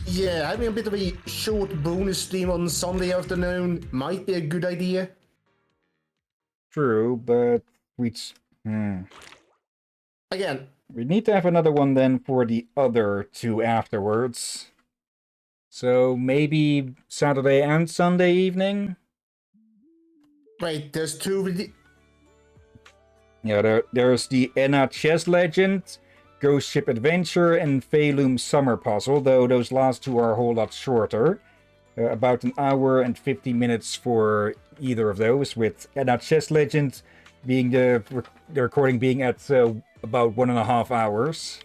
yeah, having a bit of a short bonus stream on Sunday afternoon might be a good idea. True, but Again, we need to have another one then for the other two afterwards. So maybe Saturday and Sunday evening? wait, there's two. Yeah, there's the Enna Chess Legend, Ghost Ship Adventure, and Pheloom Summer Puzzle, though those last two are a whole lot shorter. About an hour and 50 minutes for either of those, with Enna Chess Legend being the recording being at about 1.5 hours.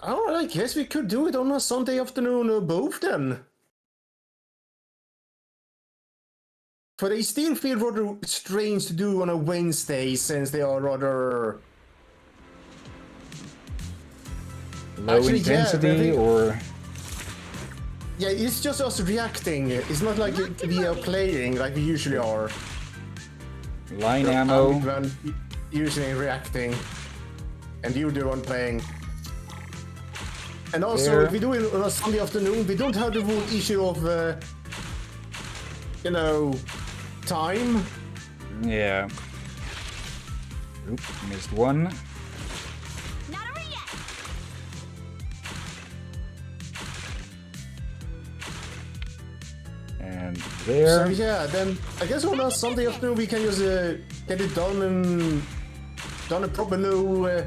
Oh, I guess we could do it on a Sunday afternoon or both then. But they still feel rather strange to do on a Wednesday since they are rather Low intensity, or... Yeah, it's just us reacting. It's not like we are playing like we usually are. Line ammo. I'm the one usually reacting. And you're the one playing. And also, There. if we do it on a Sunday afternoon, we don't have the whole issue of, you know, time. Yeah. Oop, missed one. Not over yet. And So there. yeah, then I guess on a Sunday afternoon we can just get it done and done a proper no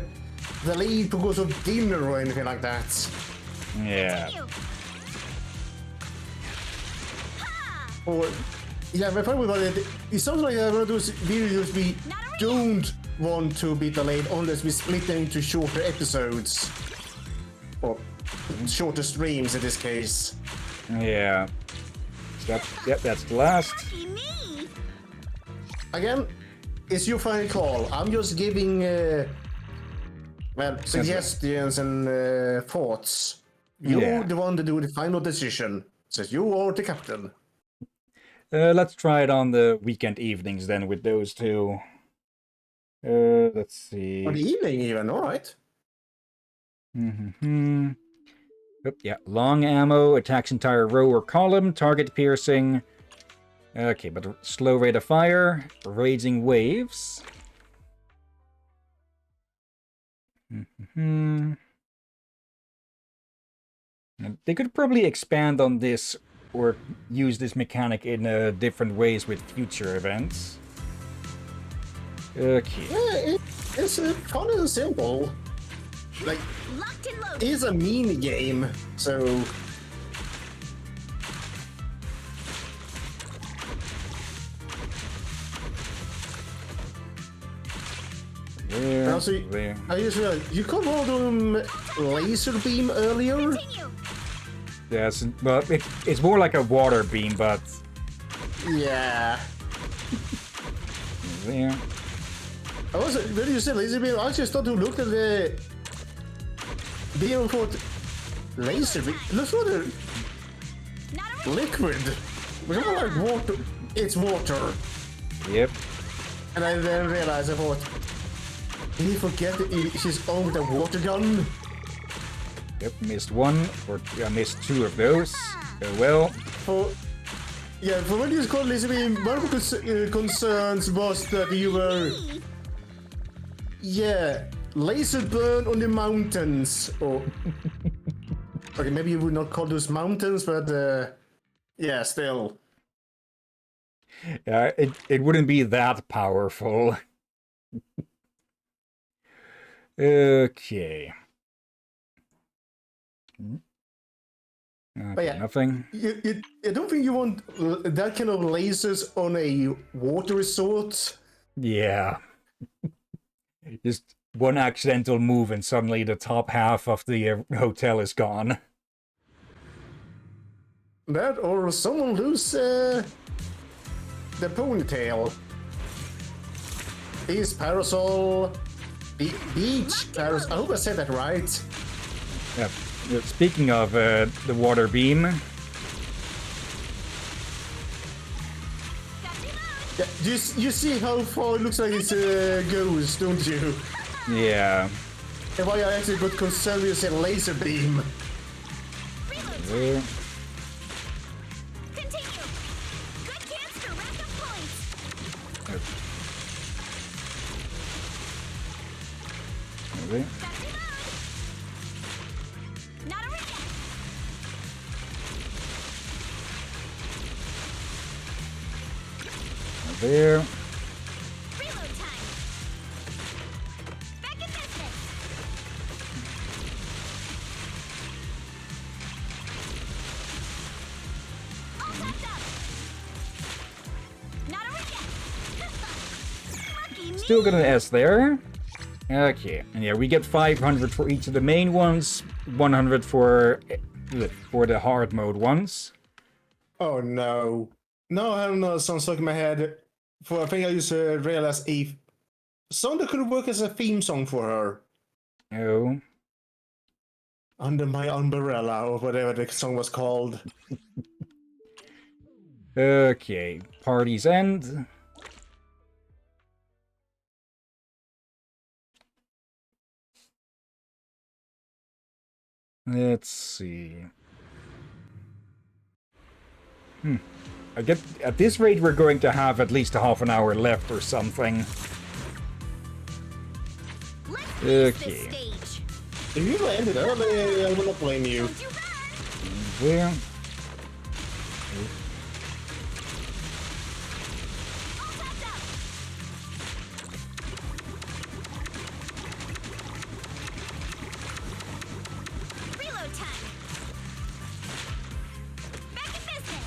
delayed because of dinner or anything like that. Yeah. Continue. Or yeah, my problem about it, it sounds like one of those videos we don't want to be delayed unless we split them into shorter episodes. Or shorter streams in this case. Yeah. Yep, that's the last. Lucky me. Again, it's your final call. I'm just giving well, suggestions and thoughts. You're Yeah. the one to do the final decision, since you are the captain. Let's try it on the weekend evenings then with those two. Let's see. On the evening even, alright. Mm-hmm. Oop, yeah, long ammo, attacks entire row or column, target piercing. Okay, but slow rate of fire, raging waves. Mm-hmm. They could probably expand on this or use this mechanic in different ways with future events. Okay. Yeah, it's kind of simple. Like, Locked and loaded. it's a mini game, so There, and also, there. I just realized you could roll them laser beam earlier. Continue. Yes, well, it's more like a water beam, but Yeah. there. I was when you said laser beam, I just thought to look at the beam for laser beam. It looks rather Not over. liquid. It's not like water. It's water. Yep. And I then realized I thought, did he forget that she's owned a water gun? Yep, missed one, or missed two of those. Well, For when you called laser beam, one of the concerns was that you were, laser burn on the mountains. Or okay, maybe you would not call those mountains, but still. it wouldn't be that powerful. Okay. Okay, yeah. nothing. I don't think you want that kind of lasers on a water resort. Yeah. Just one accidental move and suddenly the top half of the hotel is gone. That or someone lose the ponytail. His parasol, beach parasol. I hope I said that right. Yeah. Speaking of the water beam, Yeah, you see how far it looks like it goes, don't you? yeah. And why I actually could consider you a laser beam. There. Continue. Good chance to rack up points. There. Back to mode. Not over yet. There. Reload time. Back in business. All wrapped up. Not over yet. Lucky me. Still got an S there. Okay, and yeah, we get 500 for each of the main ones, 100 for the hard mode ones. Oh no. No, I have another song stuck in my head. I think I used to realize a song that could work as a theme song for her. Oh. Under My Umbrella, or whatever the song was called. Okay, party's end. Let's see. I get at this rate we're going to have at least a half an hour left or something. Let's use this Okay. stage. If you landed early, I will not blame you. Don't you run. There. All wrapped up. Reload time. Back in business.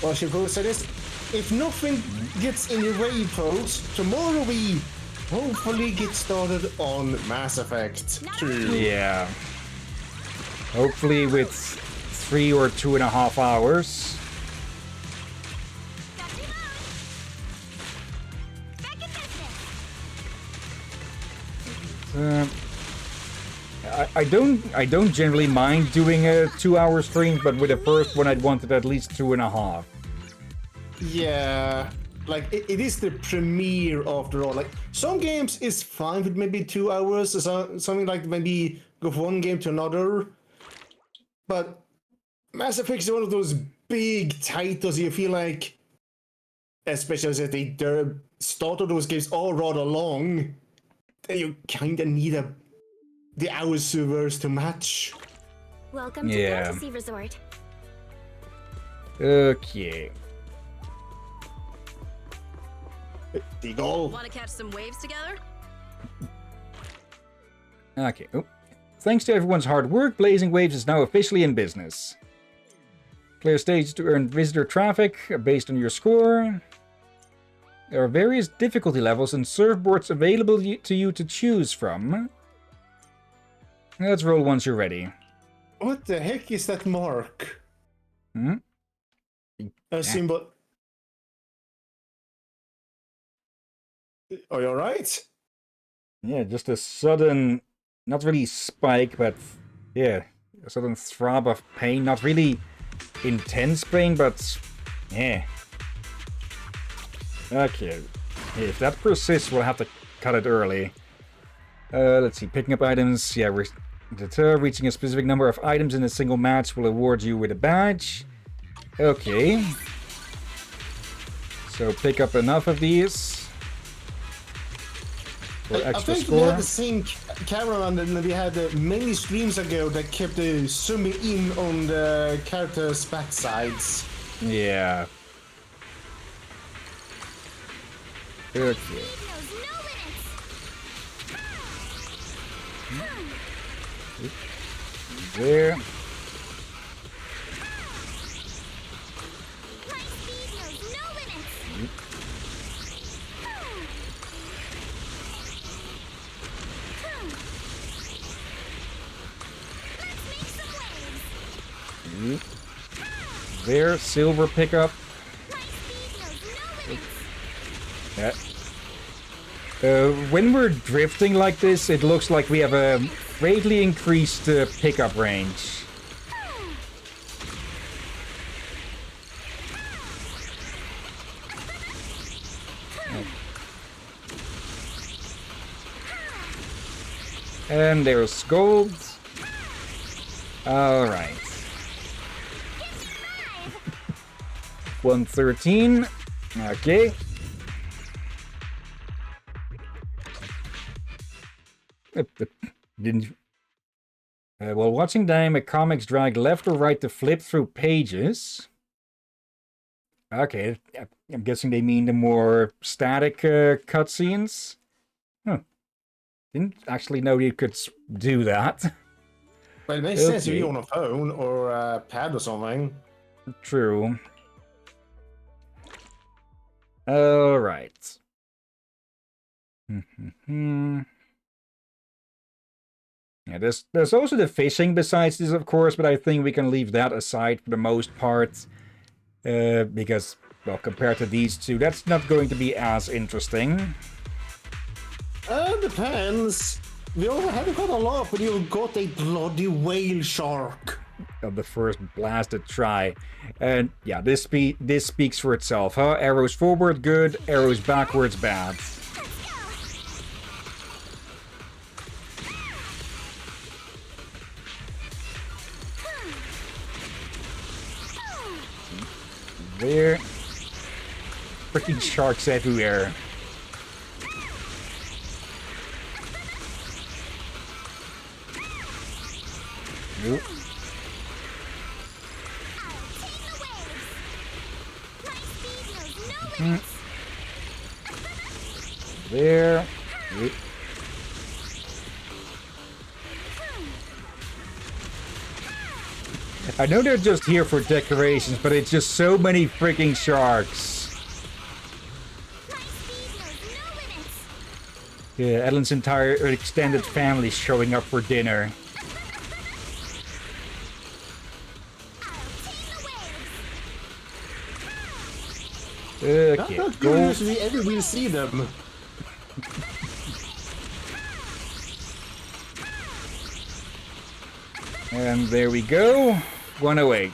Well, she will say this. If nothing gets in your way, folks, tomorrow we hopefully get started on Mass Effect 2. Yeah. Hopefully with 3 or 2.5 hours. Back to mode. Back in business. I don't generally mind doing a 2-hour stream, but with the first one I'd wanted at least 2.5. Yeah, like it is the premiere after all. Like some games is fine with maybe 2 hours, or something like maybe go from one game to another. But Mass Effect is one of those big titles you feel like, especially as the start of those games are rather long, then you kind of need the hours servers to match. Welcome to Yeah. Fantasy Resort. Okay. Deagle. Want to catch some waves together? Okay. Oh. Thanks to everyone's hard work, Blazing Waves is now officially in business. Clear stage to earn visitor traffic based on your score. There are various difficulty levels and surfboards available to you to choose from. Let's roll once you're ready. What the heck is that mark? Hmm? A symbol. Are you alright? Yeah, just a sudden, not really spike, but yeah, a sudden throb of pain. Not really intense pain, but yeah. Okay, if that persists, we'll have to cut it early. Let's see, picking up items. Yeah, reaching a specific number of items in a single match will award you with a badge. Okay. So pick up enough of these. For I extra think we score. had the same cameraman that we had many streams ago that kept zooming in on the characters' backsides. Yeah. Okay. Knows no limits. There. My speed knows no limits. Let's make some waves. There. Silver pickup. My speed knows no limits. Yeah. When we're drifting like this, it looks like we have a greatly increased pickup range. And there's gold. Alright. 113. Okay. Didn't. While watching dynamic comics, drag left or right to flip through pages. Okay, I'm guessing they mean the more static cutscenes. Huh. Didn't actually know you could do that. Well, it makes sense if you're on a phone or a pad or something. True. Alright. Yeah, there's also the fishing besides this, of course, but I think we can leave that aside for the most part. Because, well, compared to these two, that's not going to be as interesting. Depends. We haven't got a lot, but you've got a bloody whale shark. Of the first blasted try. And yeah, this speaks for itself, huh? Arrows forward, good. Arrows backwards, bad. There. Freaking sharks everywhere. Nope. There. Yep. I know they're just here for decorations, but it's just so many freaking sharks. Yeah, Ellen's entire extended family showing up for dinner. Okay, Not curious if we ever will see them. And there we go. 108.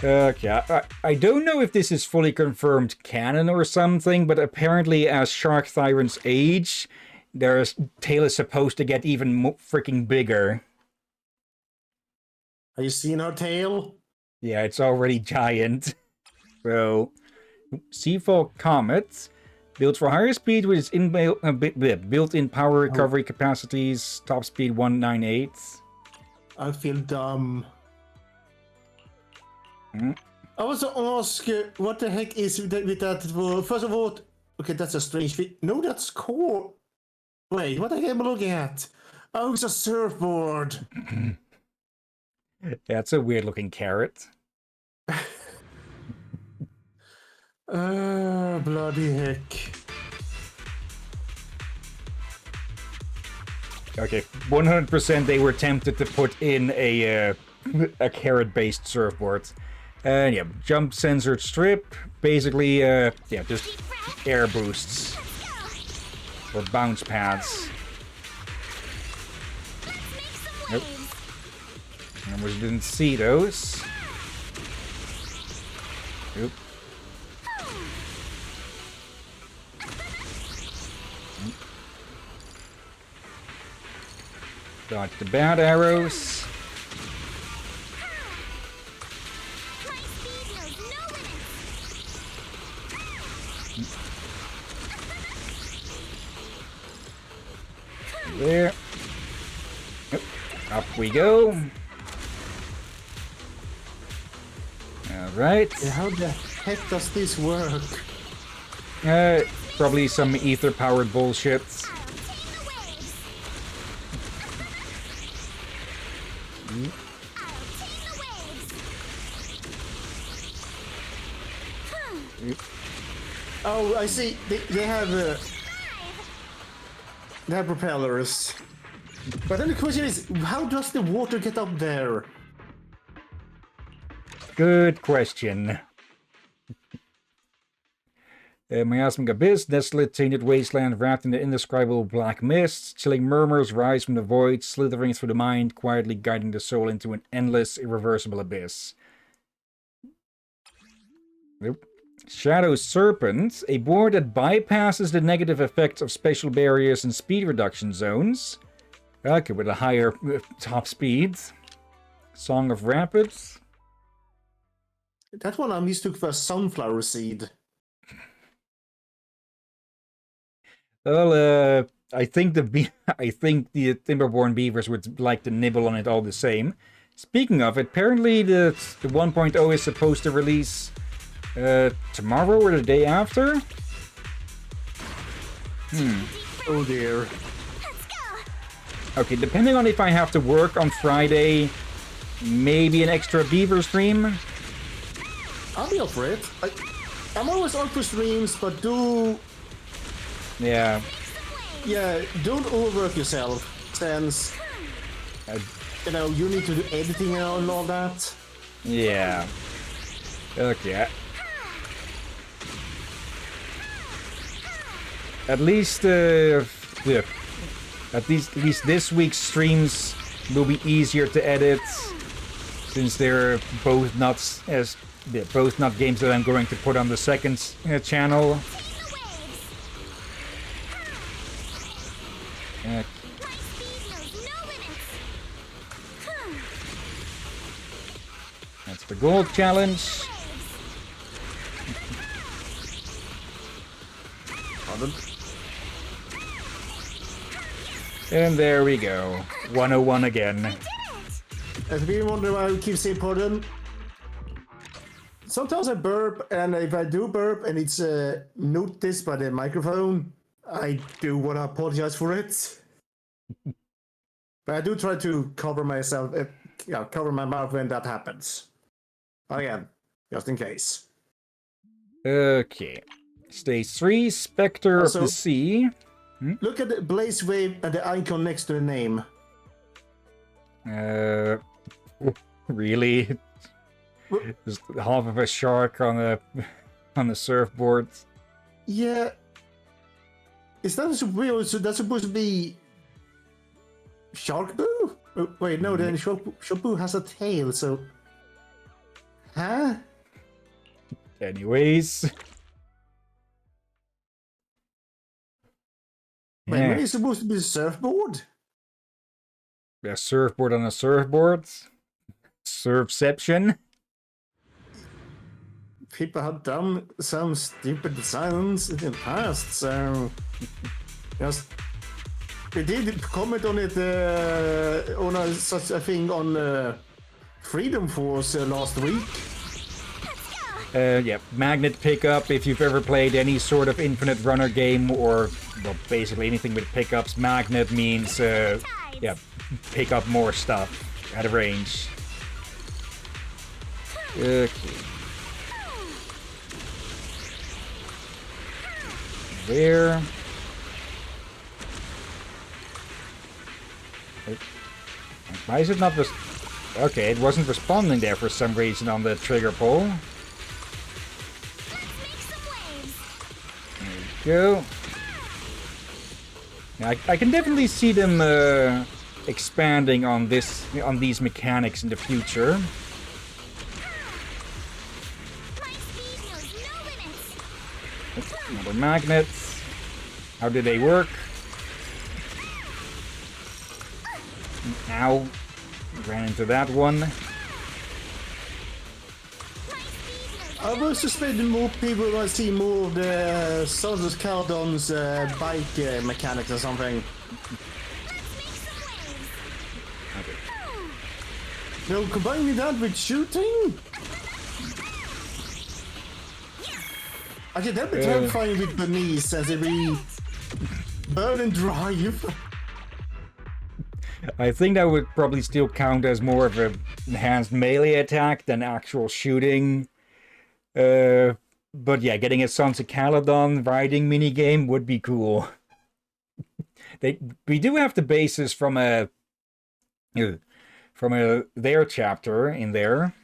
Okay, I don't know if this is fully confirmed canon or something, but apparently as Shark Tyrants age, their tail is supposed to get even freaking bigger. Have you seen our tail? Yeah, it's already giant. So, Seafall Comet, built for higher speed with its built-in power recovery capacities, top speed 198. I feel dumb. I was to ask, what the heck is with that? First of all, okay, that's a strange thing. No, that's cool. Wait, what the heck am I looking at? Oh, it's a surfboard. That's a weird-looking carrot. Bloody heck. Okay, 100% they were tempted to put in a carrot-based surfboard. And yeah, jump censored strip. Basically, yeah, just air boosts. Or bounce pads. Nope. I almost didn't see those. Oop. Dodge the bad arrows. There. Yep. Up we go. Alright. How the heck does this work? Probably some ether-powered bullshit. Oh, I see. They have propellers. But then the question is, how does the water get up there? Good question. Miasmic Abyss, desolate, tainted wasteland wrapped in the indescribable black mist. Chilling murmurs rise from the void, slithering through the mind, quietly guiding the soul into an endless, irreversible abyss. Nope. Shadow Serpent, a board that bypasses the negative effects of special barriers and speed reduction zones. Okay, with a higher top speed. Song of Rapids. That one I mistook for sunflower seed. Well, I think the Timberborn Beavers would like to nibble on it all the same. Speaking of, apparently the 1.0 is supposed to release tomorrow or the day after? Oh dear. Okay, depending on if I have to work on Friday, maybe an extra Beaver stream? I'll be up for it. I'm always up for streams, but Yeah. Yeah, don't overwork yourself, since you need to do editing and all that. Yeah. Okay. At least, at least this week's streams will be easier to edit, since they're both not games that I'm going to put on the second channel. That's the gold challenge. And there we go. 101 again. If you wonder why I keep saying pardon, sometimes I burp, and if I do burp and it's noticed by the microphone, I do want to apologize for it. But I do try to cover myself, cover my mouth when that happens. Again, just in case. Okay. Stage 3, Spectre Also, of the Sea. Look at the blaze wave and the icon next to the name. Really? Just half of a shark on the surfboard. Yeah. Is that weird? So that's supposed to be Shark Boo? Oh, wait, no, then Shark Boo has a tail, so... Huh? Anyways. Wait, when is supposed to be a surfboard? A surfboard on a surfboard? Surfception? People have done some stupid designs in the past, so... Just... We did comment on it, on such a thing on Freedom Force last week. Yeah, magnet pickup. If you've ever played any sort of Infinite Runner game, or well, basically anything with pickups, magnet means yeah, pick up more stuff at a range. Okay. There. Why is it not okay, it wasn't responding there for some reason on the trigger pull. There we go. Now, I can definitely see them expanding on these mechanics in the future. Another magnet. How do they work? Ow. Ran into that one. I was suspecting more people might see more of the Soldiers Cardon's bike mechanics or something. Okay. No, combining that with shooting? Okay, that'd be terrifying with Bernice as it be burn and drive. I think that would probably still count as more of an enhanced melee attack than actual shooting. But yeah, getting a Sons of Caledon riding minigame would be cool. We do have the basis from their chapter in there.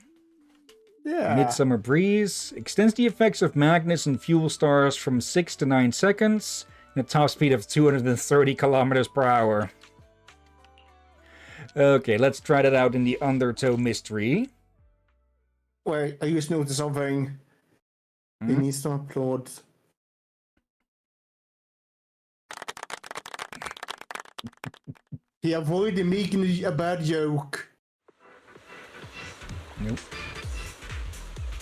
Yeah. Midsummer Breeze extends the effects of magnets and fuel stars from 6 to 9 seconds and a top speed of 230 kilometers per hour. Okay, let's try that out in the Undertow Mystery. Wait, I just noticed something. He needs some applause. He avoided making a bad joke. Nope.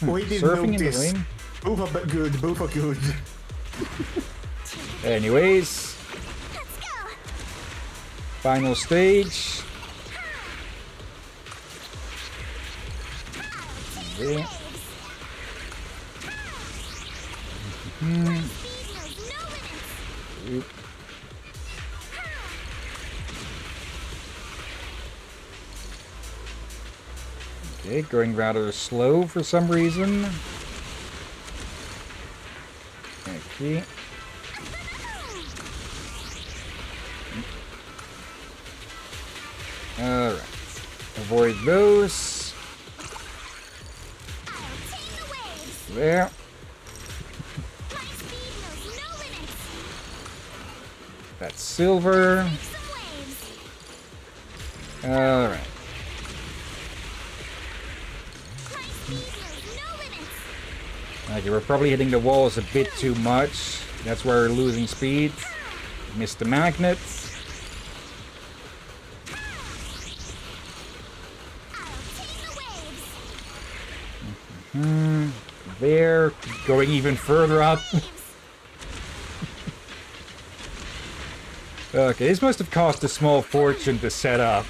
Oh, he didn't Surfing in the notice. rain? Both are good. Both are good. Anyways. Final stage. Okay. Oop. Okay, going rather slow for some reason. Okay. Alright. Avoid those. There. That's silver. Alright. Okay, we're probably hitting the walls a bit too much. That's where we're losing speed. Missed the magnets. There, going even further up. Okay, this must have cost a small fortune to set up.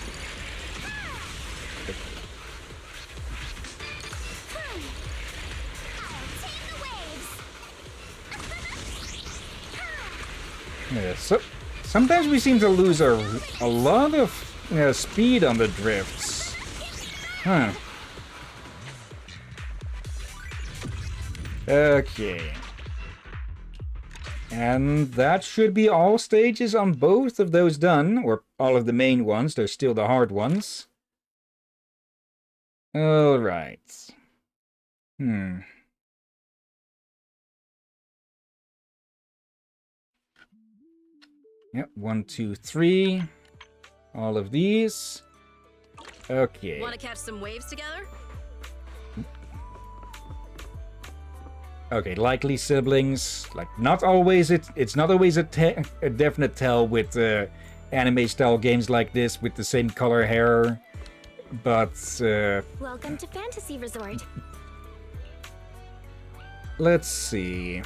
Yeah, so sometimes we seem to lose a lot of speed on the drifts. Huh. Okay. And that should be all stages on both of those done, or all of the main ones. They're still the hard ones. Alright. Yep, 1, 2, 3. All of these. Okay. Want to catch some waves together? Okay, likely siblings. Like, not always. It's not always a definite tell with anime-style games like this with the same color hair. But Welcome to Fantasy Resort. let's see.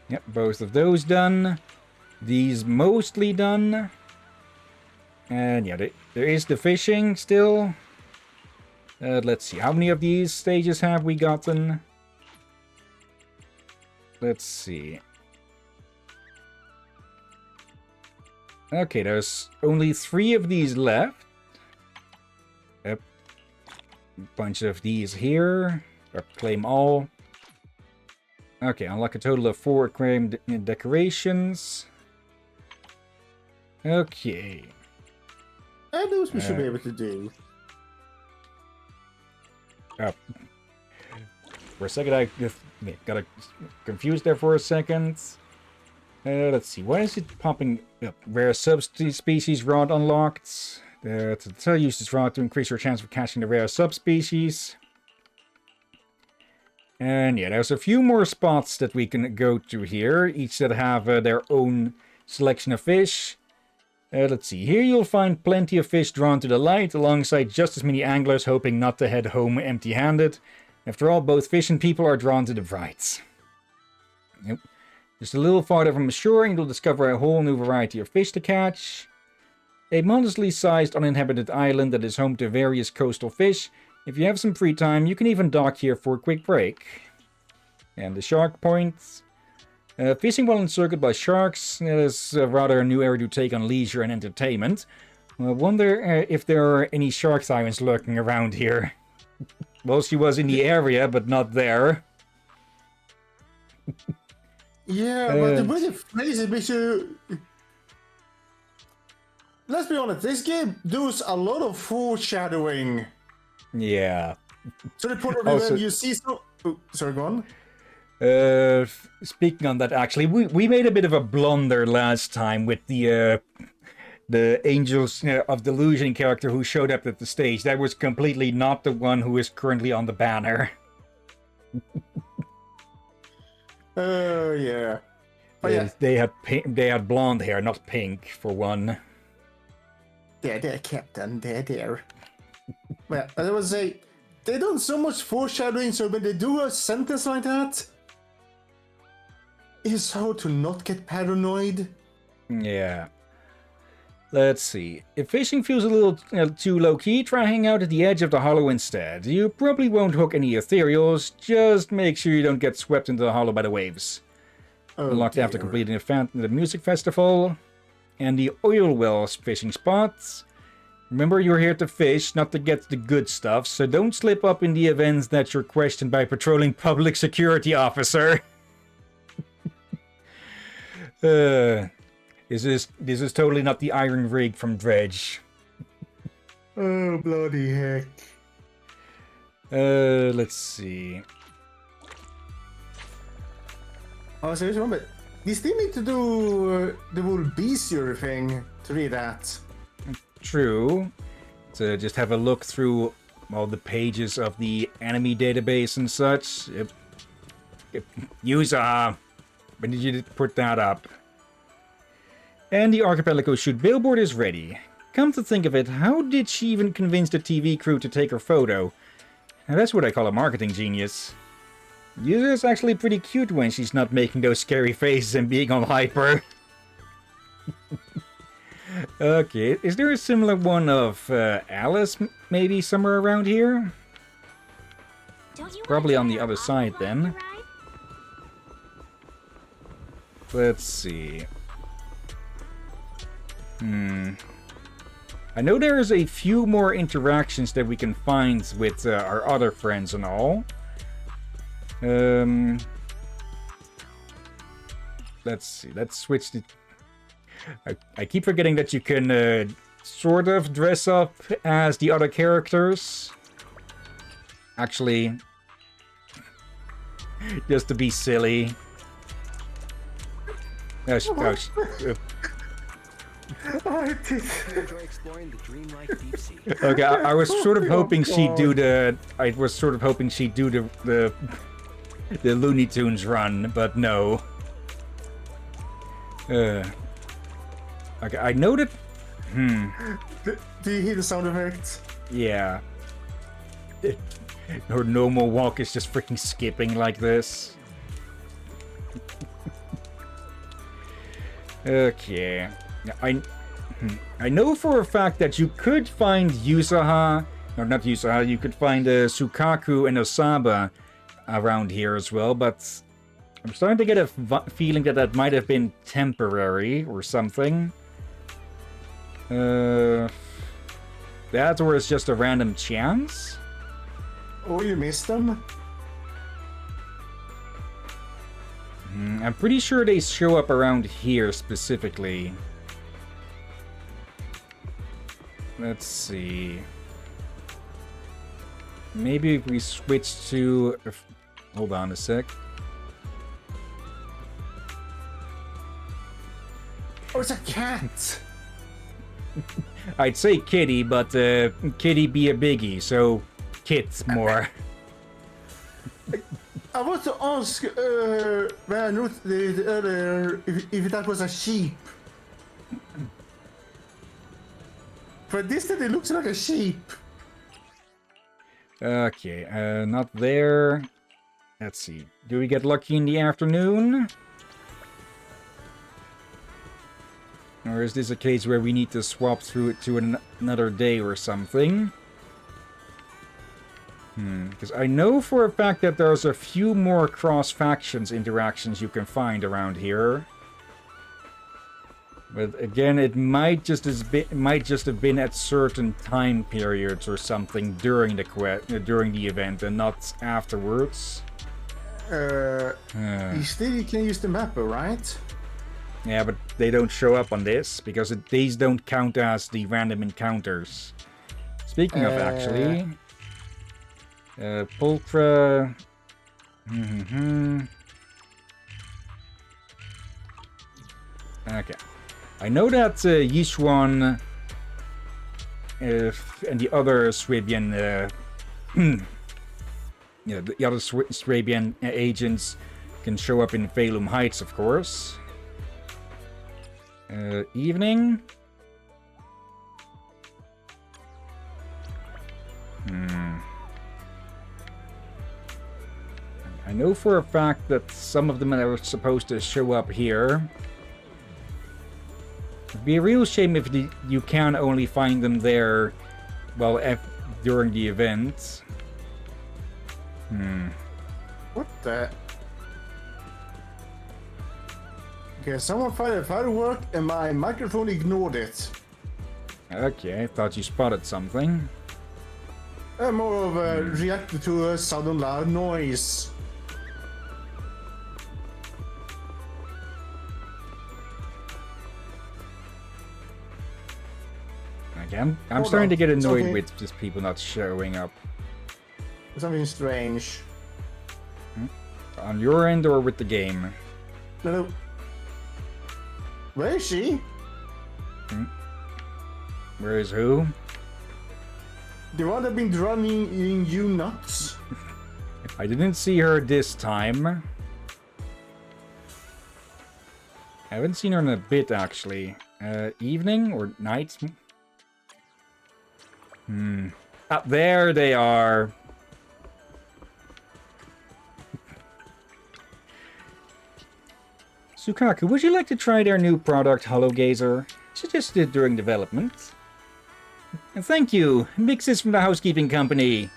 Yep, both of those done. These mostly done. And yeah, there is the fishing still. Let's see, how many of these stages have we gotten? Let's see. Okay, there's only 3 of these left. Yep. Bunch of these here. Or claim all. Okay, unlock a total of 4 aquarium decorations. Okay. And those we should be able to do. Oh. For a second, I got confused there for a second. Let's see, why is it popping up? Rare subspecies rod unlocked. Use this rod to increase your chance of catching the rare subspecies. And yeah, there's a few more spots that we can go to here, each that have their own selection of fish. Let's see, here you'll find plenty of fish drawn to the light, alongside just as many anglers hoping not to head home empty-handed. After all, both fish and people are drawn to the bright. Yep. Just a little farther from the shore, and you'll discover a whole new variety of fish to catch. A modestly sized uninhabited island that is home to various coastal fish. If you have some free time, you can even dock here for a quick break. And the shark points. Fishing while encircled by sharks, it is rather a new area to take on leisure and entertainment. I wonder if there are any shark sirens lurking around here. Well, she was in the area, but not there. Yeah, but the way they phrase it makes you... Let's be honest, this game does a lot of foreshadowing. Yeah. So the probably Also, when you see some... Oh, sorry, go on. Speaking on that, actually, we made a bit of a blunder last time with the Angels of Delusion character who showed up at the stage. That was completely not the one who is currently on the banner. Oh yeah. Oh yeah. They had they had blonde hair, not pink, for one. There, Captain. There. Well, I would say they don't so much foreshadowing, so when they do a sentence like that, it's hard to not get paranoid. Yeah. Let's see. If fishing feels a little too low-key, try hanging out at the edge of the hollow instead. You probably won't hook any ethereals, just make sure you don't get swept into the hollow by the waves. Oh, Unlocked after completing the music festival. And the oil wells fishing spots. Remember, you're here to fish, not to get the good stuff, so don't slip up in the events that you're questioned by patrolling public security officer. This is totally not the iron rig from Dredge. Oh, bloody heck. Let's see. Oh, so remember, they still need to do the whole Beasier thing to read that. True. To just have a look through all the pages of the enemy database and such. User, when did you put that up? And the Archipelago shoot billboard is ready. Come to think of it, how did she even convince the TV crew to take her photo? Now that's what I call a marketing genius. User is actually pretty cute when she's not making those scary faces and being all hyper. Okay, is there a similar one of Alice maybe somewhere around here? Probably on the other side then. Let's see. I know there's a few more interactions that we can find with our other friends and all. Let's see, let's switch to... I keep forgetting that you can sort of dress up as the other characters. Actually, just to be silly. Okay, I was sort of hoping she'd do the... I was sort of hoping she'd do the Looney Tunes run, but no. Okay, I know that... Do you hear the sound effects? Yeah. Her normal walk is just freaking skipping like this. Okay. I know for a fact that you could find Yusaha, or not Yusaha, you could find Sukaku and Osaba around here as well, but I'm starting to get a feeling that that might have been temporary or something. That or it's just a random chance? Oh, you missed them? I'm pretty sure they show up around here specifically. Let's see. Maybe if we switch to... Hold on a sec. Oh, it's a cat! I'd say kitty, but kitty be a biggie, so kit more. I want to ask when I noticed earlier if that was a sheep. For this, it looks like a sheep. Okay, not there. Let's see. Do we get lucky in the afternoon? Or is this a case where we need to swap through it to another day or something? Because I know for a fact that there's a few more cross-factions interactions you can find around here. But again, it might just have been at certain time periods or something during the event and not afterwards. You still can use the mapper, right? Yeah, but they don't show up on this because these don't count as the random encounters. Speaking of, actually, Pulcra. Okay. I know that Yishuan and the other Swabian Yeah, the other Swabian agents can show up in Phalum Heights, of course. Evening. I know for a fact that some of them are supposed to show up here. It'd be a real shame if you can only find them there, well, during the event. What the? Okay, someone fired a firework and my microphone ignored it. Okay, I thought you spotted something. More of a reacted to a sudden loud noise. Again, I'm Hold starting on. to get annoyed Something- with just people not showing up. Something strange. On your end or with the game? No. Where is she? Where is who? The one that been drowning you nuts? I didn't see her this time. I haven't seen her in a bit, actually. Evening or night? Ah, there they are. Sukaku, would you like to try their new product, Hollow Gazer? Suggested during development. And thank you. Mixes from the housekeeping company.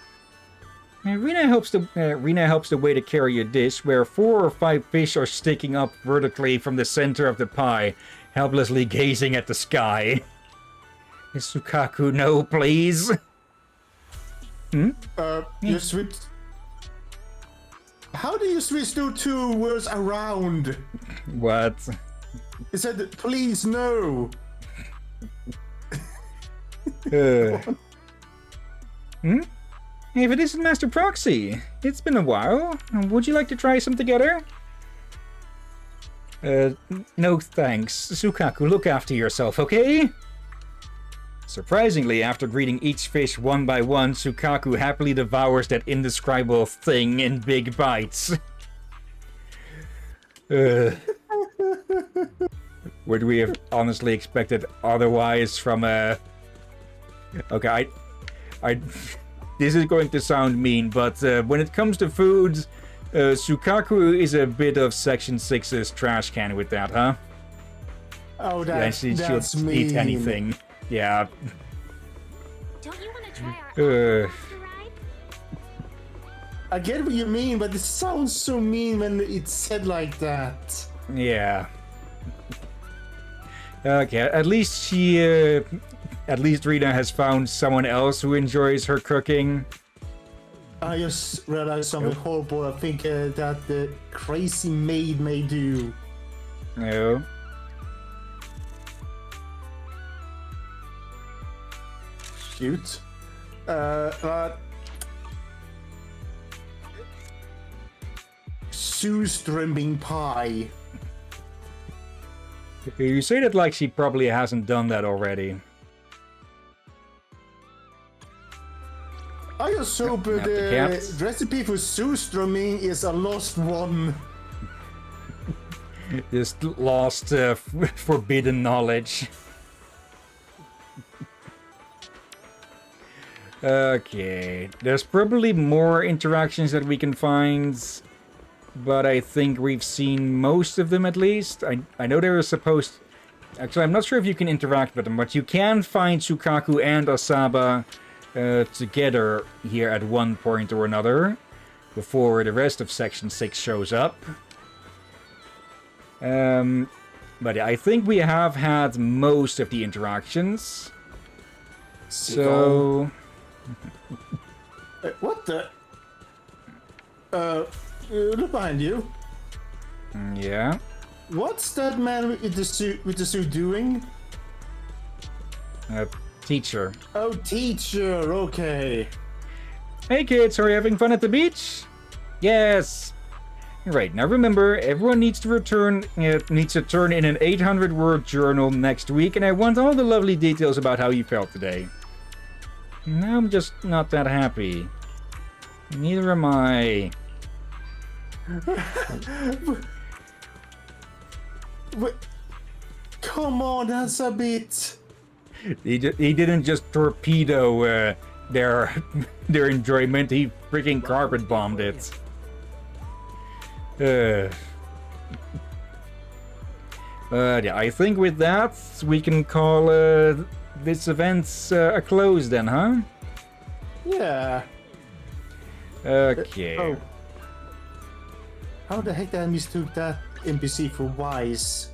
Rena helps the way to carry a dish where 4 or 5 fish are sticking up vertically from the center of the pie, helplessly gazing at the sky. Sukaku, no, please. You switched. How do you switch those two words around? What? It said, please no. If it isn't Master Proxy, it's been a while. Would you like to try some together? No thanks. Sukaku, look after yourself, okay? Surprisingly, after greeting each fish one by one, Sukaku happily devours that indescribable thing in big bites. Would we have honestly expected otherwise from a... Okay, I this is going to sound mean, but when it comes to food, Sukaku is a bit of Section 6's trash can with that, huh? Oh, Yeah, that's she'll mean. eat anything. Yeah. Don't you want to try our ride? I get what you mean, but it sounds so mean when it's said like that. Yeah. Okay, at least Rena has found someone else who enjoys her cooking. I just realized something horrible. I think that the crazy maid may do. No. Shoot. Surströmming pie. You say that like she probably hasn't done that already. I just hope Not the the cat. recipe for surströmming is a lost one. Just lost forbidden knowledge. Okay, there's probably more interactions that we can find, but I think we've seen most of them at least. I know they were supposed... Actually, I'm not sure if you can interact with them, but you can find Sukaku and Asaba together here at one point or another before the rest of Section 6 shows up. But I think we have had most of the interactions. So... What the? Look behind you. Yeah. What's that man with the suit doing? Teacher. Oh, teacher. Okay. Hey kids, are you having fun at the beach? Yes. Right, now remember, everyone needs to turn in an 800-word journal next week, and I want all the lovely details about how you felt today. Now I'm just not that happy. Neither am I. Wait, come on, that's a bit... He didn't just torpedo their their enjoyment. He freaking carpet bombed it. Yeah, I think with that we can call this event a close then, huh? Yeah. Okay. Oh. How the heck did I mistook that NPC for Wise?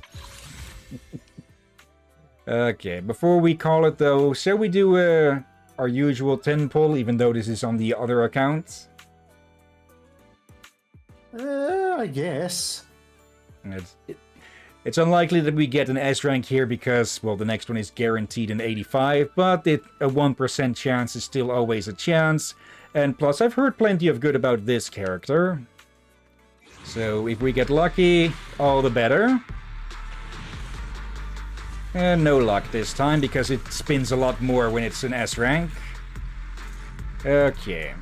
Okay, before we call it though, shall we do our usual 10 pull, even though this is on the other account? I guess. It's unlikely that we get an S rank here because, well, the next one is guaranteed an 85, but a 1% chance is still always a chance. And plus, I've heard plenty of good about this character. So if we get lucky, all the better. And no luck this time, because it spins a lot more when it's an S rank. Okay.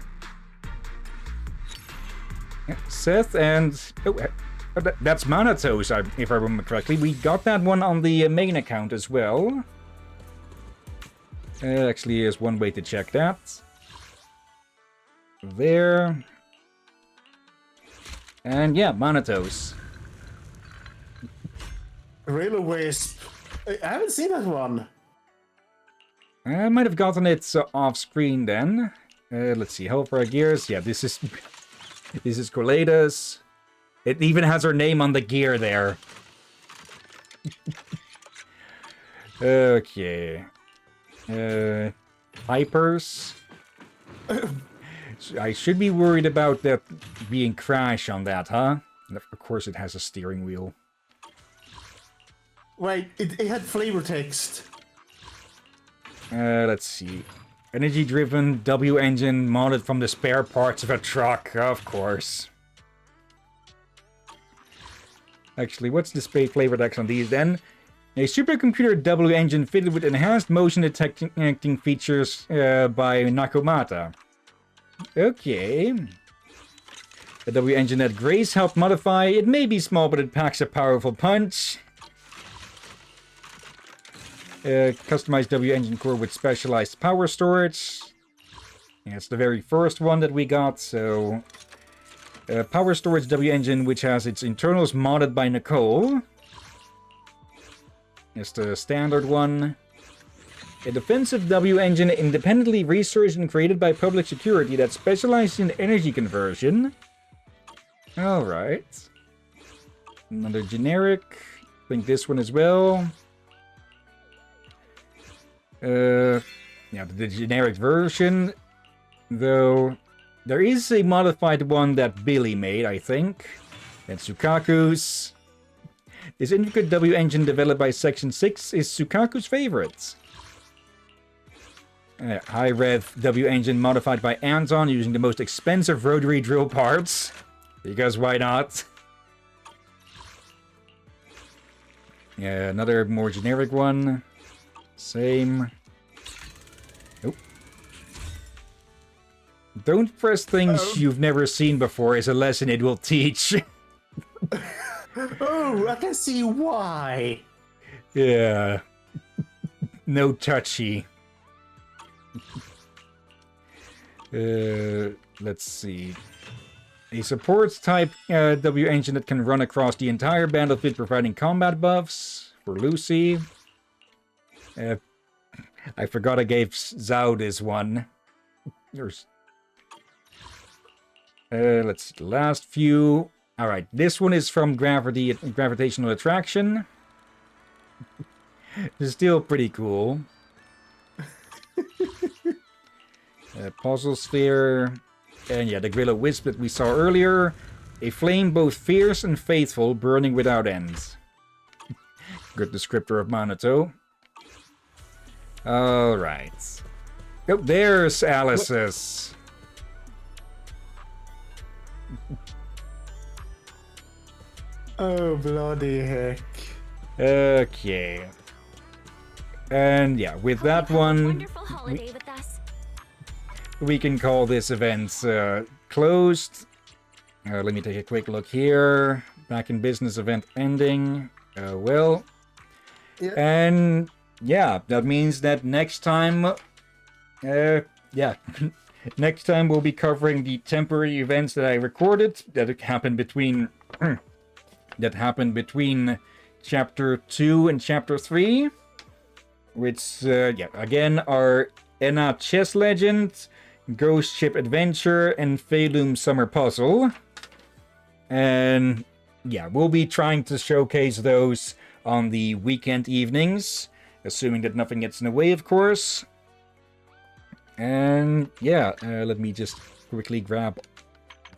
Seth and... Oh, that's Manatos, if I remember correctly. We got that one on the main account as well. Actually, there's one way to check that. There. And yeah, Manatos. Railway Wisp. I haven't seen that one. I might have gotten it off screen then. Let's see, Hellfire Gears. Yeah, this is Coletas. It even has her name on the gear there. Okay. Hypers. I should be worried about that being crash on that, huh? Of course it has a steering wheel. Wait, it had flavor text. Let's see. Energy-driven W engine modded from the spare parts of a truck, of course. Actually, what's the flavor text on these then? A supercomputer W engine fitted with enhanced motion detecting features by Nakomata. Okay. A W engine that Grace helped modify. It may be small, but it packs a powerful punch. Customized W engine core with specialized power storage. Yeah, it's the very first one that we got, so... power storage W engine, which has its internals modded by Nicole. It's the standard one. A defensive W engine independently researched and created by public security that specializes in energy conversion. Alright. Another generic. I think this one as well. Yeah, the generic version. Though, there is a modified one that Billy made, I think. And Sukaku's. This intricate W engine developed by Section 6 is Sukaku's favorite. High rev W engine modified by Anton using the most expensive rotary drill parts. Because why not? Yeah, another more generic one. Same. Oh. Don't press things you've never seen before is a lesson it will teach. Oh, I can see why. Yeah. No touchy. Let's see. A support type W engine that can run across the entire battlefield providing combat buffs for Lucy. I forgot I gave Zhao this one. Let's see, the last few. Alright, this one is from Gravitational Attraction. It's still pretty cool. Puzzle Sphere. And yeah, the Gorilla Wisp that we saw earlier. A flame both fierce and faithful, burning without end. Good descriptor of Manato. Alright. Oh, there's Alice's. Oh, bloody heck. Okay. And yeah, with that one, Wonderful holiday with us. we can call this event closed. Let me take a quick look here. Back in business, event ending. Well. Yeah. And yeah, that means that next time... next time we'll be covering the temporary events that I recorded that happened between... that happened between Chapter 2 and Chapter 3. Which, again, are Enna Chess Legend, Ghost Ship Adventure, and Phalum Summer Puzzle. And yeah, we'll be trying to showcase those on the weekend evenings, assuming that nothing gets in the way, of course. And yeah, let me just quickly grab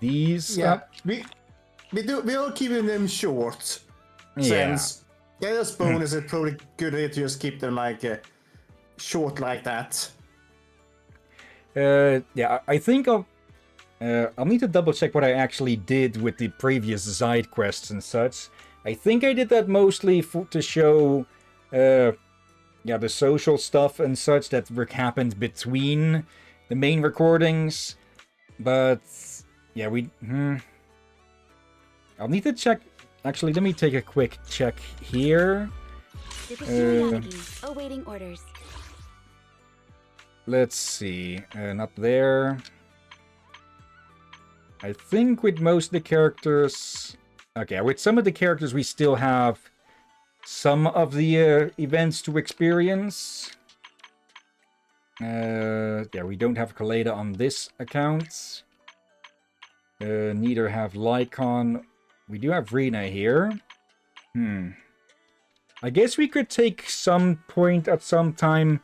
these. Yeah, we are keeping them short. Yeah. Since there's bonus, it's probably good to just keep them like short like that. Yeah, I think I'll need to double check what I actually did with the previous side quests and such. I think I did that mostly to show, the social stuff and such that happened between the main recordings. But yeah, I'll need to check. Actually, let me take a quick check here. Awaiting orders. Let's see. Not there. I think with most of the characters... Okay, with some of the characters we still have some of the events to experience. Yeah, we don't have Kaleda on this account. Neither have Lycon. We do have Rena here. I guess we could take some point at some time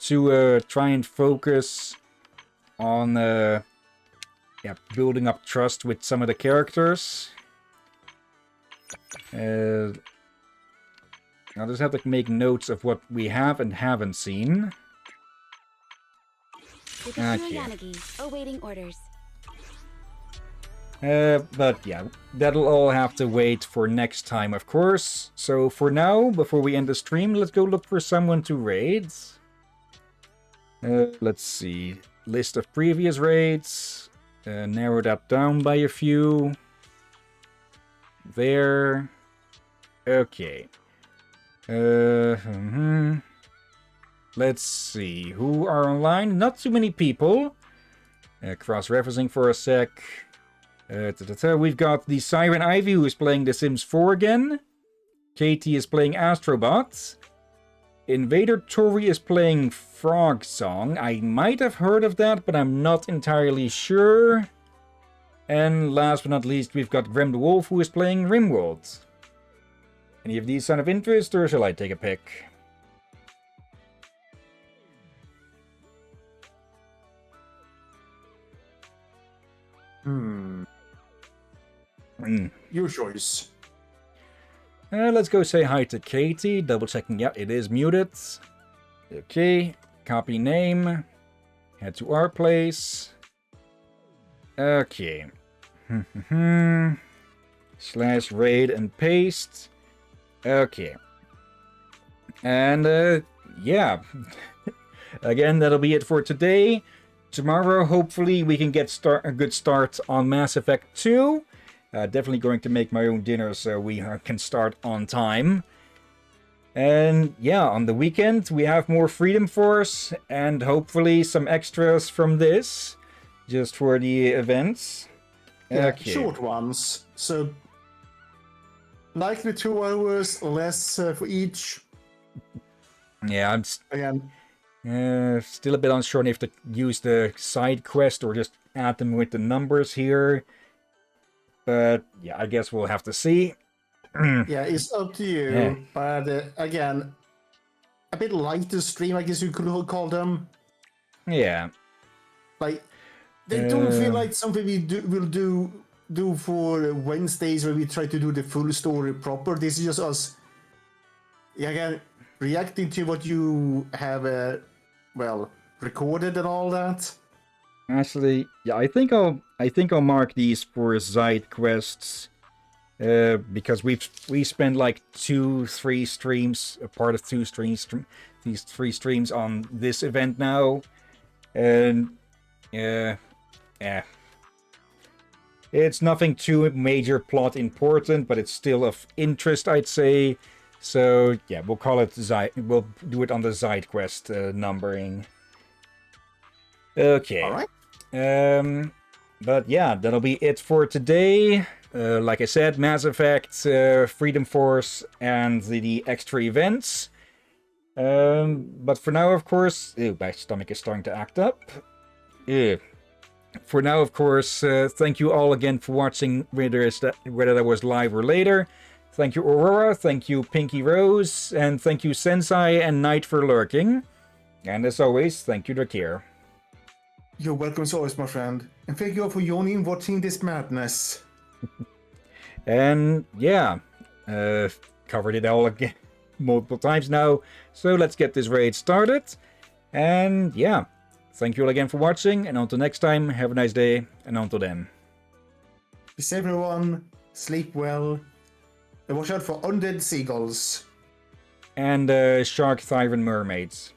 to try and focus on building up trust with some of the characters. I'll just have to make notes of what we have and haven't seen. Okay. Awaiting orders. But yeah, that'll all have to wait for next time, of course. So for now, before we end the stream, let's go look for someone to raid. Let's see. List of previous raids. Narrow that down by a few. There. Okay. Let's see. Who are online? Not too many people. Cross-referencing for a sec. We've got the Siren Ivy who is playing The Sims 4 again. Katie is playing Astrobot. Invader Tori is playing Frog Song. I might have heard of that, but I'm not entirely sure. And last but not least, we've got Grim the Wolf who is playing Rimworld. Any of these sound of interest, or shall I take a pick? Your choice. Let's go say hi to Katie. Double checking, yeah, it is muted. Okay, copy name. Head to our place. Okay. Slash raid and paste. Okay. And, yeah. Again, that'll be it for today. Tomorrow, hopefully, we can get a good start on Mass Effect 2. Definitely going to make my own dinner so we can start on time. And yeah, on the weekend we have more Freedom Force and hopefully some extras from this, just for the events. Yeah, Okay. short ones. So likely 2 hours, less for each. Yeah, I'm still a bit unsure if to use the side quest or just add them with the numbers here. But yeah, I guess we'll have to see. Yeah, it's up to you. Yeah. But again, a bit lighter stream, I guess you could call them. Yeah. Like, they don't feel like something will do for Wednesdays where we try to do the full story proper. This is just us, again, reacting to what you have, recorded and all that. Actually, yeah, I think I'll mark these for side quests, because we spent like 2-3 streams, a part of 2 streams, these 3 streams on this event now, and yeah, It's nothing too major plot important, but it's still of interest, I'd say. So yeah, we'll call it we'll do it on the side quest numbering. Okay. All right. But yeah, that'll be it for today. Like I said, Mass Effect, Freedom Force, and the extra events. But for now, of course... Ew, my stomach is starting to act up. Ew. For now, of course, thank you all again for watching, whether that was live or later. Thank you, Aurora, thank you, Pinky Rose, and thank you, Sensei and Knight for lurking. And as always, thank you, Drakir. You're welcome as always, my friend. And thank you all for joining and watching this madness. And yeah, covered it all again multiple times now. So let's get this raid started. And yeah, thank you all again for watching. And until next time, have a nice day. And until then. Be safe, everyone. Sleep well. And watch out for undead seagulls. And shark thyron mermaids.